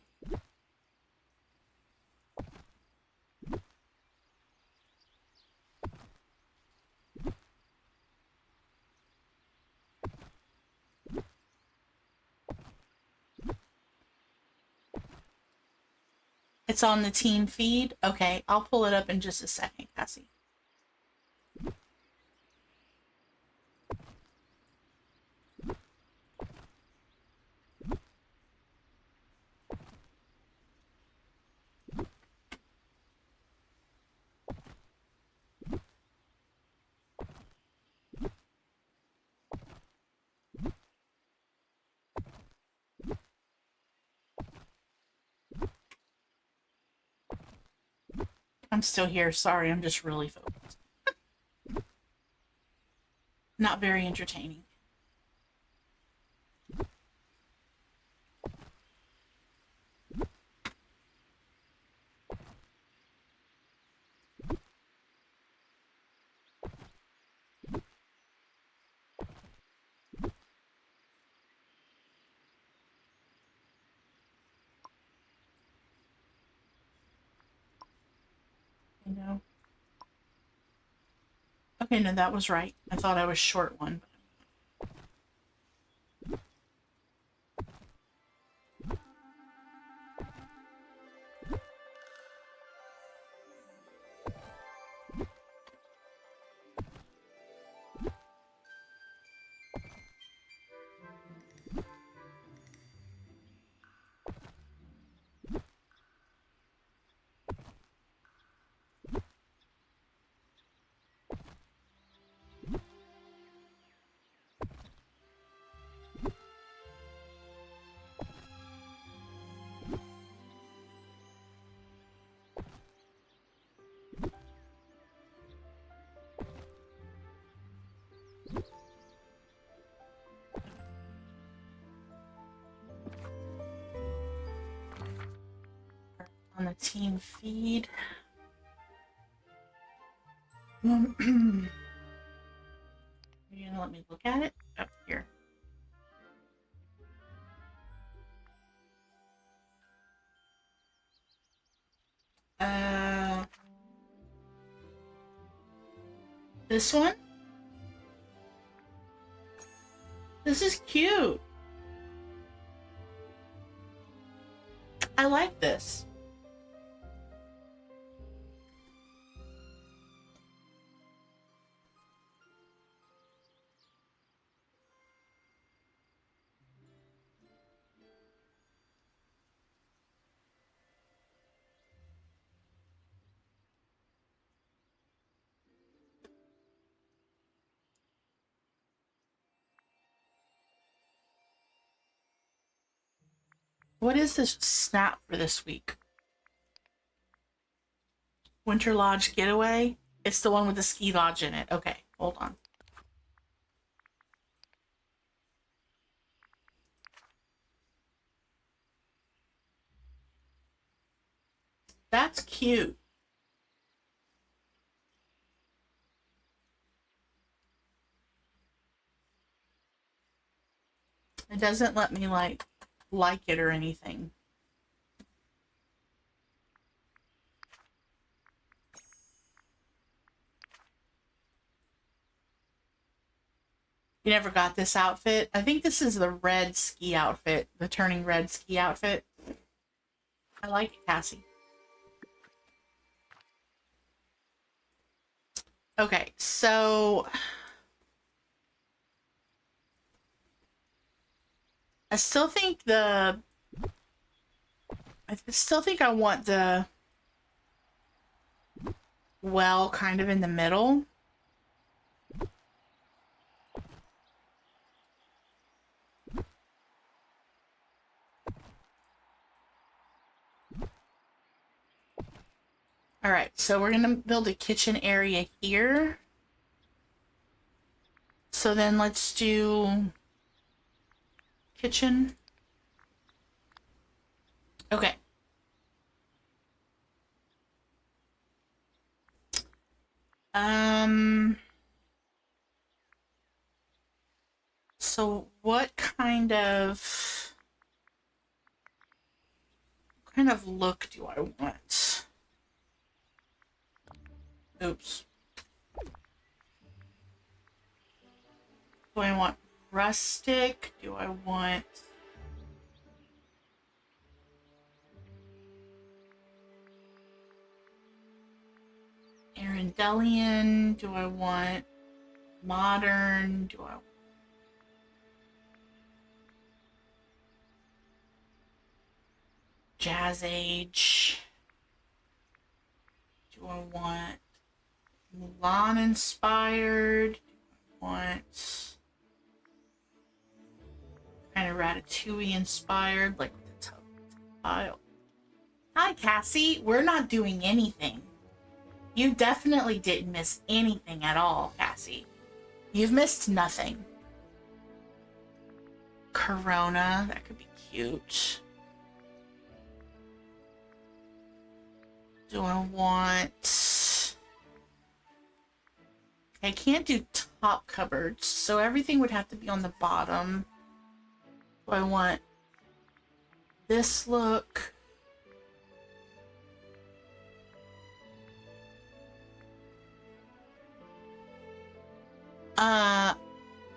It's on the team feed? Okay, I'll pull it up in just a second, Cassie. I'm still here. Sorry, I'm just really focused. Not very entertaining. You know. Okay, no, that was right. I thought I was short one. On the team feed. Are you gonna let me look at it? Up here. This one? This is cute. I like this. What is this snap for this week? Winter Lodge Getaway? It's the one with the ski lodge in it. Okay, hold on. That's cute. It doesn't let me like it or anything. You never got this outfit? I think this is the red ski outfit, the turning red ski outfit. I like it, Cassie. Okay, so I still think I want the well kind of in the middle. All right, so we're gonna build a kitchen area here. So then let's do kitchen. Okay. So what kind of look do I want? Oops. Do I want rustic? Do I want Arendelian? Do I want modern? Do I want Jazz Age? Do I want Mulan inspired? Do I want kind of Ratatouille inspired, like with the tile? Hi, Cassie. We're not doing anything. You definitely didn't miss anything at all, Cassie. You've missed nothing. Corona, that could be cute. Do I want... I can't do top cupboards, so everything would have to be on the bottom. Do I want this look?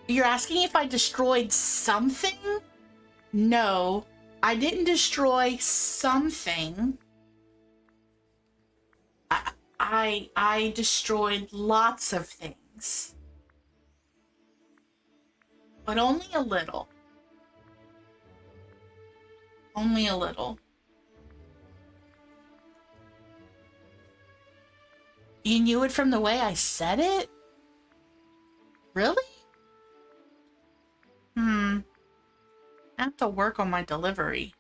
You're asking if I destroyed something? No, I didn't destroy something. I destroyed lots of things. But only a little. Only a little. You knew it from the way I said it? Really? I have to work on my delivery.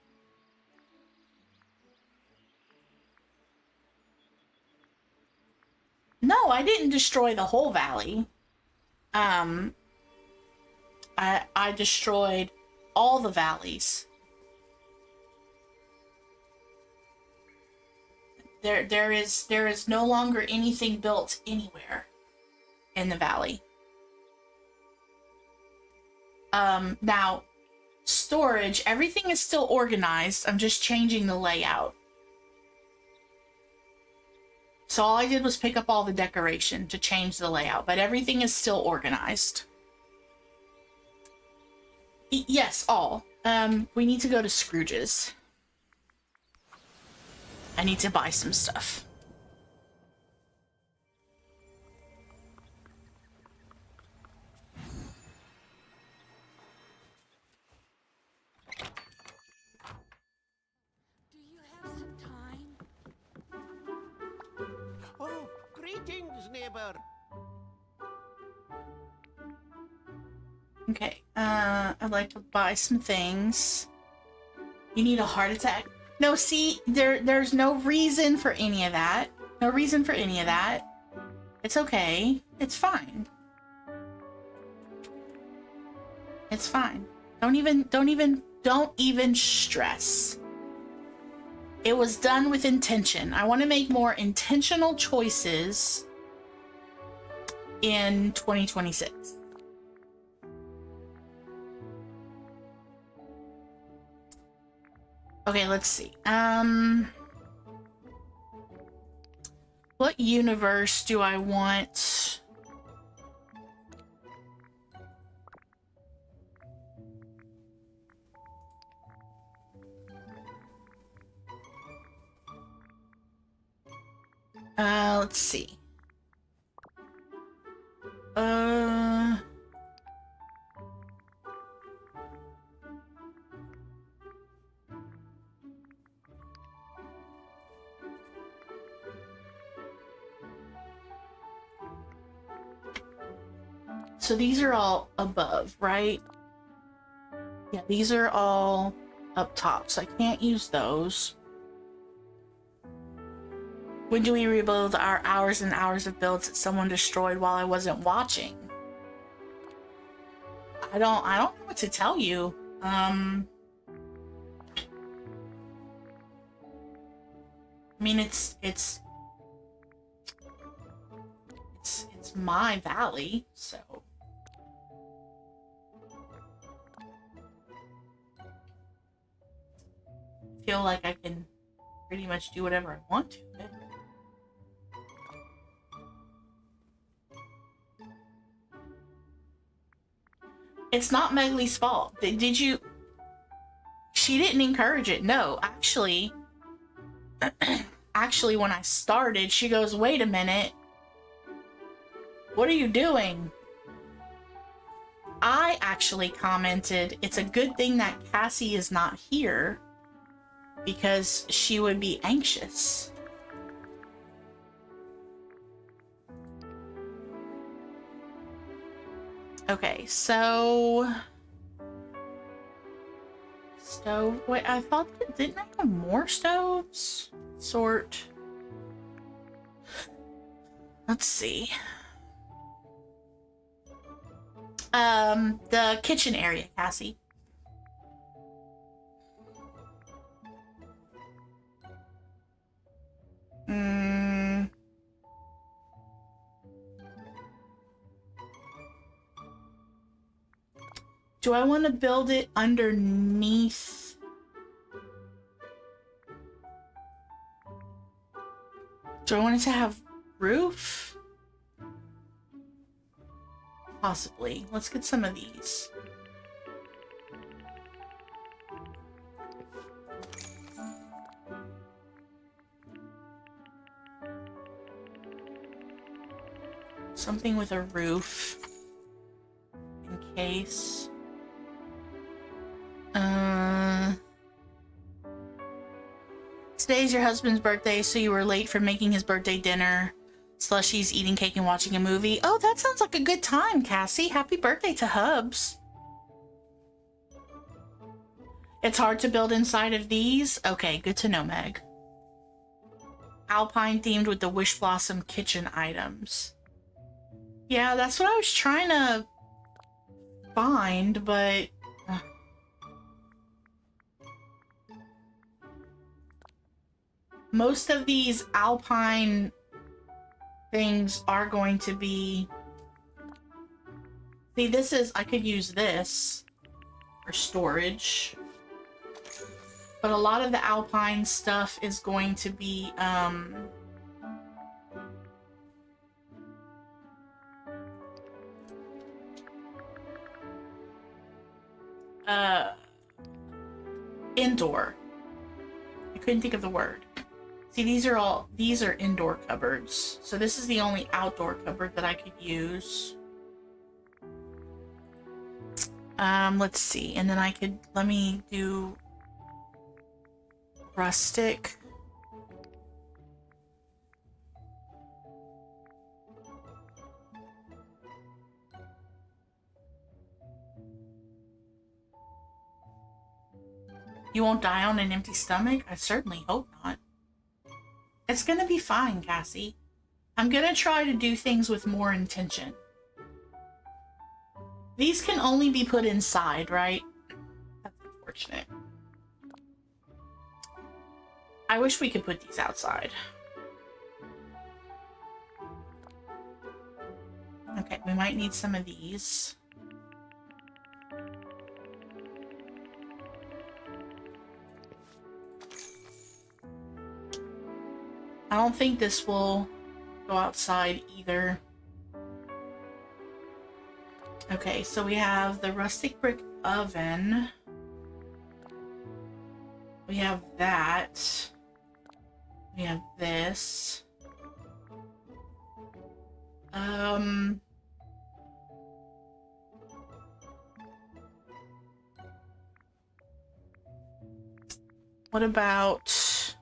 No, I didn't destroy the whole valley. I destroyed all the valleys. There is no longer anything built anywhere in the valley. Now, storage, everything is still organized. I'm just changing the layout. So all I did was pick up all the decoration to change the layout, but everything is still organized. Yes, all. We need to go to Scrooge's. I need to buy some stuff. Do you have some time? Oh, greetings, neighbor. Okay, I'd like to buy some things. You need a heart attack? No, see, there's no reason for any of that. No reason for any of that. It's okay. It's fine. It's fine. Don't even stress. It was done with intention. I want to make more intentional choices in 2026. Okay, let's see. What universe do I want? Let's see. Uh... So these are all above, right? Yeah, these are all up top, so I can't use those. When do we rebuild our hours and hours of builds that someone destroyed while I wasn't watching? I don't know what to tell you. I mean, it's my valley, so I feel like I can pretty much do whatever I want to. It's not Megley's fault. Did you? She didn't encourage it. No, actually, when I started, she goes, "Wait a minute. What are you doing?" I actually commented, "It's a good thing that Cassie is not here because she would be anxious." Okay, so stove. Wait, I thought didn't I have more stoves? Sort. Let's see. The kitchen area, Cassie. Do I want to build it underneath? Do I want it to have roof? Possibly. Let's get some of these. Something with a roof. In case. Today's your husband's birthday, so you were late for making his birthday dinner. Slushies, eating cake, and watching a movie. Oh, that sounds like a good time, Cassie. Happy birthday to Hubs. It's hard to build inside of these? Okay, good to know, Meg. Alpine themed with the Wish Blossom kitchen items. Yeah, that's what I was trying to find, but... most of these Alpine things are going to be... See, this is... I could use this for storage. But a lot of the Alpine stuff is going to be, indoor. I couldn't think of the word. See, these are indoor cupboards. So this is the only outdoor cupboard that I could use. Let's see. And then let me do rustic. You won't die on an empty stomach? I certainly hope not. It's gonna be fine, Cassie. I'm gonna try to do things with more intention. These can only be put inside, right? That's unfortunate. I wish we could put these outside. Okay, we might need some of these. I don't think this will go outside either. Okay, so we have the rustic brick oven. We have that. We have this. Um, what about...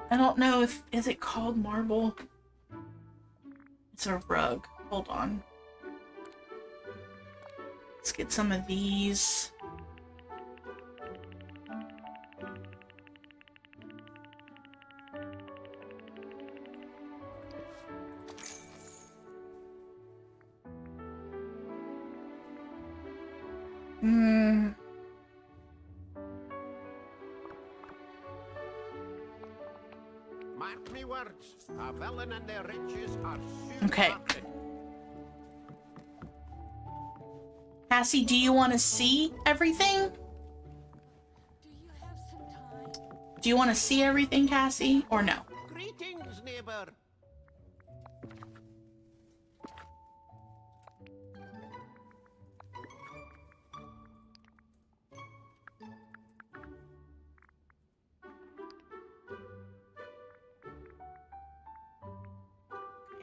I don't know if... Is it called marble? It's a rug. Hold on. Let's get some of these. Hmm. Mark me words, a villain and their riches are soon Okay. parted. Cassie, do you want to see everything? Do you have some time? Do you want to see everything, Cassie, or no? Greetings, neighbor.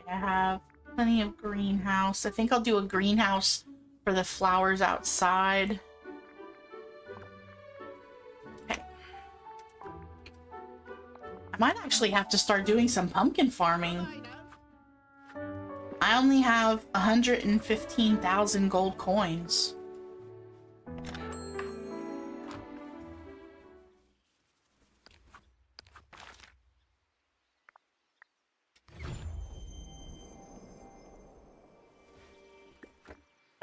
I have plenty of greenhouse. I think I'll do a greenhouse for the flowers outside. Okay. I might actually have to start doing some pumpkin farming. I only have 115,000 gold coins.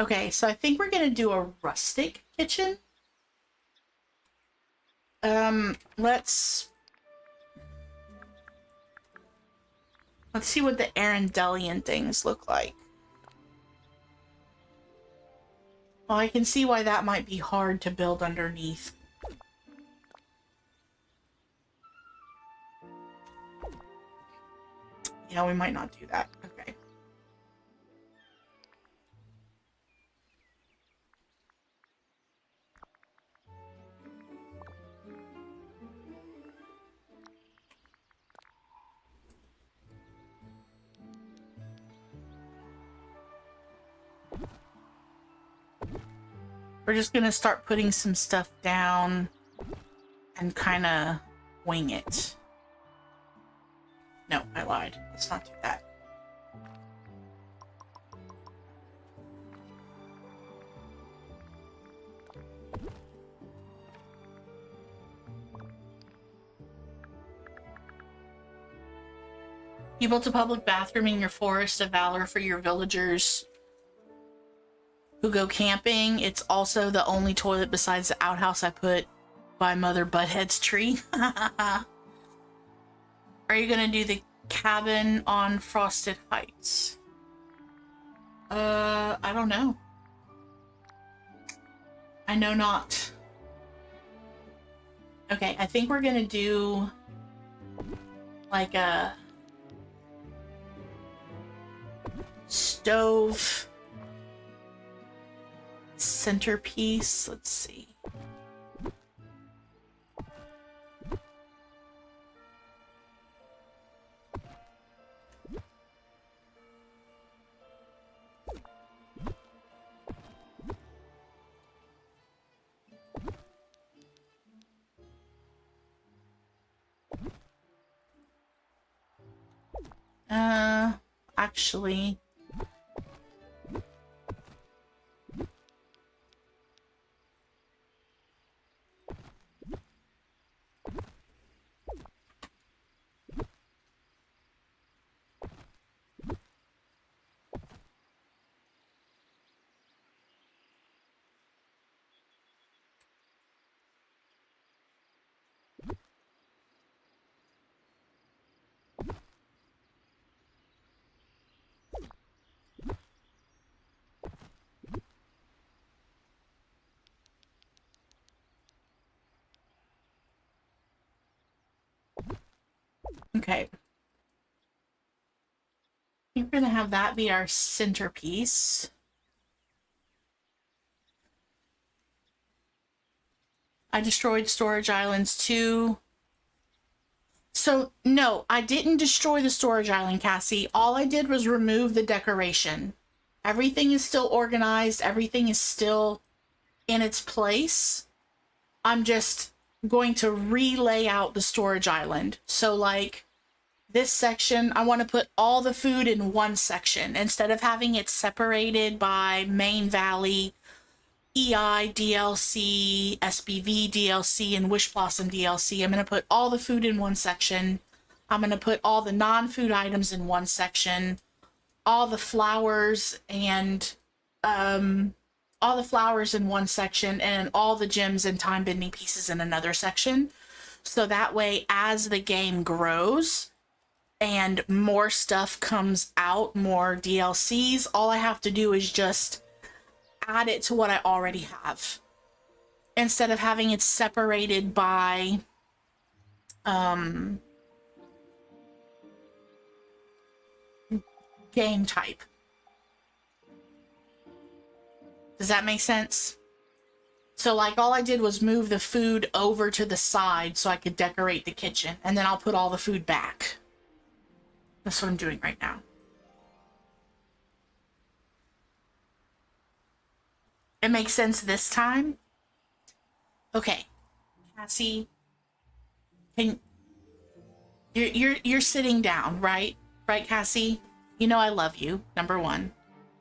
Okay, so I think we're gonna do a rustic kitchen. Let's see what the Arendelian things look like. Well, I can see why that might be hard to build underneath. Yeah, we might not do that. Okay. We're just gonna start putting some stuff down and kind of wing it. No, I lied. Let's not do that. You built a public bathroom in your forest of valor for your villagers who go camping. It's also the only toilet besides the outhouse I put by Mother Butthead's tree. Are you gonna do the cabin on Frosted Heights? I don't know. I know not. Okay, I think we're gonna do like a stove centerpiece. Let's see. Actually, okay. We're gonna have that be our centerpiece. I destroyed storage islands too. So, no, I didn't destroy the storage island, Cassie. All I did was remove the decoration. Everything is still organized. Everything is still in its place. I'm just going to relay out the storage island. So, like, this section, I want to put all the food in one section. Instead of having it separated by Main Valley, EI DLC, SBV DLC, and Wish Blossom DLC. I'm going to put all the food in one section. I'm going to put all the non-food items in one section. All the flowers and all the flowers in one section, and all the gems and time bending pieces in another section. So that way, as the game grows and more stuff comes out, more DLCs, all I have to do is just add it to what I already have, instead of having it separated by game type. Does that make sense? So, like, all I did was move the food over to the side so I could decorate the kitchen, and then I'll put all the food back. That's what I'm doing right now. It makes sense this time? Okay. Cassie, you're sitting down, right? Right, Cassie? You know I love you, number one.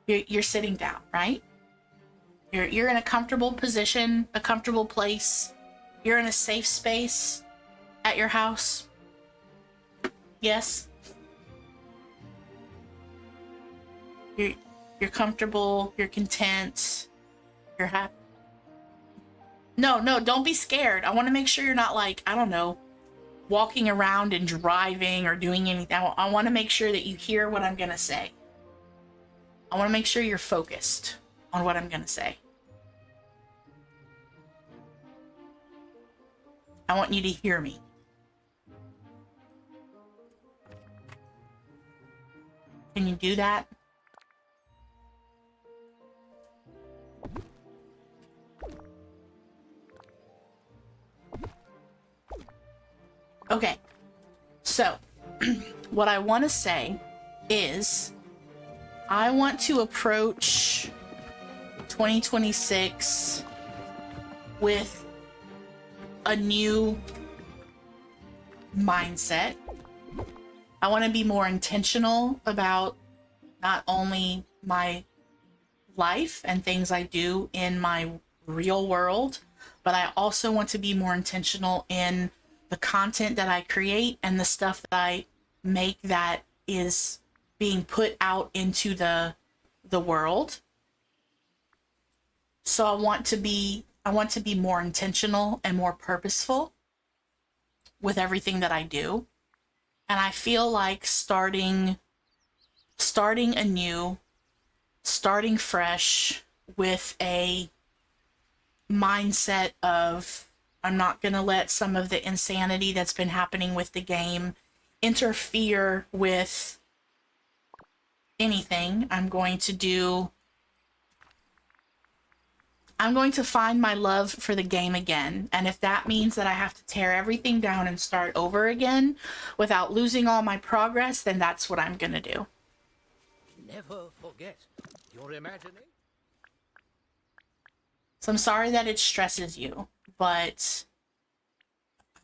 You're sitting down, right? You're in a comfortable position, a comfortable place. You're in a safe space at your house. Yes? You're comfortable, you're content. You're happy. No, don't be scared. I want to make sure you're not, like, I don't know, walking around and driving or doing anything. I want to make sure that you hear what I'm going to say. I want to make sure you're focused on what I'm going to say. I want you to hear me. Can you do that? Okay, so what I want to say is I want to approach 2026 with a new mindset. I want to be more intentional about not only my life and things I do in my real world, but I also want to be more intentional in the content that I create and the stuff that I make that is being put out into the world. So I want to be more intentional and more purposeful with everything that I do. And I feel like starting anew, starting fresh with a mindset of, I'm not going to let some of the insanity that's been happening with the game interfere with anything. I'm going to find my love for the game again. And if that means that I have to tear everything down and start over again without losing all my progress, then that's what I'm going to do. Never forget your imagination. So I'm sorry that it stresses you, but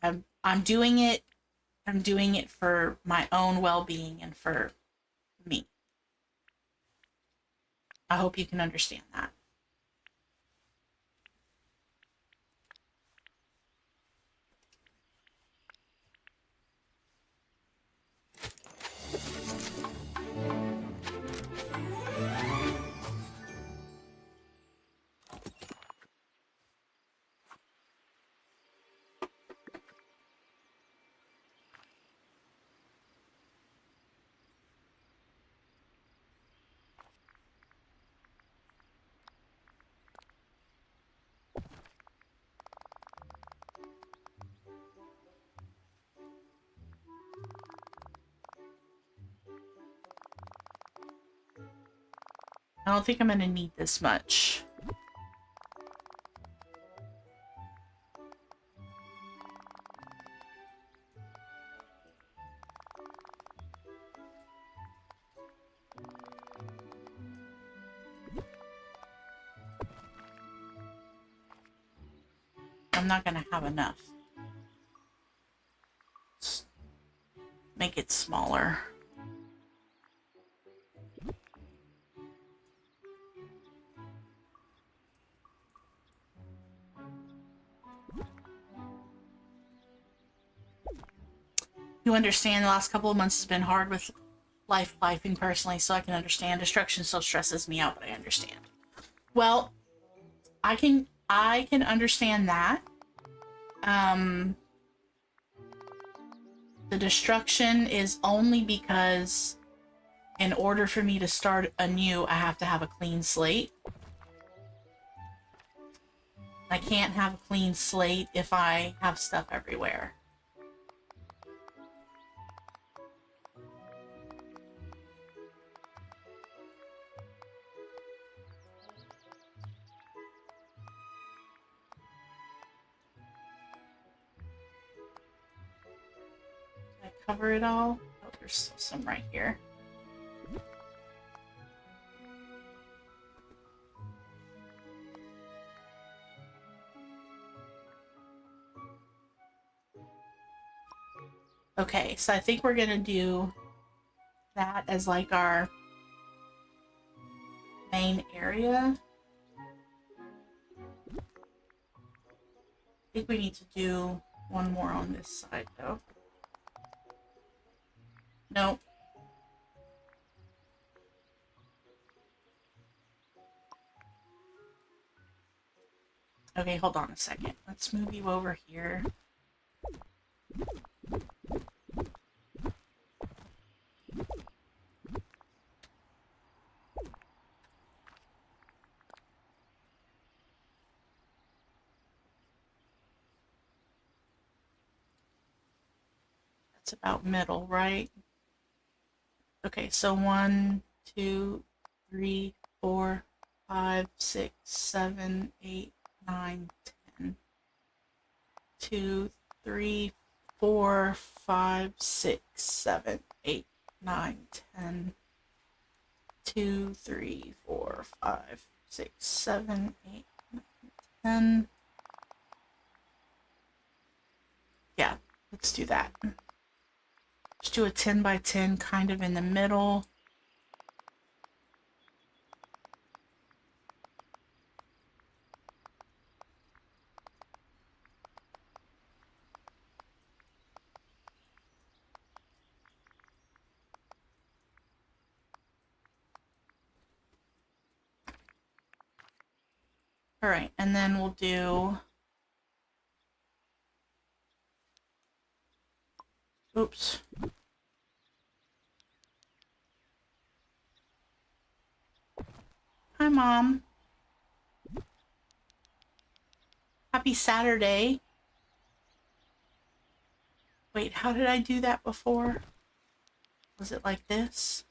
I'm doing it. I'm doing it for my own well-being and for me. I hope you can understand that. I don't think I'm going to need this much. I'm not gonna have enough. Let's make it smaller. You understand the last couple of months has been hard with lifing personally, so I can understand. Destruction still stresses me out, but I understand. Well, I can understand that. The destruction is only because in order for me to start anew, I have to have a clean slate. I can't have a clean slate if I have stuff everywhere. Did I cover it all? Oh, there's still some right here. Okay, so I think we're gonna do that as like our main area. I think we need to do one more on this side though. Nope. Okay, hold on a second. Let's move you over here. That's about middle, right? Okay, so 1, 2, 3, 4, 5, 6, 7, 8, 9, 10. 2, 3, 4, 5, 6, 7, 8, 9, 10. 2, 3, 4, 5, 6, 7, 8, 9, 10. Yeah, let's do that. Let's do a 10 by 10 kind of in the middle. All right, and then we'll do, oops. Hi, Mom. Happy Saturday. Wait, how did I do that before? Was it like this?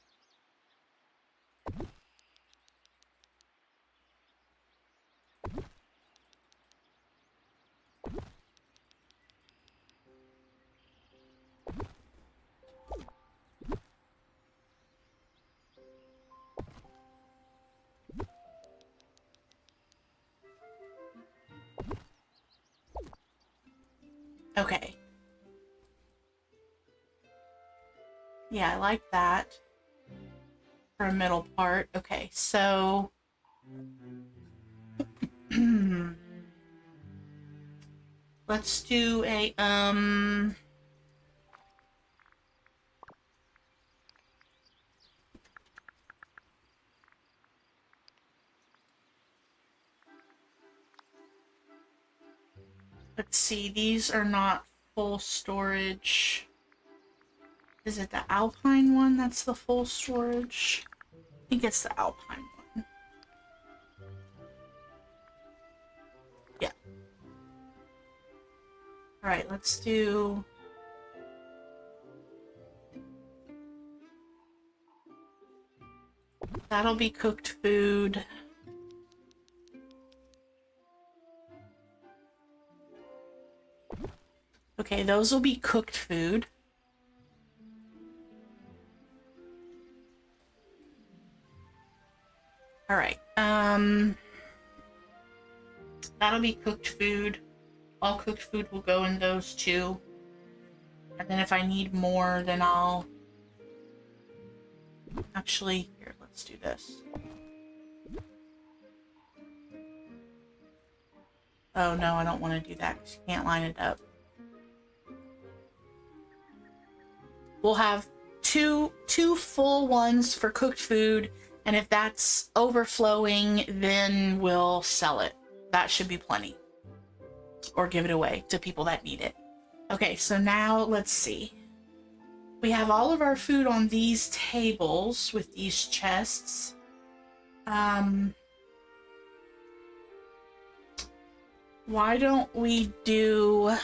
Okay. Yeah, I like that for a middle part. Okay, so let's do a let's see, these are not full storage. Is it the Alpine one that's the full storage? I think it's the Alpine one. Yeah. All right, let's do... That'll be cooked food. Okay, those will be cooked food. All right. That'll be cooked food. All cooked food will go in those two. And then if I need more, then I'll... Actually, here, let's do this. Oh no, I don't want to do that because you can't line it up. We'll have two full ones for cooked food, and if that's overflowing, then we'll sell it. That should be plenty. Or give it away to people that need it. Okay, so now let's see. We have all of our food on these tables with these chests. Why don't we do...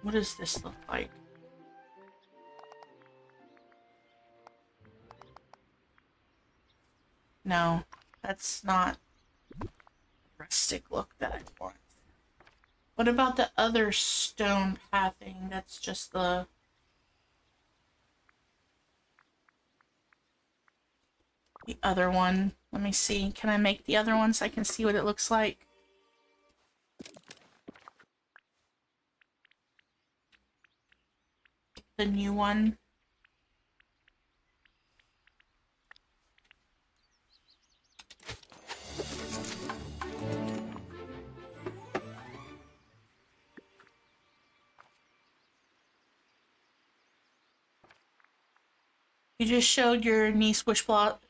What does this look like? No, that's not the rustic look that I want. What about the other stone pathing? That's just the... The other one. Let me see. Can I make the other one so I can see what it looks like? The new one. You just showed your niece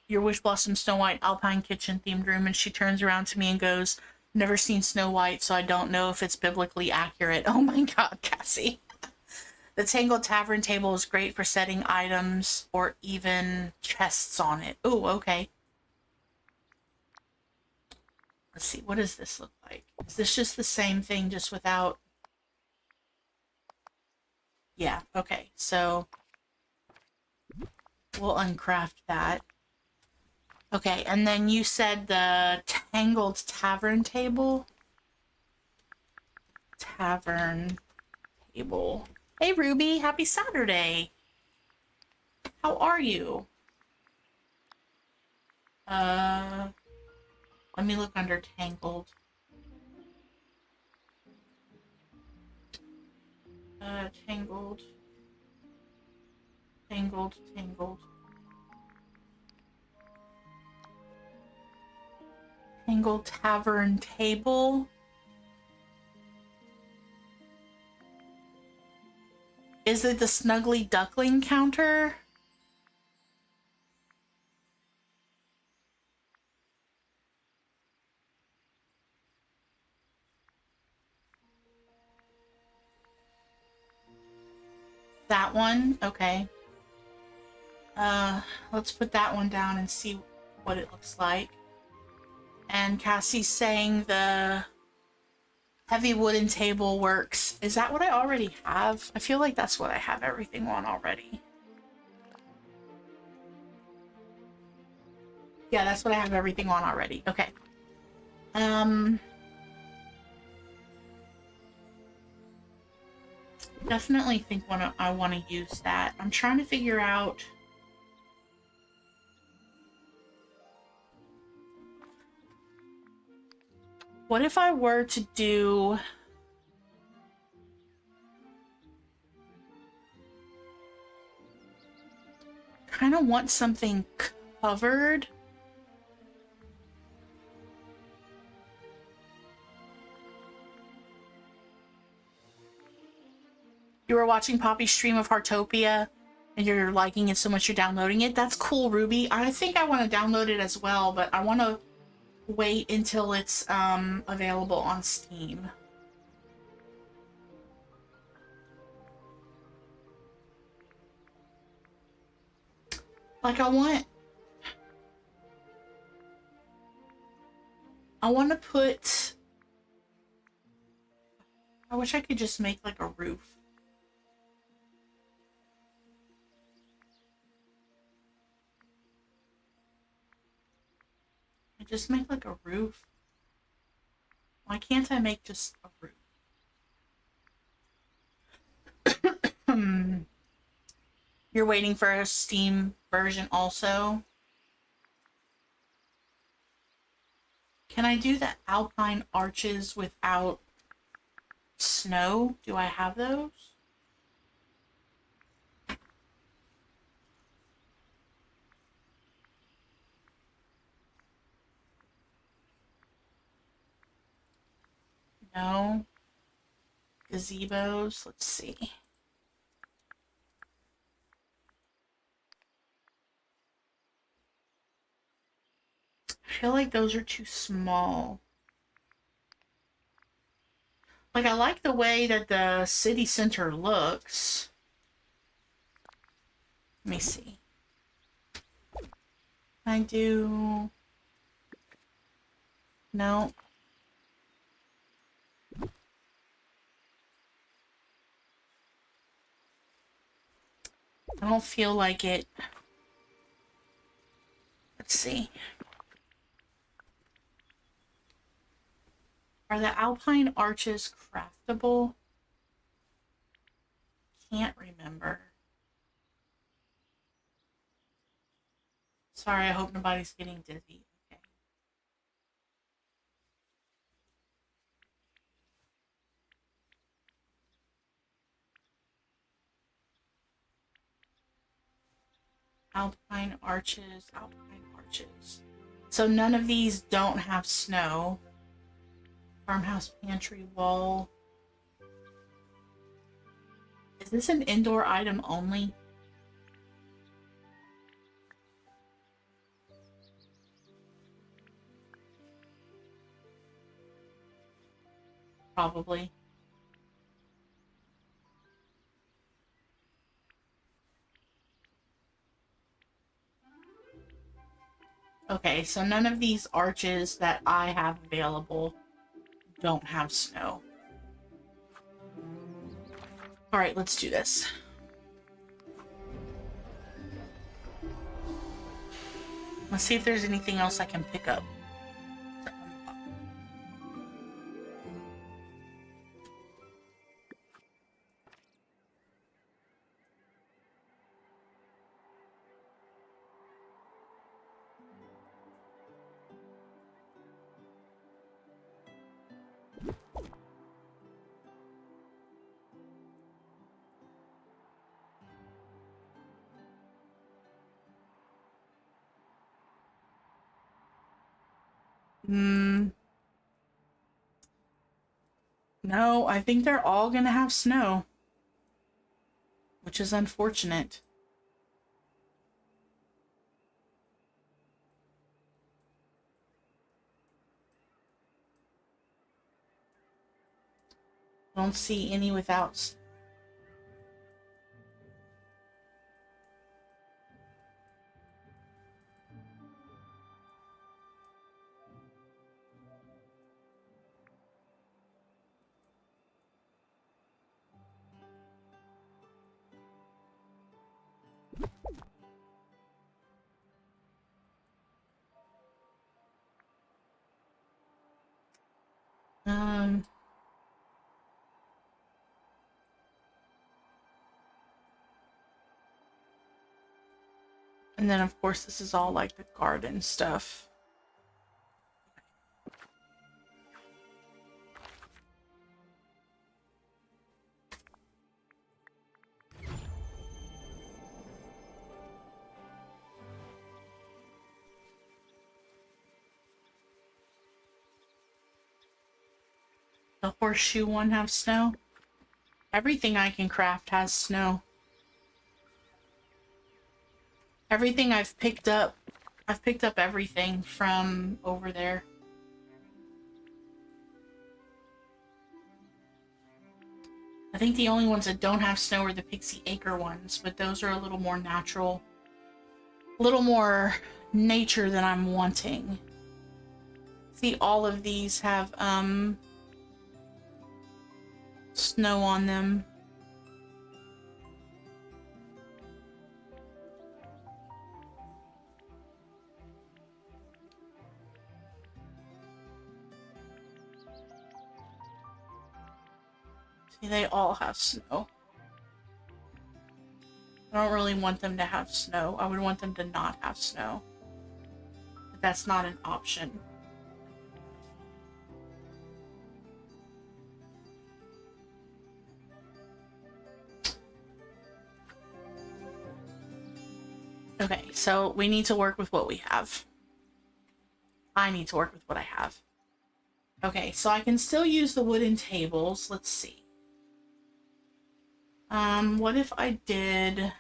your Wish Blossom Snow White Alpine Kitchen themed room, and she turns around to me and goes, "Never seen Snow White, so I don't know if it's biblically accurate." Oh my god, Cassie. The Tangled Tavern table is great for setting items or even chests on it. Oh, okay. Let's see, what does this look like? Is this just the same thing, just without... Yeah, okay, so we'll uncraft that. Okay, and then you said the Tangled Tavern table? Tavern table. Hey Ruby, happy Saturday. How are you? Let me look under Tangled. Tangled. Tangled. Tangled Tavern table. Is it the Snuggly Duckling counter? That one? Okay. Let's put that one down and see what it looks like. And Cassie's saying the heavy wooden table works. Is that what I already have? I feel like that's what I have everything on already. Yeah, that's what I have everything on already. Okay. Definitely think I want to use that. I'm trying to figure out... What if I were to do... Kind of want something covered. You were watching Poppy's stream of Heartopia and you're liking it so much you're downloading it. That's cool, Ruby. I think I want to download it as well, but I want to wait until it's available on Steam. Like I want to put... I wish I could just make like a roof. Just make like a roof. Why can't I make just a roof? You're waiting for a Steam version also. Can I do the Alpine Arches without snow? Do I have those? No. Gazebos. Let's see. I feel like those are too small. Like, I like the way that the city center looks. Let me see. I do... No. I don't feel like it. Let's see. Are the Alpine Arches craftable? Can't remember. Sorry, I hope nobody's getting dizzy. Okay. Alpine Arches, Alpine Arches. So none of these don't have snow. Farmhouse pantry wall. Is this an indoor item only? Probably. Okay, so none of these arches that I have available don't have snow. Alright, let's do this. Let's see if there's anything else I can pick up. No, I think they're all gonna have snow. Which is unfortunate. Don't see any without. Um, and then of course this is all like the garden stuff. The horseshoe one have snow? Everything I can craft has snow. Everything I've picked up everything from over there. I think the only ones that don't have snow are the Pixie Acre ones, but those are a little more natural. A little more nature than I'm wanting. See, all of these have, snow on them. See, they all have snow. I don't really want them to have snow. I would want them to not have snow. But that's not an option. Okay, so we need to work with what we have. I need to work with what I have. Okay, so I can still use the wooden tables. Let's see. What if I did...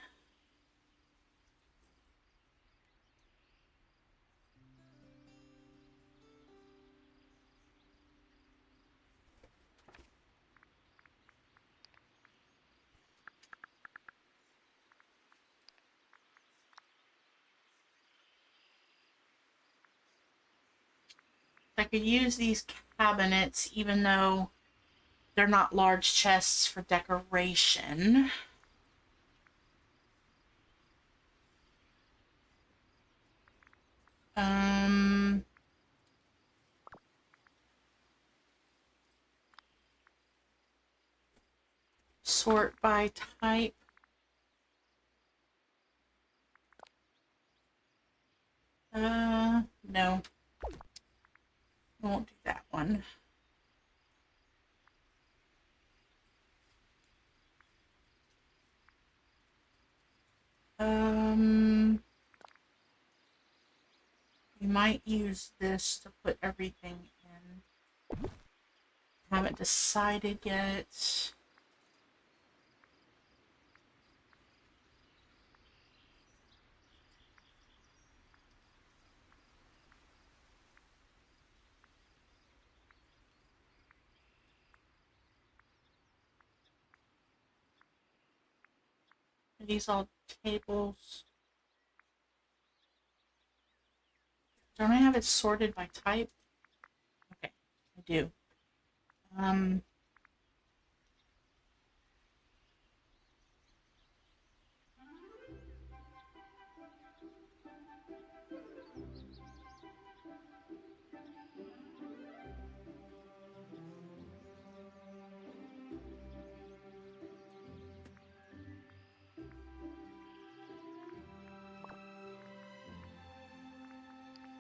I could use these cabinets even though they're not large chests for decoration. Sort by type. No. I won't do that one. We might use this to put everything in. Haven't decided yet. Are these all tables? Don't I have it sorted by type? Okay, I do.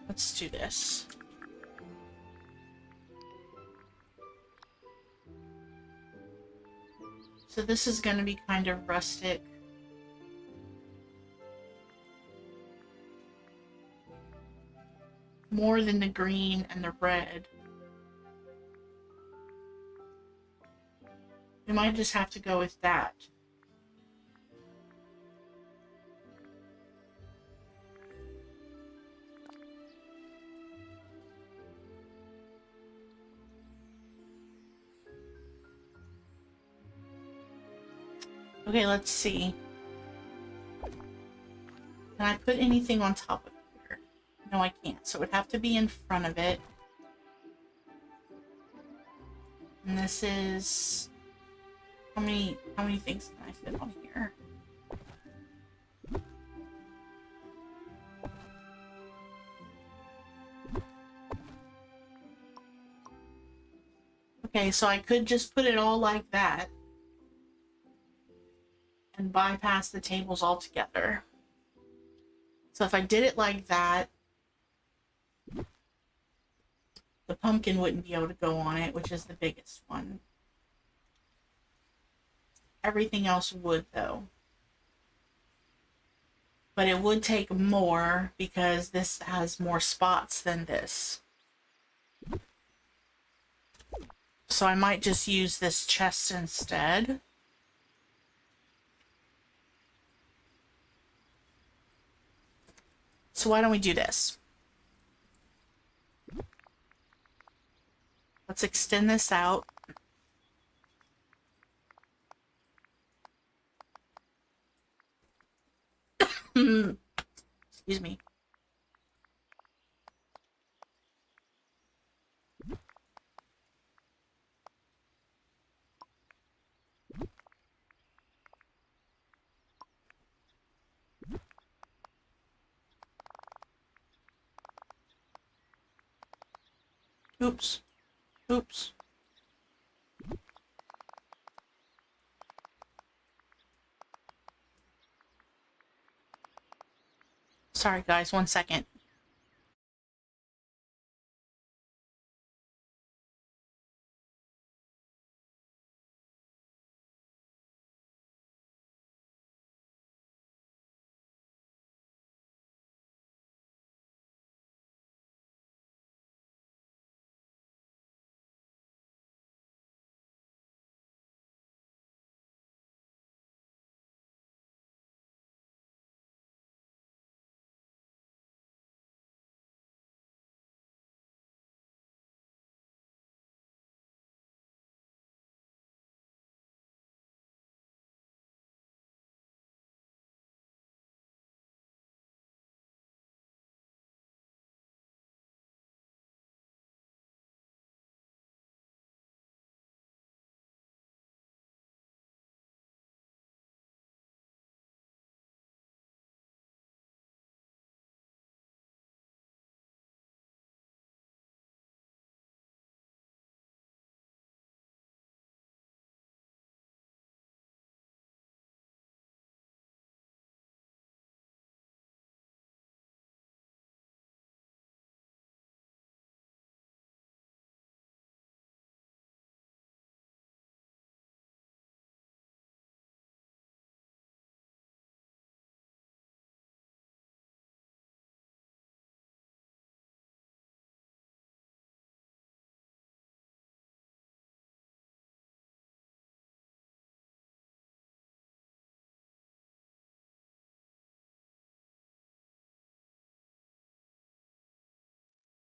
Let's do this. So this is going to be kind of rustic. More than the green and the red. We might just have to go with that. Okay, let's see. Can I put anything on top of here? No, I can't. So it would have to be in front of it. And this is... How many things can I fit on here? Okay, so I could just put it all like that. And bypass the tables altogether. So if I did it like that, the pumpkin wouldn't be able to go on it, which is the biggest one. Everything else would, though. But it would take more because this has more spots than this. So I might just use this chest instead. So why don't we do this? Let's extend this out. Excuse me. Oops. Oops. Sorry guys, 1 second.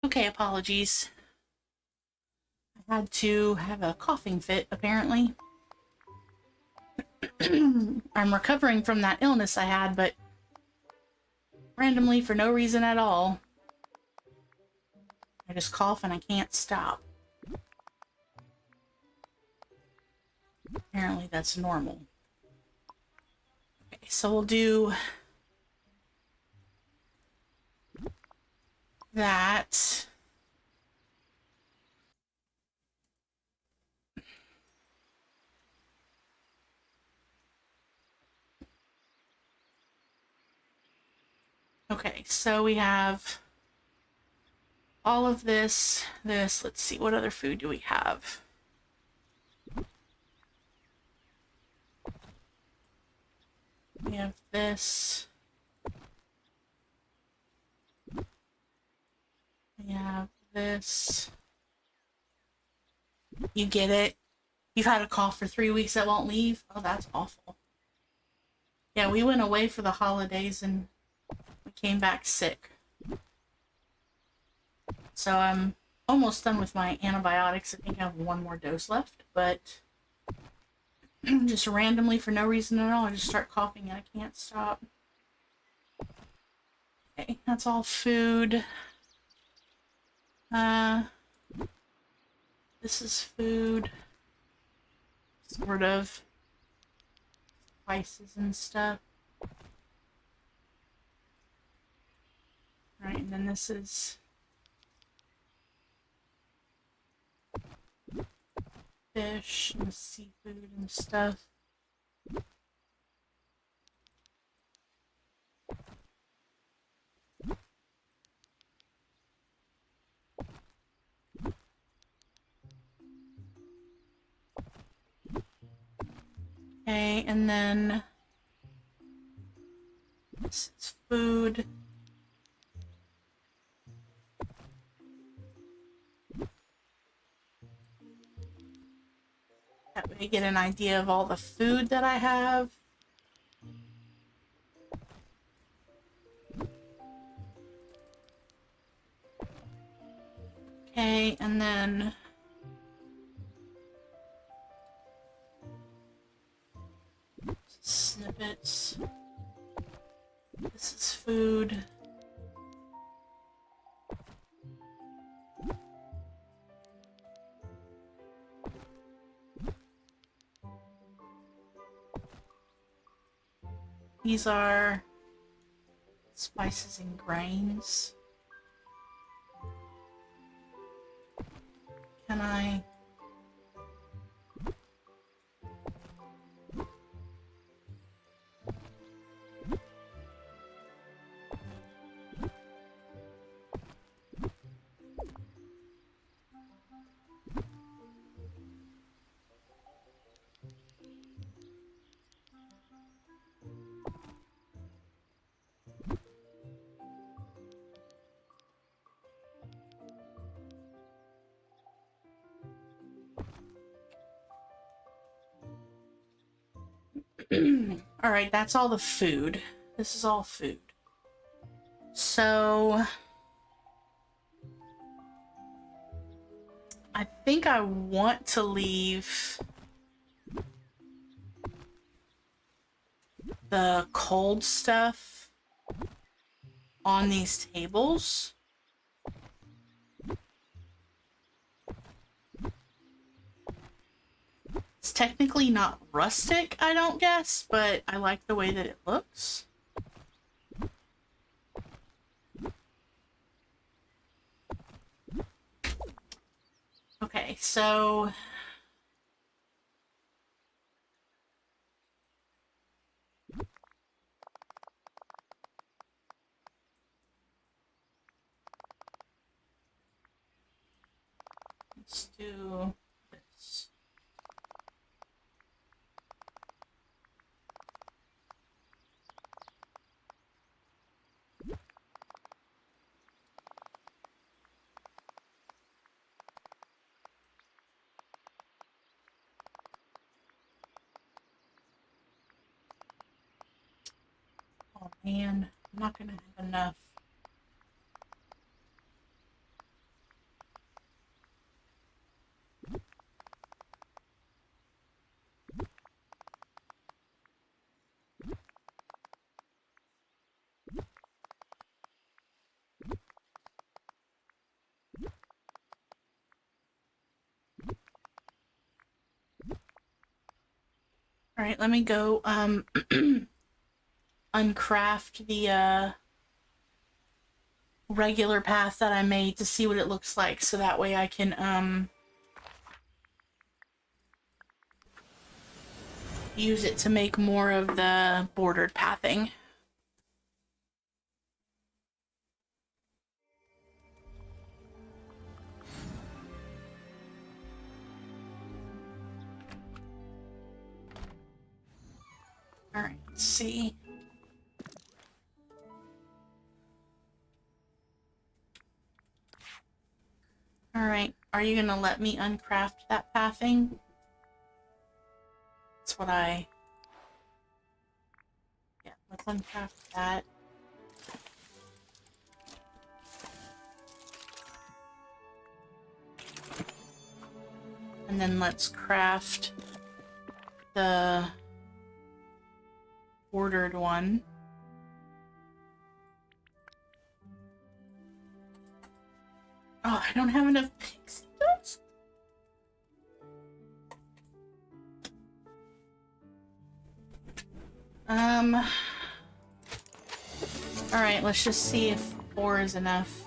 Okay, apologies. I had to have a coughing fit, apparently. I'm recovering from that illness I had, but randomly, for no reason at all, I just cough and I can't stop. Apparently that's normal. Okay, so we'll do that. Okay, so we have all of this. Let's see, what other food do we have? We have this. We have this. You get it? You've had a cough for 3 weeks that won't leave? Oh, that's awful. Yeah, we went away for the holidays and we came back sick. So I'm almost done with my antibiotics. I think I have one more dose left, but just randomly, for no reason at all, I just start coughing and I can't stop. Okay, that's all food. This is food. Sort of. Spices and stuff. Right, and then this is fish and seafood and stuff. Okay, and then this is food. That way you get an idea of all the food that I have. Okay, and then snippets. This is food. These are spices and grains. Can I? All right, that's all the food. This is all food. So I think I want to leave the cold stuff on these tables. It's technically not rustic, I don't guess, but I like the way that it looks. Okay, so let's do this. Oh man, I'm not gonna have enough. All right, let me go uncraft the regular path that I made to see what it looks like, so that way I can use it to make more of the bordered pathing. All right, let's see. All right, are you gonna let me uncraft that pathing? That's what yeah, let's uncraft that. And then let's craft the bordered one. Oh, I don't have enough pixie dust. All right, let's just see if 4 is enough.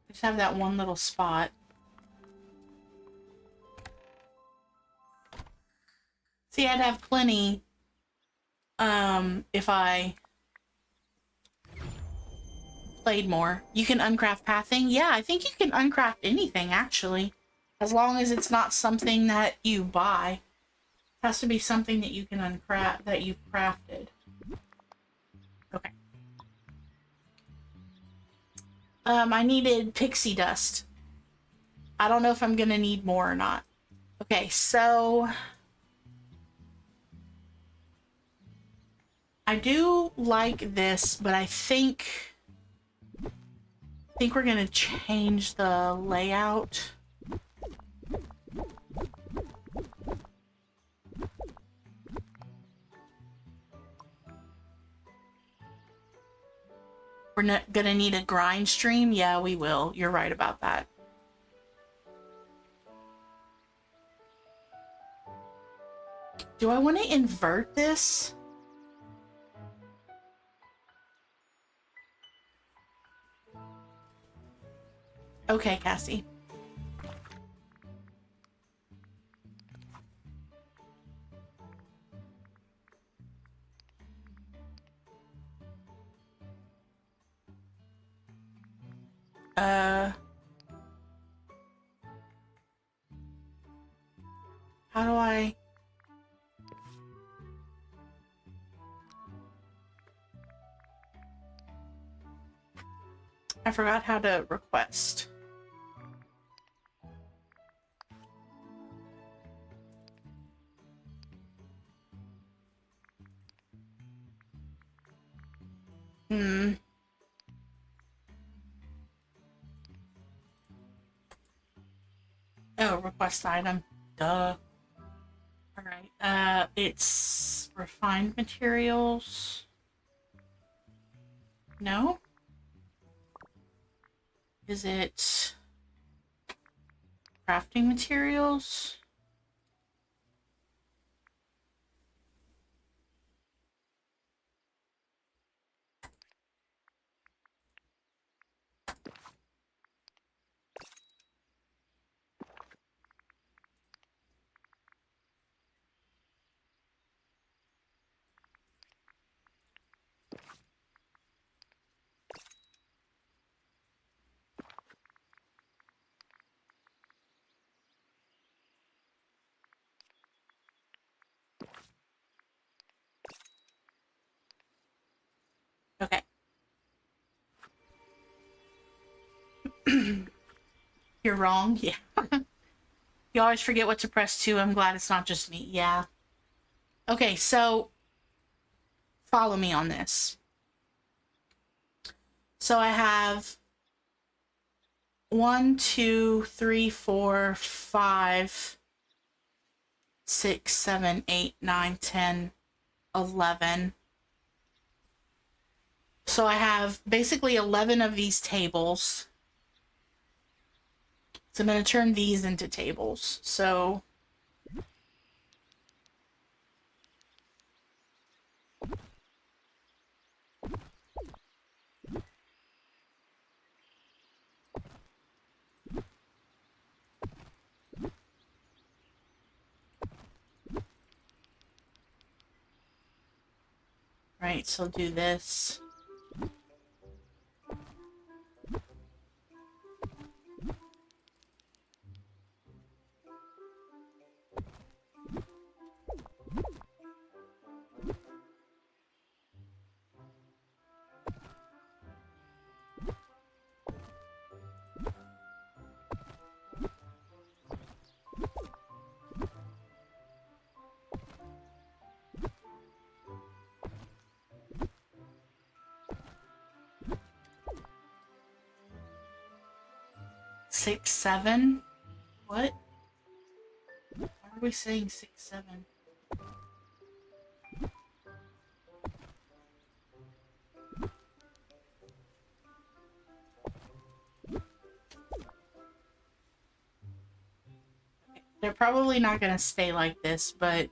Just have that one little spot. See, I'd have plenty if I played more. You can uncraft pathing? Yeah, I think you can uncraft anything, actually. As long as it's not something that you buy. It has to be something that you can uncraft, that you've crafted. Okay. I needed pixie dust. I don't know if I'm gonna need more or not. Okay, so I do like this, but I think we're gonna change the layout. We're not gonna need a grind stream? Yeah, we will. You're right about that. Do I want to invert this? Okay, Cassie. How do I... I forgot how to request. request item. Duh. Alright, it's refined materials. No? Is it crafting materials? Okay. You're wrong. Yeah. You always forget what to press too. I'm glad it's not just me. Yeah. Okay, so follow me on this. So I have 1, 2, 3, 4, 5, 6, 7, 8, 9, 10, 11. So I have basically 11 of these tables. So I'm going to turn these into tables. So right, so do this. Six, 7. What? Why are we saying 6, 7? They're probably not going to stay like this, but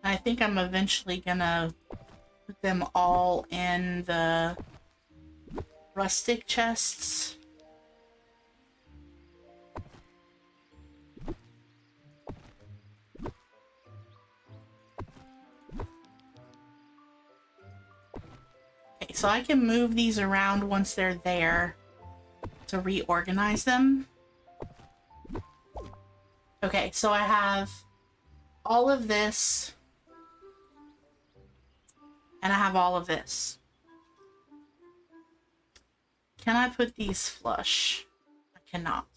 I think I'm eventually going to put them all in the rustic chests. Okay, so I can move these around once they're there to reorganize them. Okay, so I have all of this, and I have all of this. Can I put these flush? I cannot.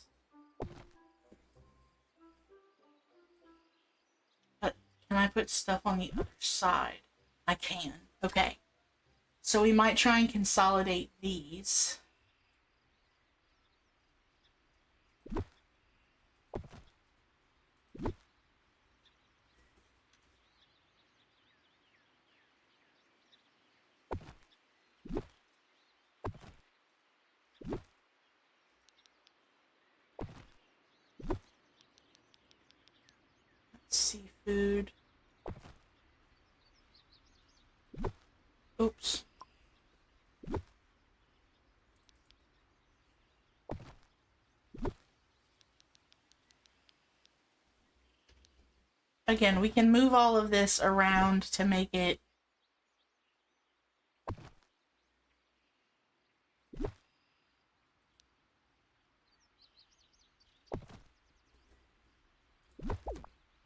But can I put stuff on the other side? I can. Okay. So we might try and consolidate these. Seafood. Oops. Again, we can move all of this around to make it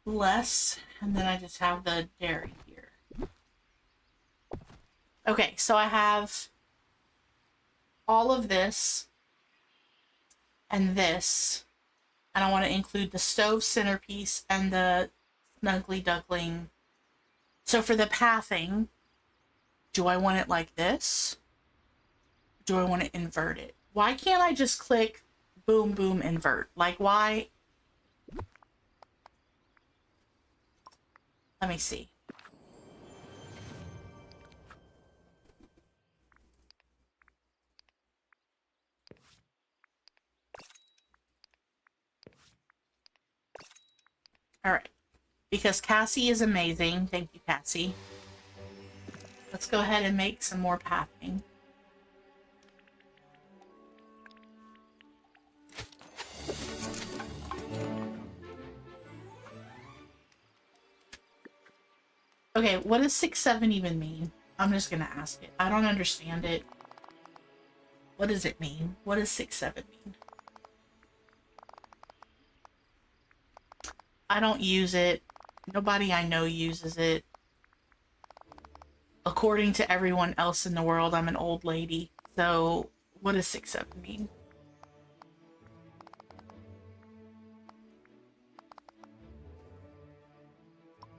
less, and then I just have the dairy here. Okay, so I have all of this and this. And I want to include the stove centerpiece and the snuggly duckling. So for the pathing, do I want it like this? Do I want to invert it? Why can't I just click boom, boom, invert? Like, why? Let me see. All right. Because Cassie is amazing. Thank you, Cassie. Let's go ahead and make some more pathing. Okay, what does 6-7 even mean? I'm just gonna ask it. I don't understand it. What does it mean? What does 6-7 mean? I don't use it. Nobody I know uses it. According to everyone else in the world, I'm an old lady. So, what does 6-7 mean?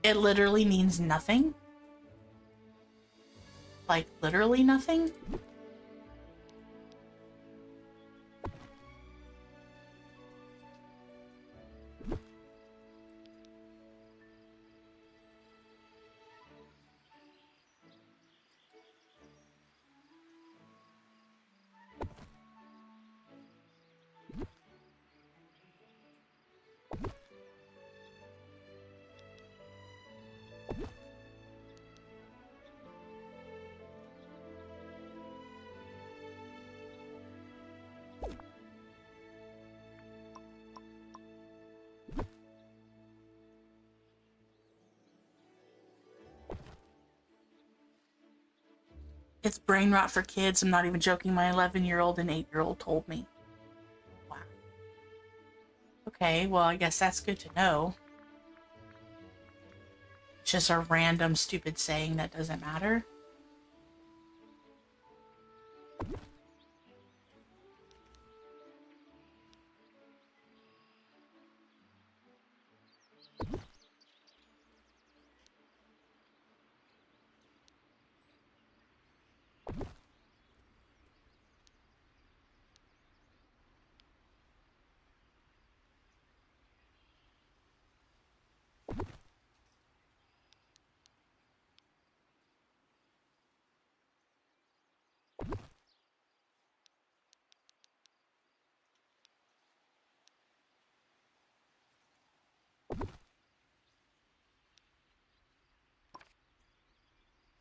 It literally means nothing. Like, literally nothing? It's brain rot for kids. I'm not even joking. My 11-year-old and 8-year-old told me. Wow. Okay, well, I guess that's good to know. It's just a random, stupid saying that doesn't matter.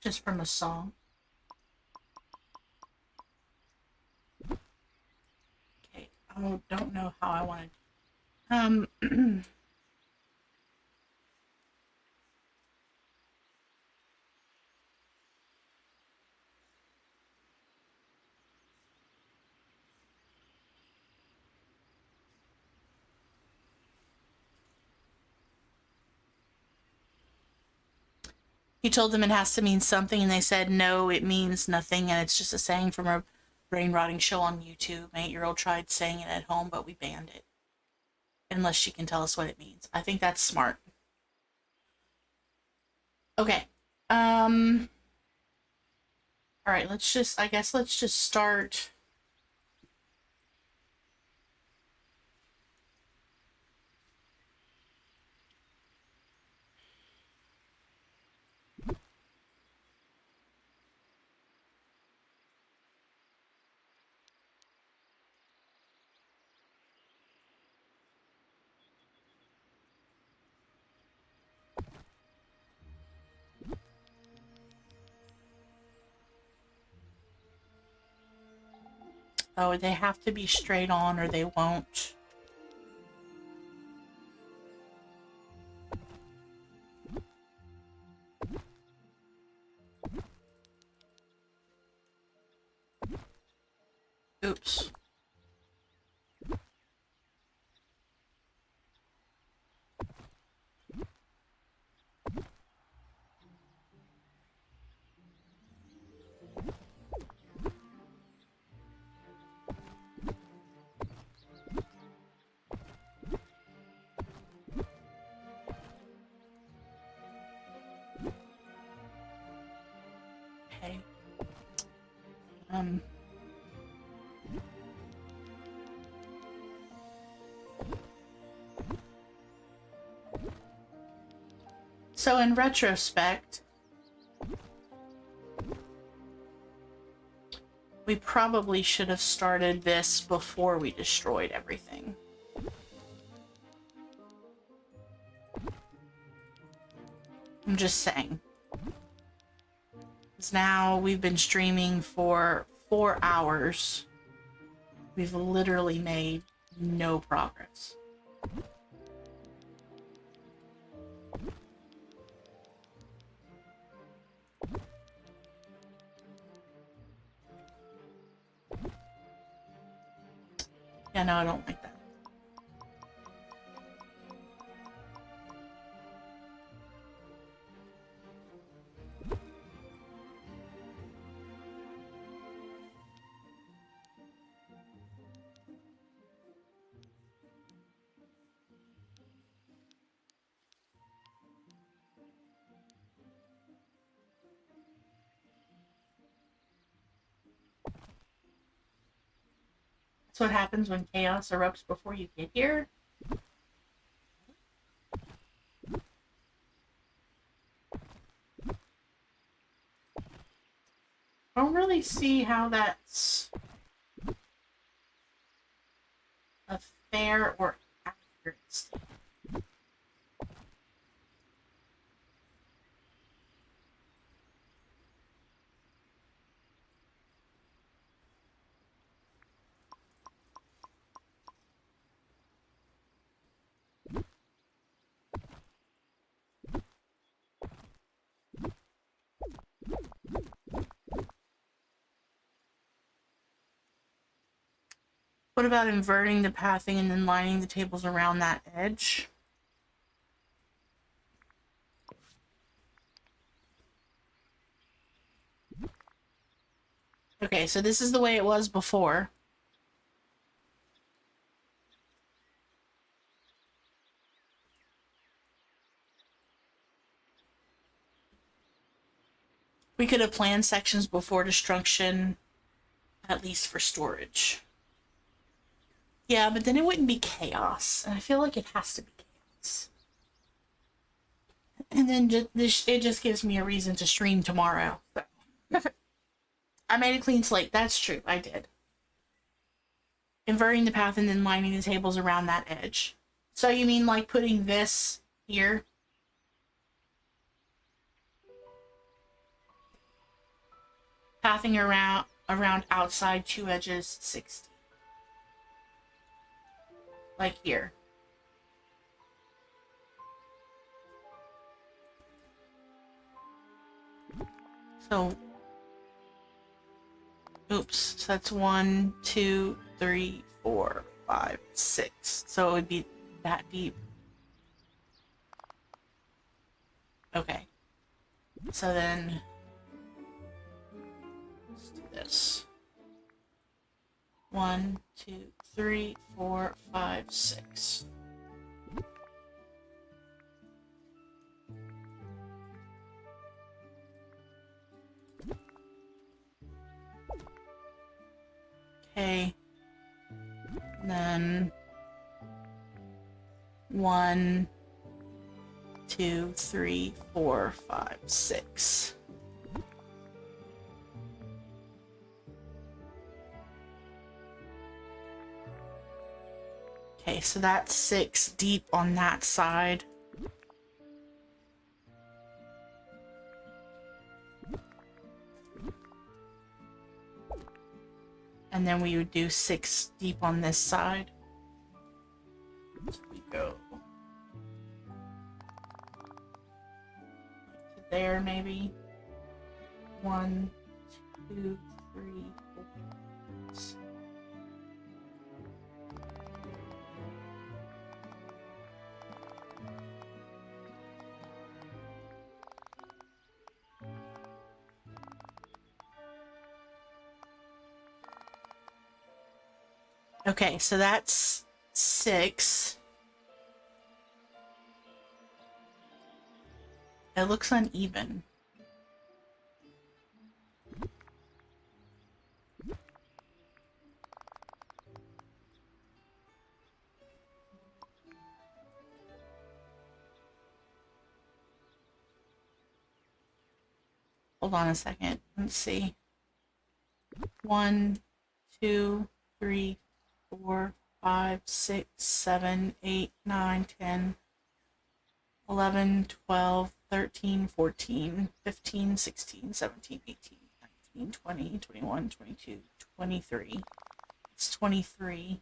Just from a song. Okay, I don't know how I want to. He told them it has to mean something, and they said, no, it means nothing, and it's just a saying from a brain rotting show on YouTube. My 8-year-old tried saying it at home, but we banned it. Unless she can tell us what it means. I think that's smart. Okay. Alright, let's just start. Oh, they have to be straight on or they won't. Oops. Um, so in retrospect, we probably should have started this before we destroyed everything. I'm just saying. Because now we've been streaming for 4 hours. We've literally made no progress. Yeah, no, I don't like that. That's what happens when chaos erupts before you get here. I don't really see how that's a fair or accurate statement. What about inverting the pathing and then lining the tables around that edge? Okay, so this is the way it was before. We could have planned sections before destruction, at least for storage. Yeah, but then it wouldn't be chaos, and I feel like it has to be chaos. And then it just gives me a reason to stream tomorrow. I made a clean slate. That's true. I did. Inverting the path and then lining the tables around that edge. So you mean like putting this here? Pathing around outside 2 edges 60. Like here. So, oops, so that's 1, 2, 3, 4, 5, 6. So it would be that deep. Okay. So then, let's do this. 1, 2, 3, 4, 5, 6. Okay. Then 1, 2, 3, 4, 5, 6. Okay, so that's 6 deep on that side. And then we would do 6 deep on this side. So we go to there maybe. 1, 2, 3, 4. Okay, so that's 6. It looks uneven. Hold on a second. Let's see. 1, 2, 3, 4, 5, 6, 7, 8, 9, 10, 11, 12, 13, 14, 15, 16, 17, 18, 19, 20, 21, 22, 23. It's 23.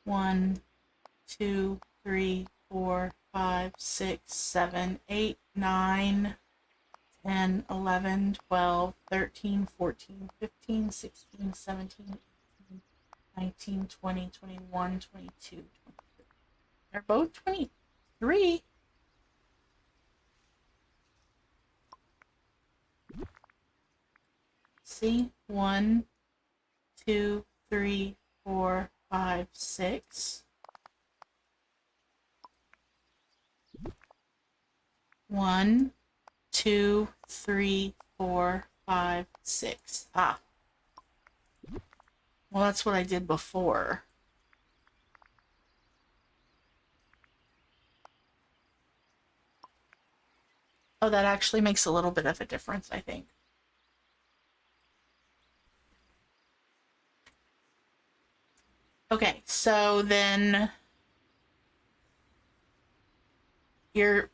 1, 2, 3, 4, 5, 6, 7, 8, 9, 10, 11, 12, 13, 14, 15, 16, 17, 18, 19, 20, 21, 22, 23. They're both 23. See? 1, 2, 3, 4, 5, 6. 1, 2, 3, 4, 5, 6. Ah. Well, that's what I did before. Oh, that actually makes a little bit of a difference, I think. Okay, so then you're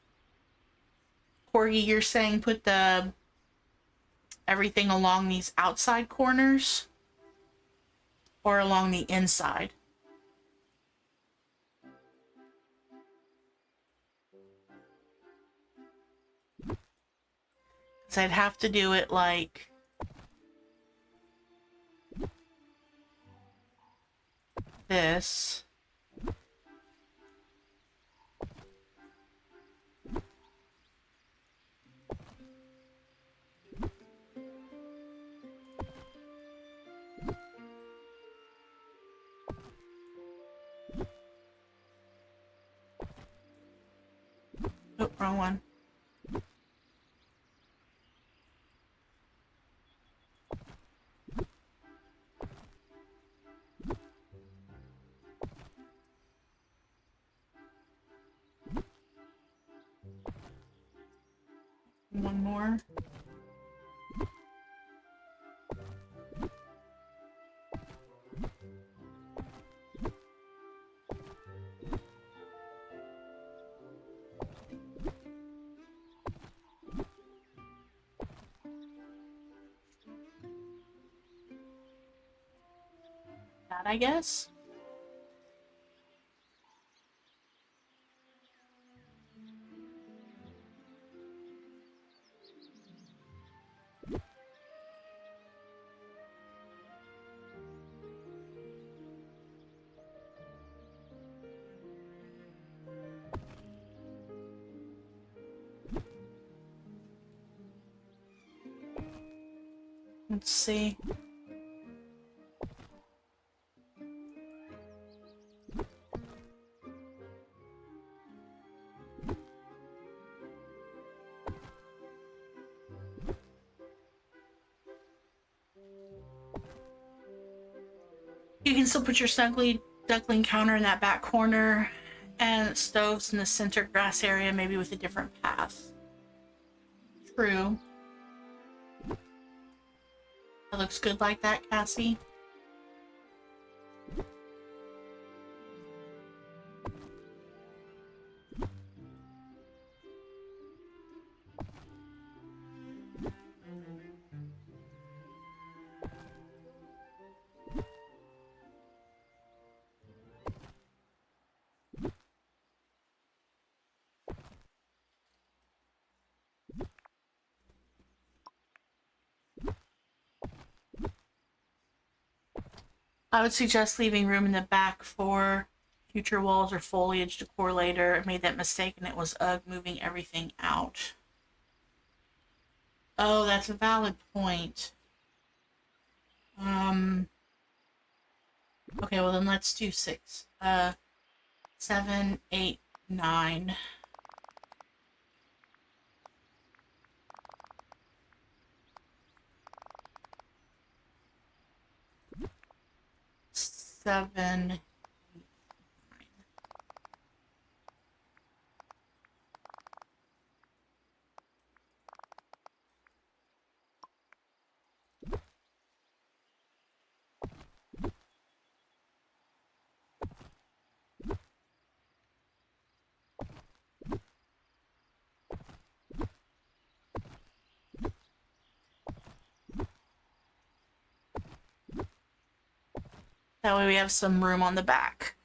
Corgi, you're saying put the everything along these outside corners or along the inside? So I'd have to do it like this. Oh, wrong one. One more. That, I guess. Let's see. You can still put your duckling counter in that back corner and stoves in the center grass area, maybe with a different path. True. That looks good like that, Cassie. I would suggest leaving room in the back for future walls or foliage decor later. I made that mistake and it was moving everything out. Oh, that's a valid point. Okay, well then let's do 6. 7, 8, 9. Seven, 8, 9. That way we have some room on the back.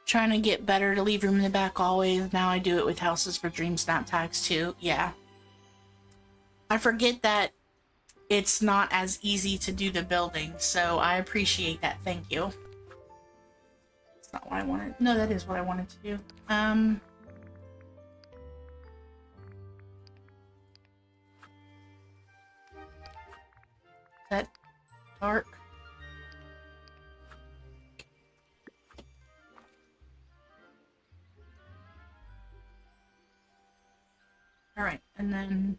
Trying to get better to leave room in the back always. Now I do it with houses for dream snap tags too. Yeah. I forget that it's not as easy to do the building, so I appreciate that. Thank you. That's not what I wanted. No, that is what I wanted to do. Is that dark? All right, and then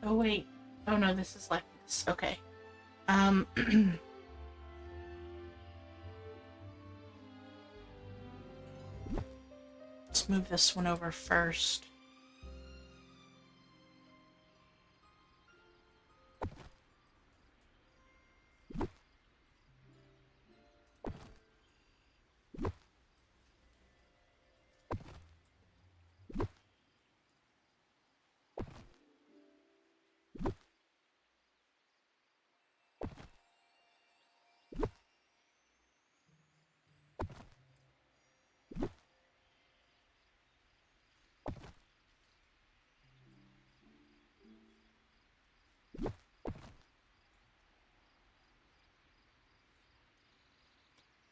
oh wait, oh no, this is like this. Okay, let's move this one over first.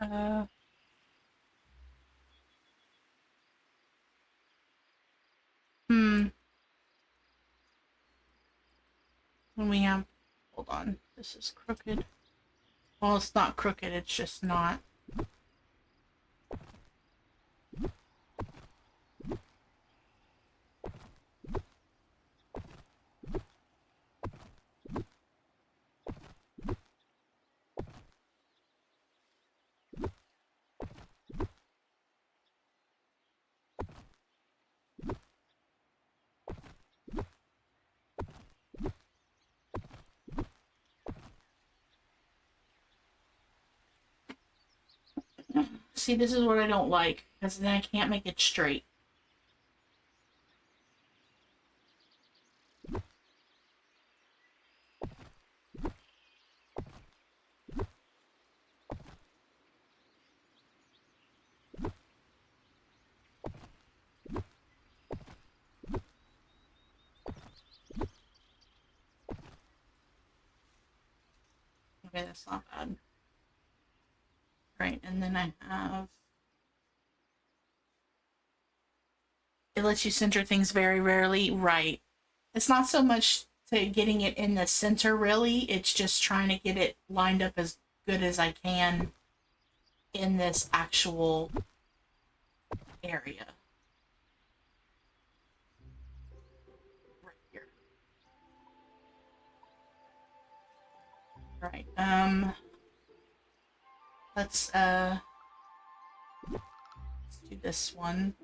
Uh, hmm. When we have, hold on, this is crooked. Well, it's not crooked, it's just not. See, this is what I don't like, because then I can't make it straight. Okay, that's not bad. Right, and then I have... It lets you center things very rarely. Right. It's not so much to getting it in the center, really. It's just trying to get it lined up as good as I can in this actual area. Right here. Right. Let's do this one.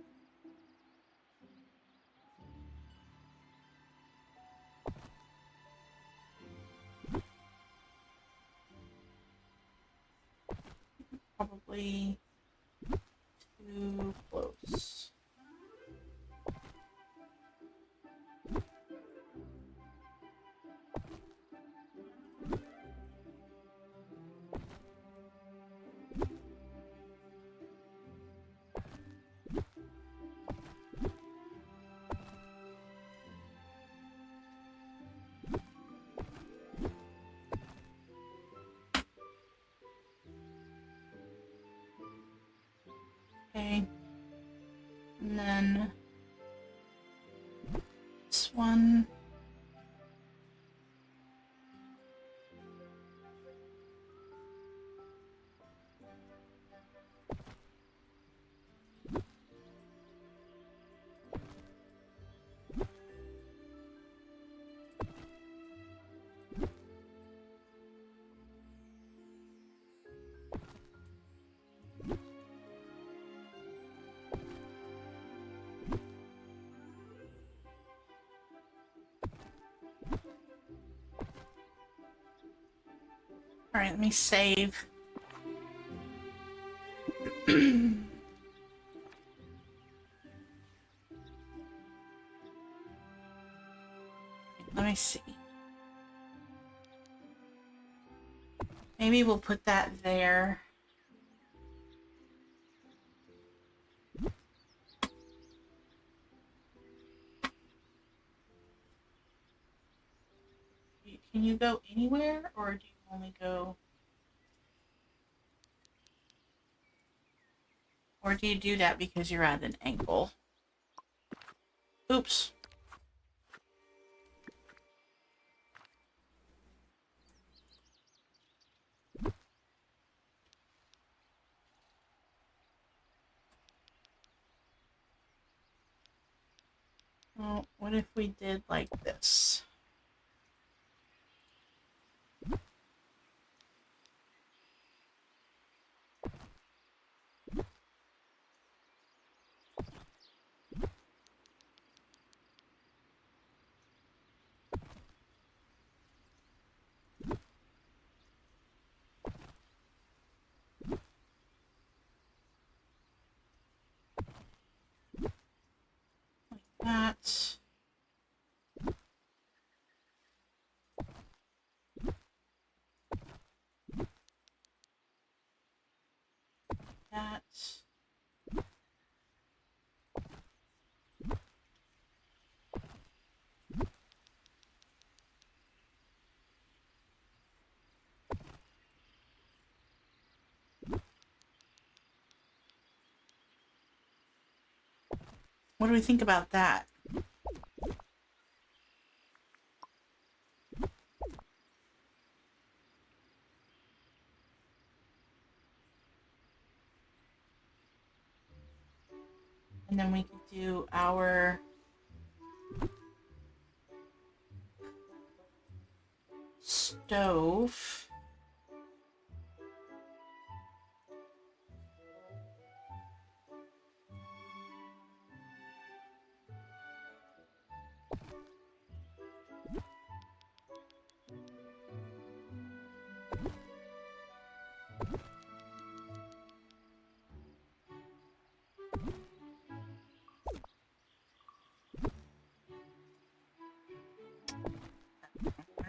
Probably too close. And then this one. All right, let me save. Let me see. Maybe we'll put that there. Can you go anywhere, or do you only go... Or do you do that because you're at an angle? Oops. Well, what if we did like this? That. That. What do we think about that? And then we could do our stove.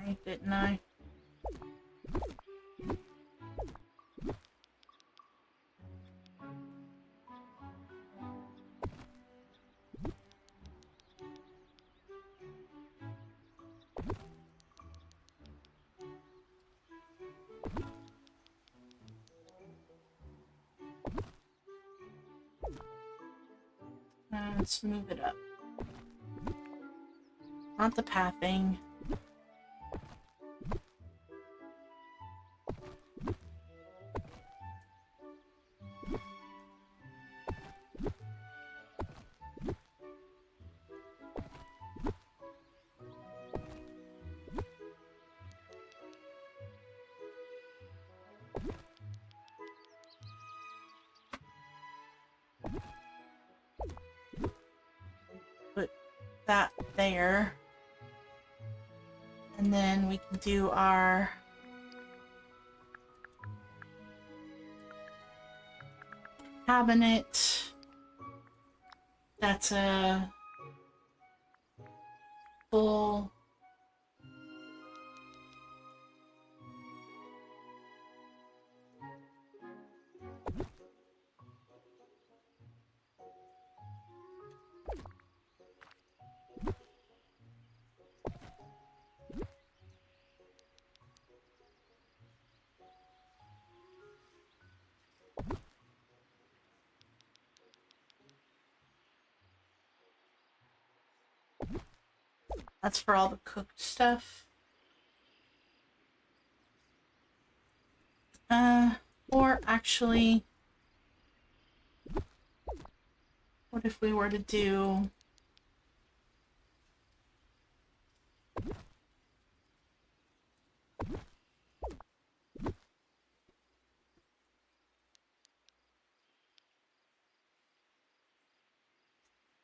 Right, didn't I? Let's move it up. Not the pathing. Put that there. And then we can do our cabinet. That's a full That's for all the cooked stuff. Or actually, what if we were to do...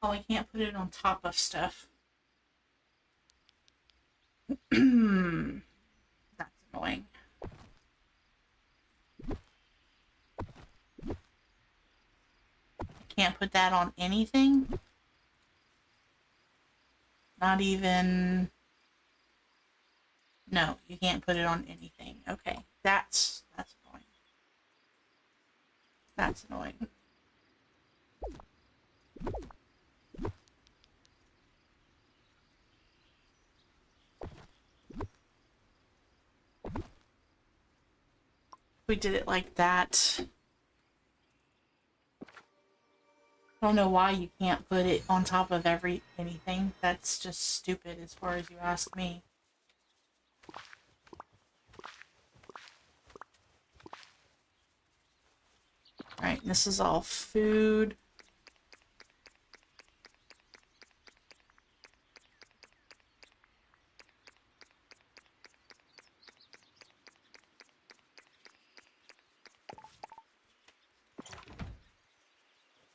Oh, I can't put it on top of stuff. That's annoying. Can't put that on anything? Not even... No, you can't put it on anything. Okay, that's annoying. That's annoying. We did it like that. I don't know why you can't put it on top of anything. That's just stupid as far as you ask me. Alright, this is all food.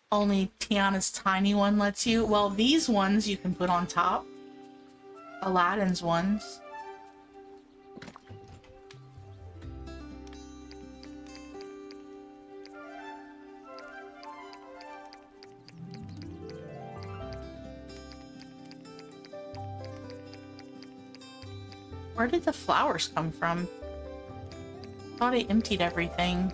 Only Tiana's tiny one lets you. Well, these ones you can put on top. Aladdin's ones. Where did the flowers come from? I thought I emptied everything.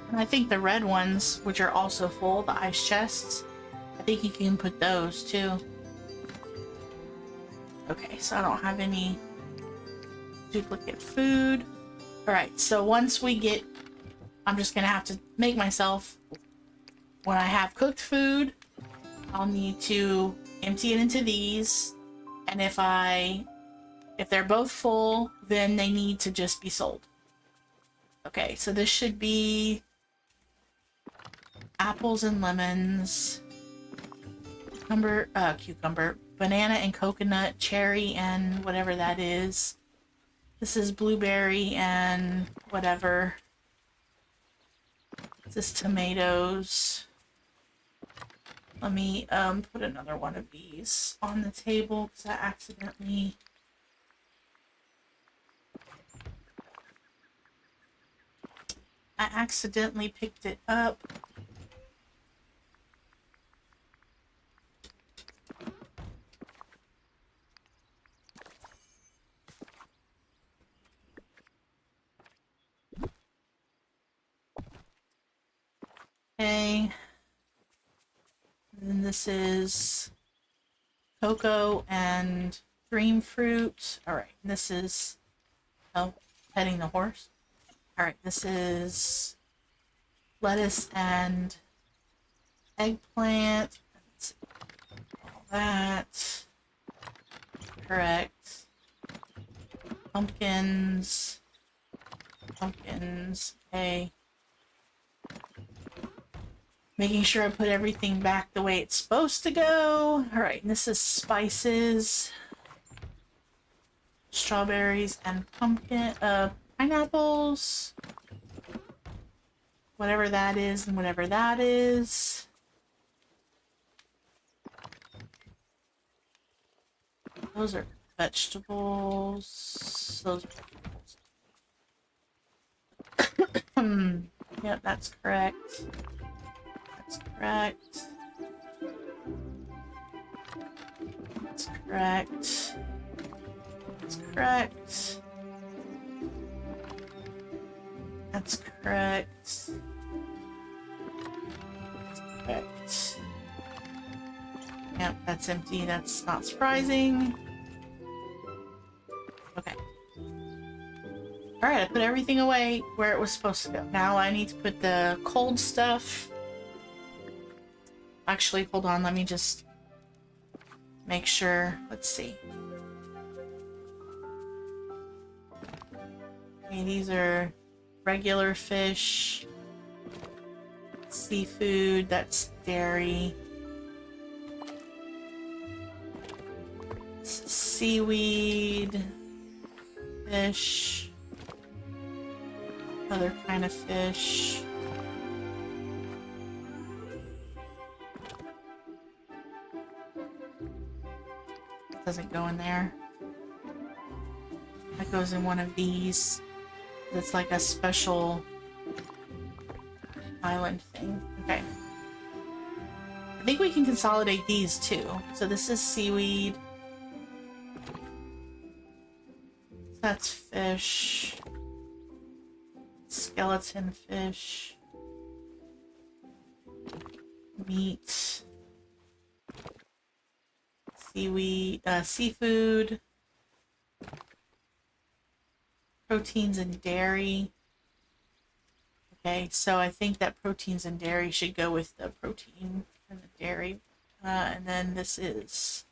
And I think the red ones, which are also full, the ice chests, I think you can put those too. Okay, so I don't have any duplicate food. Alright, so once we get... I'm just gonna have to make myself... When I have cooked food, I'll need to empty it into these. And if they're both full, then they need to just be sold. Okay, so this should be... apples and lemons, cucumber, banana and coconut, cherry and whatever that is. This is blueberry and whatever. This is tomatoes. Let me put another one of these on the table because I accidentally picked it up. Okay. And then this is cocoa and dream fruit. Alright, this is petting the horse. Alright, this is lettuce and eggplant. Let's see. All that. Correct. Pumpkins. Okay. Making sure I put everything back the way it's supposed to go. Alright, and this is spices. Strawberries and pineapples. Whatever that is and whatever that is. Those are vegetables. Those are vegetables. Yep, that's correct. That's correct. That's correct. That's correct. That's correct. That's correct. That's empty. That's not surprising. Okay. Alright, I put everything away where it was supposed to go. Now I need to put the cold stuff. Actually, hold on. Let me just make sure. Let's see. Okay, these are regular fish. Seafood, that's dairy. Seaweed. Fish. Other kind of fish. Doesn't go in there. That goes in one of these. That's like a special island thing. Okay. I think we can consolidate these too. So this is seaweed. That's fish. Skeleton fish. Meat. Seaweed, seafood. Proteins and dairy. Okay, so I think that proteins and dairy should go with the protein and the dairy. And then this is...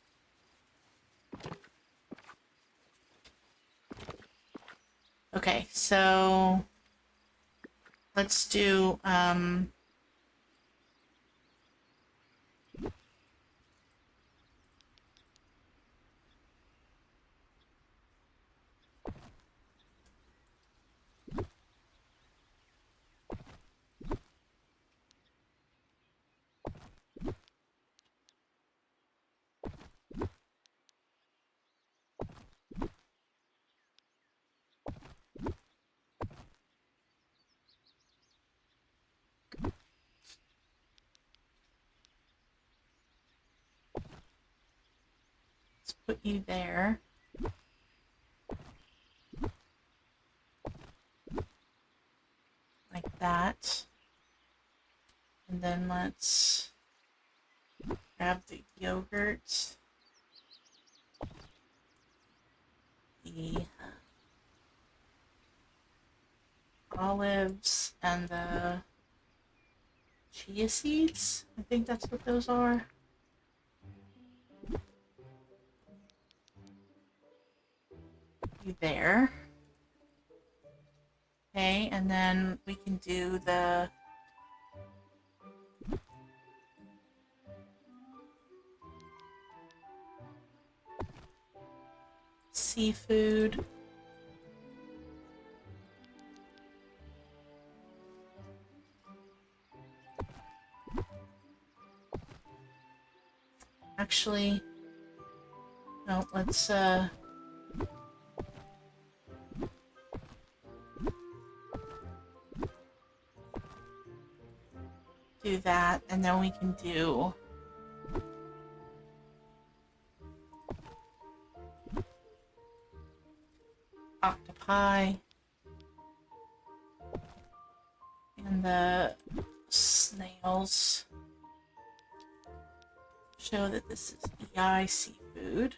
Okay, so let's do let's put you there. Like that. And then let's grab the yogurt. The olives and the chia seeds. I think that's what those are. You there. Okay, and then we can do the seafood. Actually, no, let's do that, and then we can do octopi and the snails. Show that this is EI seafood.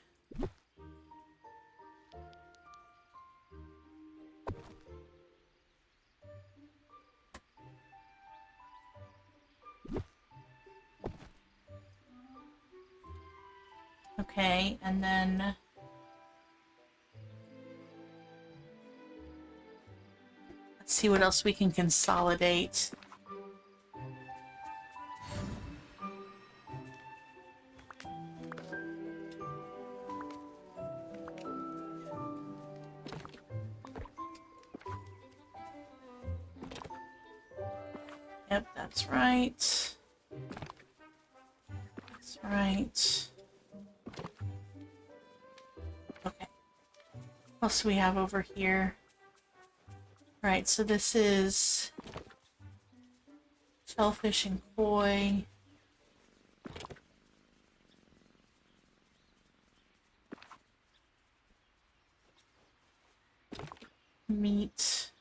Okay, and then let's see what else we can consolidate. Yep, that's right. That's right. Okay. What else do we have over here? Right, so this is shellfish and koi. Meat.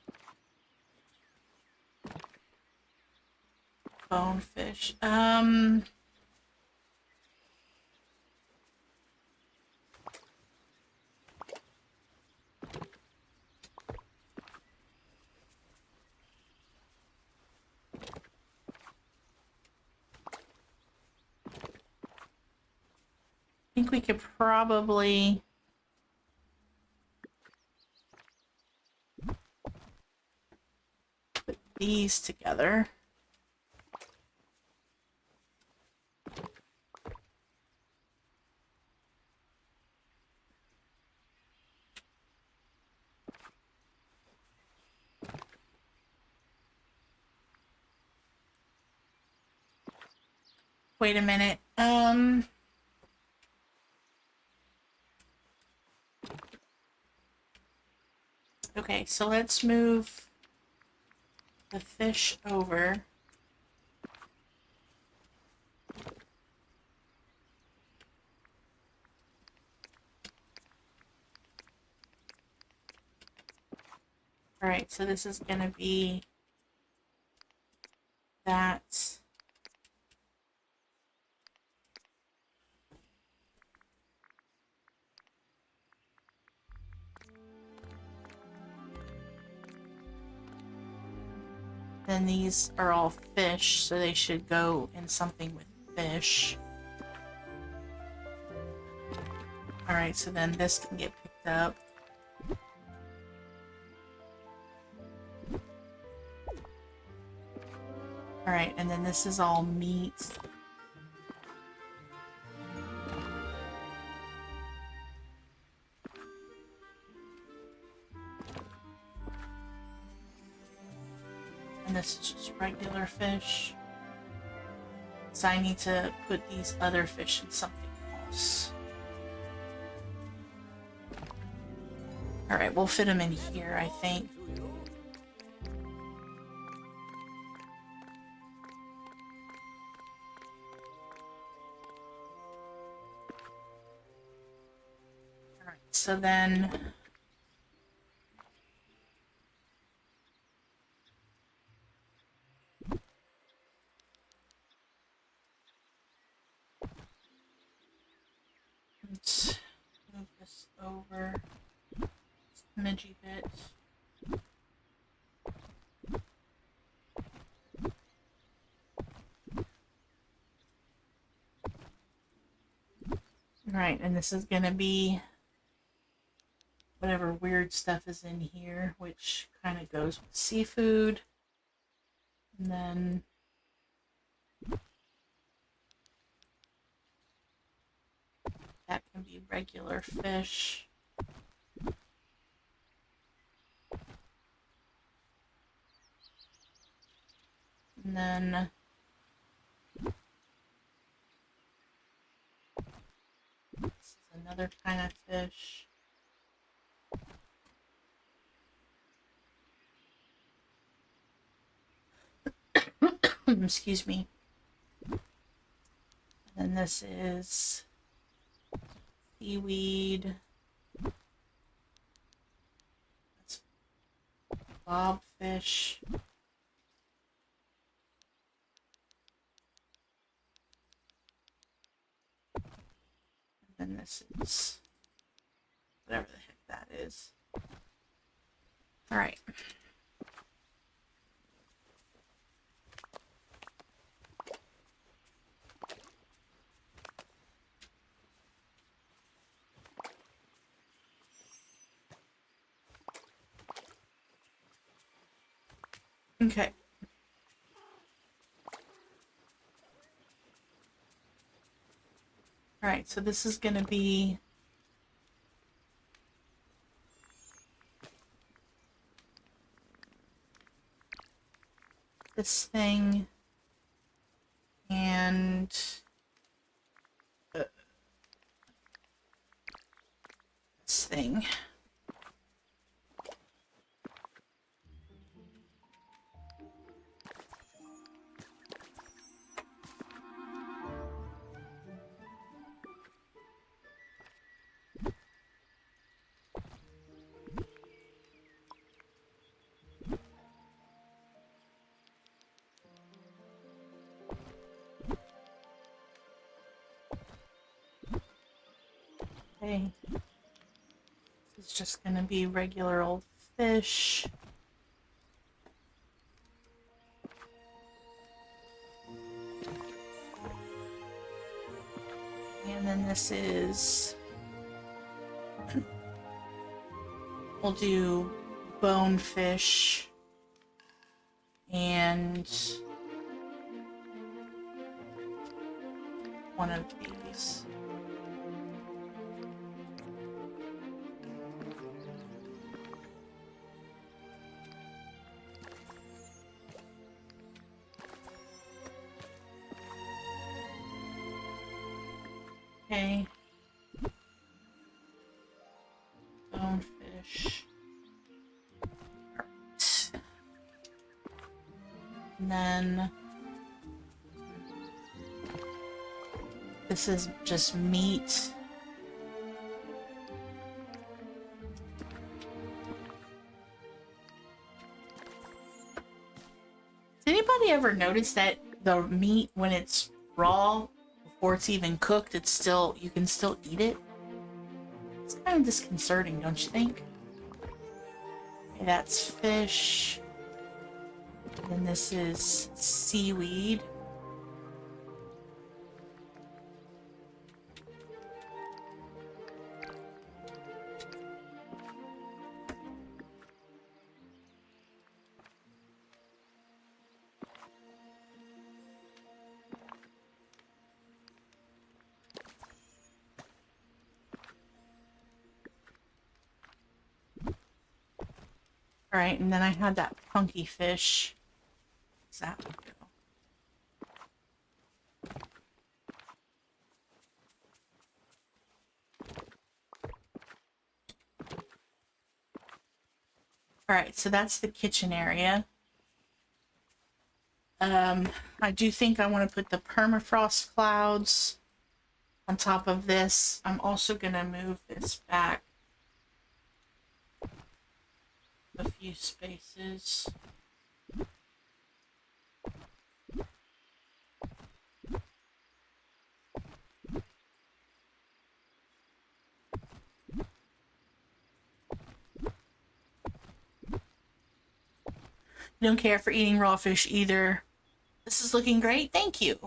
Bonefish. we could probably put these together. Wait a minute. Okay, so let's move the fish over. All right, so this is going to be that. Then these are all fish, so they should go in something with fish. All right, so then this can get picked up. All right, and then this is all meat. And this is just regular fish. So I need to put these other fish in something else. All right, we'll fit them in here, I think. All right, so then let's move this over just a smidgy bit. All right, and this is gonna be whatever weird stuff is in here, which kind of goes with seafood. And then that can be regular fish. And then this is another kind of fish. Excuse me. And then this is seaweed. That's bobfish. And then this is whatever the heck that is. All right. Okay. All right, so this is going to be this thing and this thing. Okay. This is just going to be regular old fish. And then this is, we'll do bonefish and one of these. Okay. Bonefish. Right. And then this is just meat. Does anybody ever notice that the meat, when it's raw, before it's even cooked, it's still, you can still eat it? It's kind of disconcerting, don't you think? Okay, that's fish. And then this is seaweed. All right, and then I had that funky fish. What's that one go? All right, so that's the kitchen area. I do think I want to put the permafrost clouds on top of this. I'm also going to move this back a few spaces. Don't care for eating raw fish either. This is looking great. Thank you.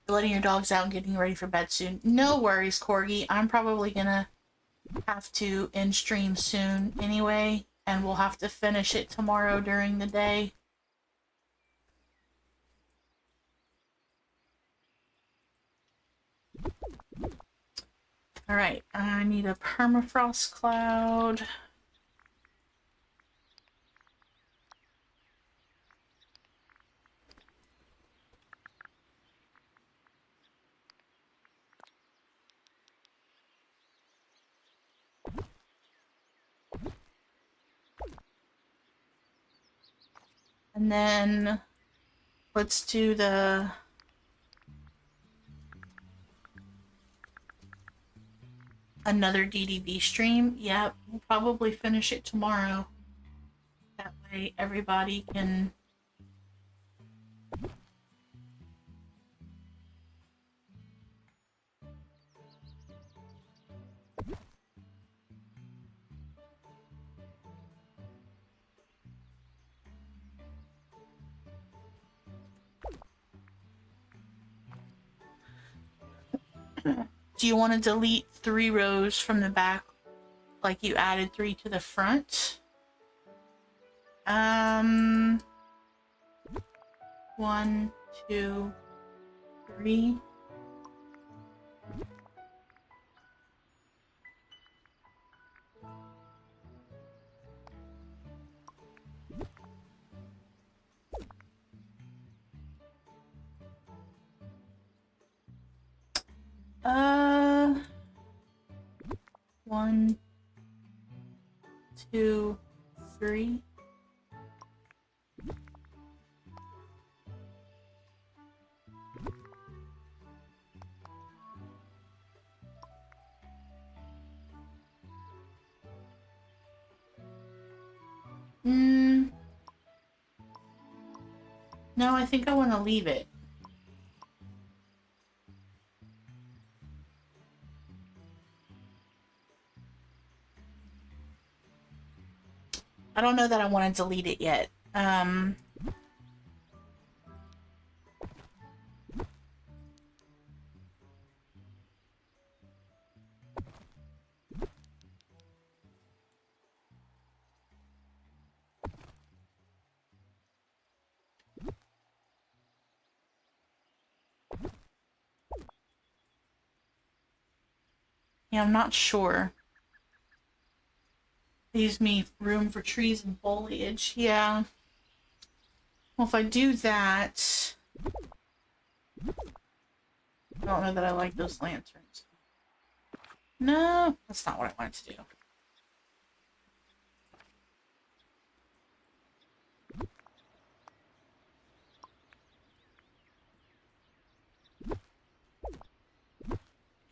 You're letting your dogs out and getting ready for bed soon. No worries, Corgi. I'm probably gonna have to end stream soon anyway, and we'll have to finish it tomorrow during the day. All right, I need a permafrost cloud. And then let's do the another DDB stream. Yeah, we'll probably finish it tomorrow. That way everybody can Do you want to delete 3 rows from the back like you added 3 to the front? 1, 2, 3. Uh, 1, 2, 3. No, I think I want to leave it. I don't know that I want to delete it yet. Yeah, I'm not sure. Leaves me room for trees and foliage. Yeah. Well, if I do that... I don't know that I like those lanterns. No, that's not what I wanted to do.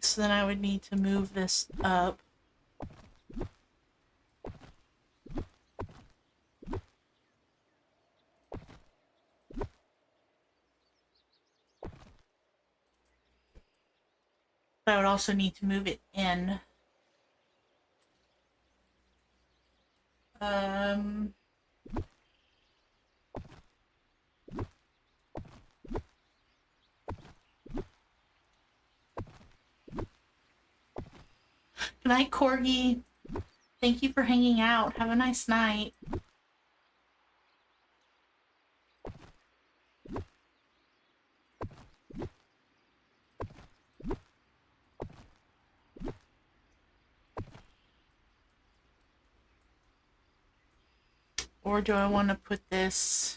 So then I would need to move this up. But I would also need to move it in. Um... Good night, Corgi. Thank you for hanging out. Have a nice night. Or do I want to put this...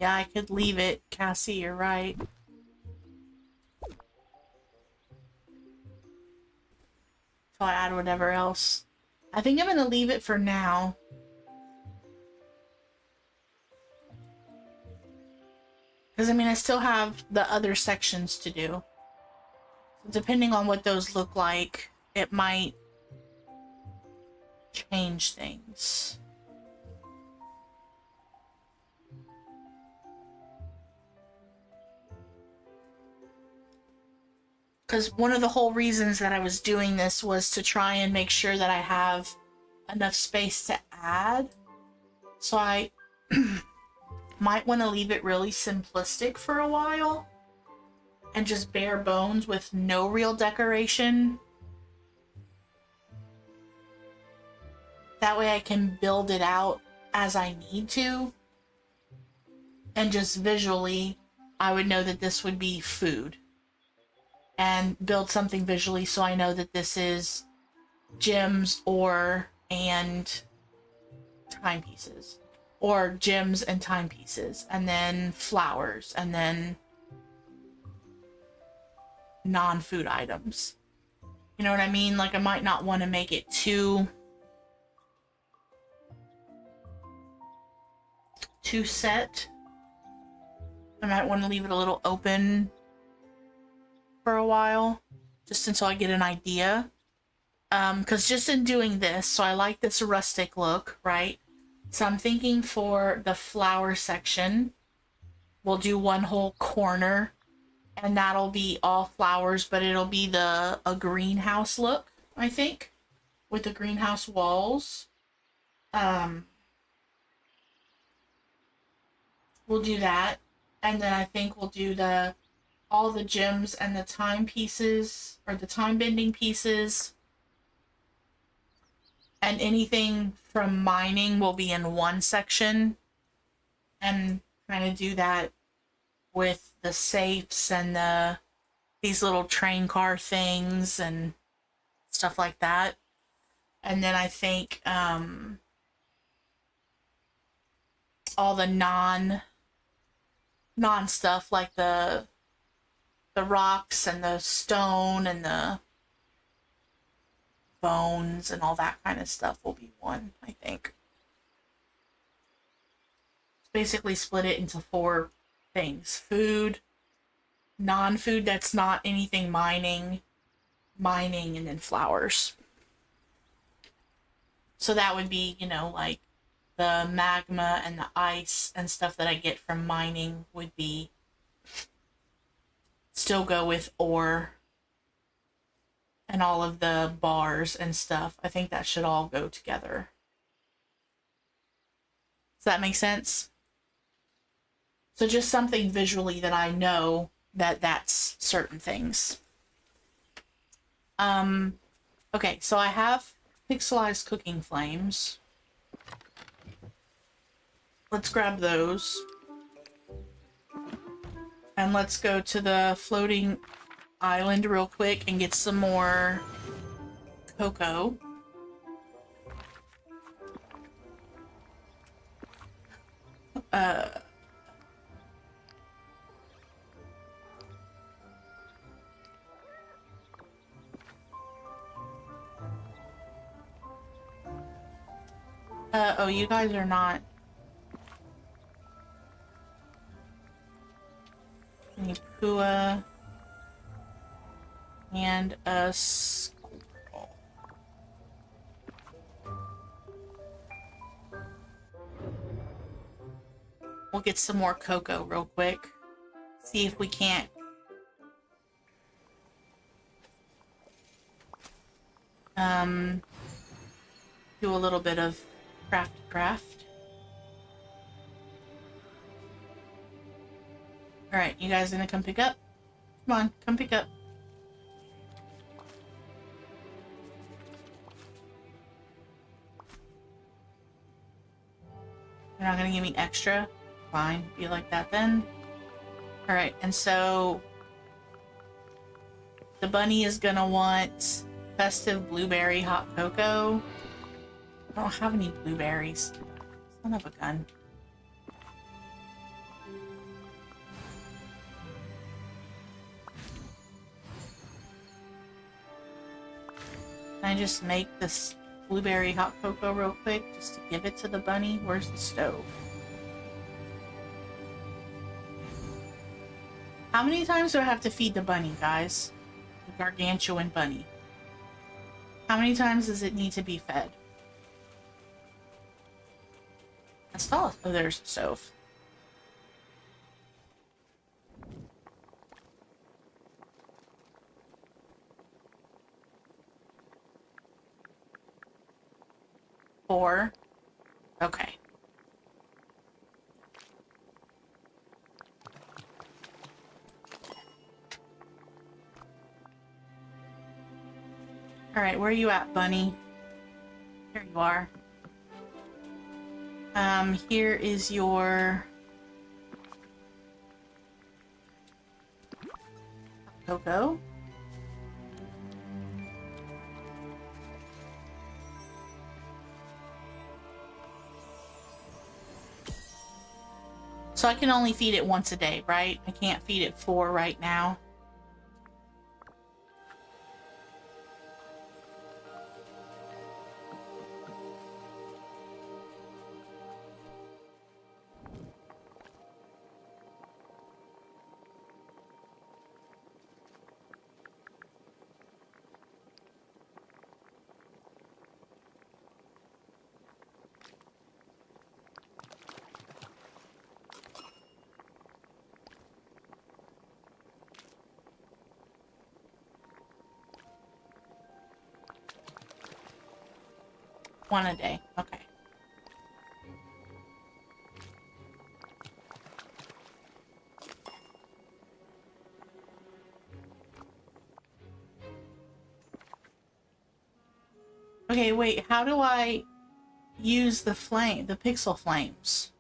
Yeah, I could leave it. Cassie, you're right. So I add whatever else. I think I'm going to leave it for now. Because, I mean, I still have the other sections to do. Depending on what those look like, it might change things. Because one of the whole reasons that I was doing this was to try and make sure that I have enough space to add. So I might want to leave it really simplistic for a while and just bare bones with no real decoration. That way I can build it out as I need to. And just visually, I would know that this would be food. And build something visually so I know that this is gems and timepieces. Or gems and timepieces. And then flowers. And then non-food items. You know what I mean? Like, I might not want to make it too set. I might want to leave it a little open for a while, just until I get an idea. Because just in doing this, so I like this rustic look, right? So I'm thinking for the flower section, we'll do one whole corner, and that'll be all flowers, but it'll be a greenhouse look, I think, with the greenhouse walls. We'll do that, and then I think we'll do all the gems and the timepieces, or the time bending pieces, and anything from mining will be in one section, and kind of do that with the safes and these little train car things and stuff like that. And then I think all the non stuff, like the rocks and the stone and the bones and all that kind of stuff will be one, I think. Basically split it into 4 things: food, non-food that's not anything mining, and then flowers. So that would be, like the magma and the ice and stuff that I get from mining would be still go with ore, and all of the bars and stuff. I think that should all go together. Does that make sense? So just something visually that I know that that's certain things. Okay, so I have pixelized cooking flames. Let's grab those. And let's go to the floating island real quick and get some more cocoa. Oh, you guys are not. I need Pua and a squirrel. We'll get some more cocoa real quick. See if we can't. Do a little bit of craft. Alright, you guys gonna come pick up? Come on, come pick up. You're not gonna give me extra? Fine, be like that then. Alright, and so the bunny is gonna want festive blueberry hot cocoa. I don't have any blueberries. Son of a gun. Can I just make this blueberry hot cocoa real quick just to give it to the bunny? Where's the stove? How many times do I have to feed the bunny, guys? The gargantuan bunny. How many times does it need to be fed? Install. Oh, there's the stove. Four. Okay. All right, where are you at, bunny? Here you are. Here is your cocoa. So I can only feed it once a day, right? I can't feed it 4 right now. One a day. Okay. Okay, wait, how do I use the pixel flames?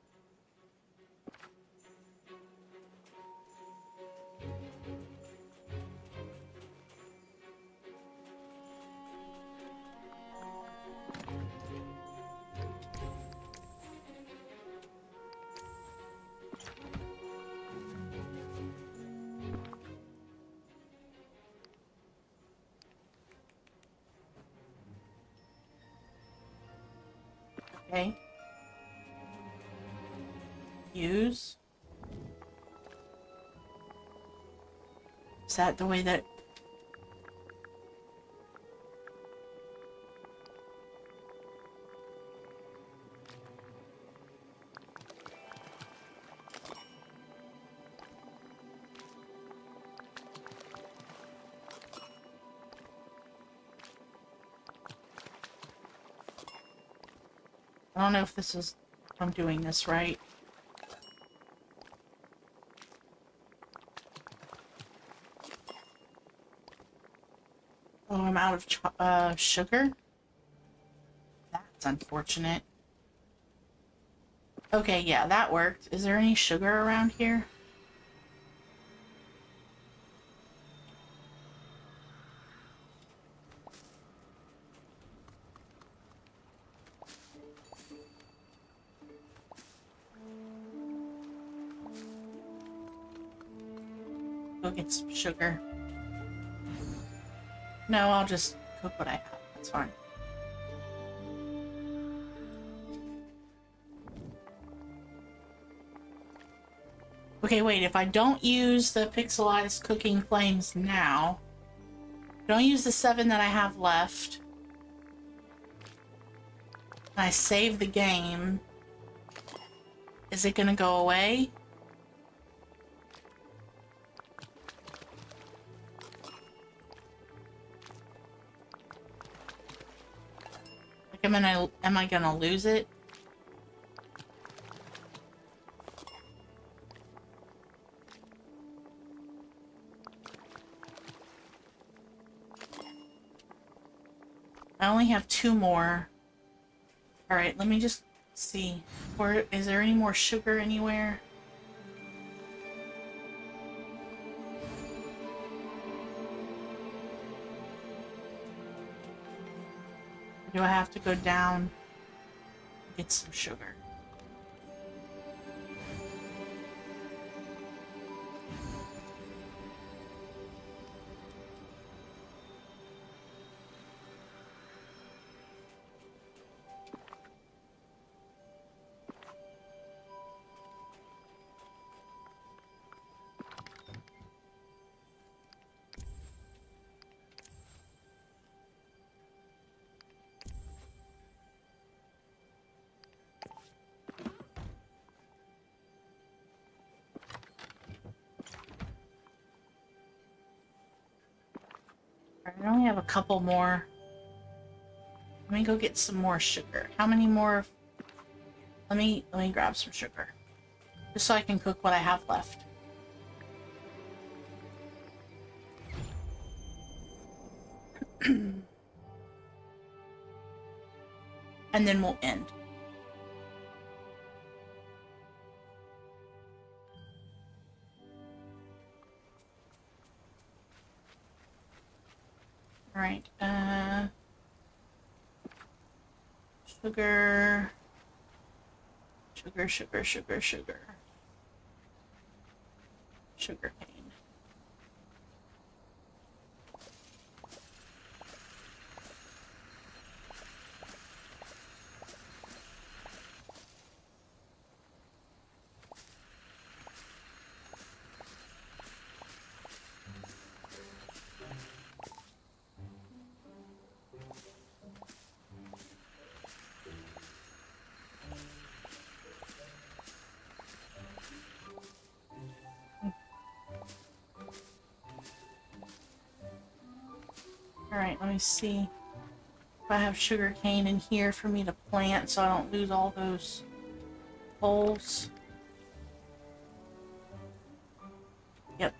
Okay. Use. Is that the way that... I don't know if this is... if I'm doing this right. Oh, I'm out of sugar? That's unfortunate. Okay, yeah, that worked. Is there any sugar around here? Go get some sugar. No, I'll just cook what I have. That's fine. Okay, wait, if I don't use the pixelized cooking flames now, don't use the 7 that I have left, and I save the game, is it gonna go away? Like, am I gonna lose it? I only have 2 more. Alright, let me just see. Or is there any more sugar anywhere? Or do I have to go down and get some sugar? I only have a couple more. Let me go get some more sugar. How many more? Let me grab some sugar. Just so I can cook what I have left. And then we'll end. All right. Sugar. Sugar, sugar, sugar, sugar. Sugar cane. Alright, let me see if I have sugar cane in here for me to plant so I don't lose all those holes. Yep.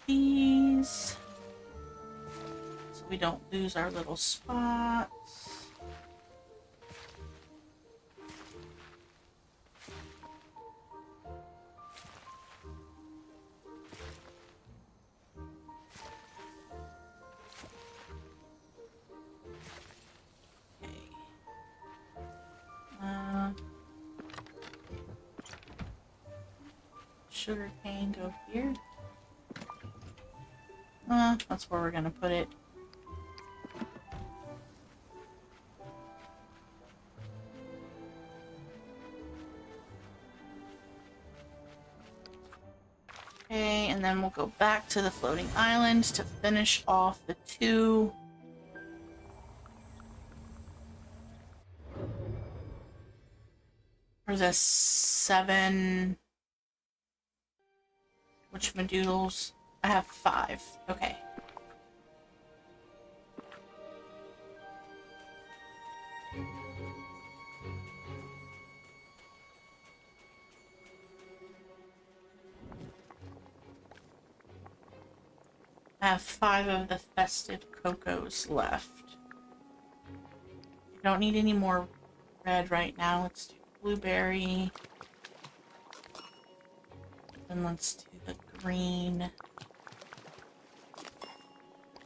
These. We don't lose our little spots. Okay. Sugar cane go here. That's where we're gonna put it. Okay, and then we'll go back to the floating island to finish off the 2. Or the 7. Whatchamadoodles? I have 5. Okay. I have 5 of the festive cocos left. I don't need any more red right now. Let's do blueberry. Then let's do the green.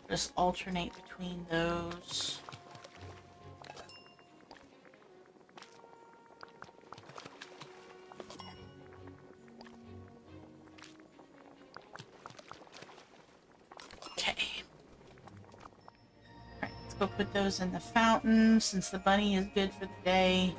Just alternate between those. Okay. Alright, let's go put those in the fountain since the bunny is good for the day.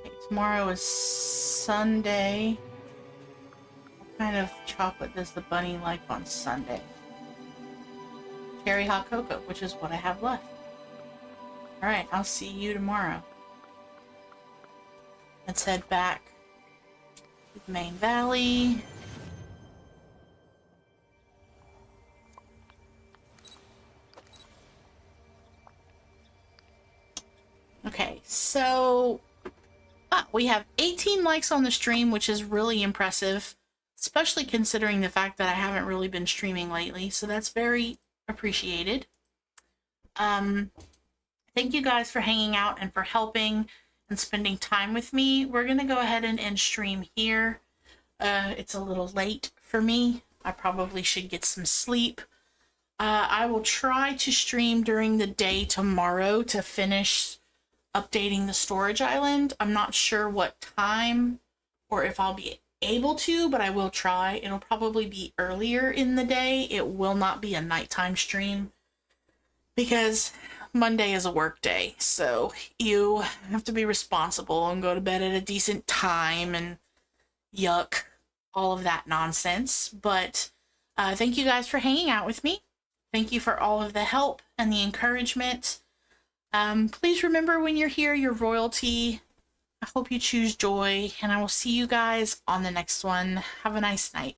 Okay, tomorrow is Sunday. What kind of chocolate does the bunny like on Sunday? Cherry hot cocoa, which is what I have left. Alright, I'll see you tomorrow. Let's head back to the main valley. Okay, so we have 18 likes on the stream, which is really impressive, especially considering the fact that I haven't really been streaming lately, so that's very appreciated. Thank you guys for hanging out and for helping and spending time with me. We're going to go ahead and end stream here. It's a little late for me. I probably should get some sleep. I will try to stream during the day tomorrow to finish updating the storage island. I'm not sure what time or if I'll be able to, but I will try. It'll probably be earlier in the day. It will not be a nighttime stream because Monday is a work day, so you have to be responsible and go to bed at a decent time and yuck, all of that nonsense. But thank you guys for hanging out with me. Thank you for all of the help and the encouragement. Please remember when you're here, you're royalty. I hope you choose joy, and I will see you guys on the next one. Have a nice night.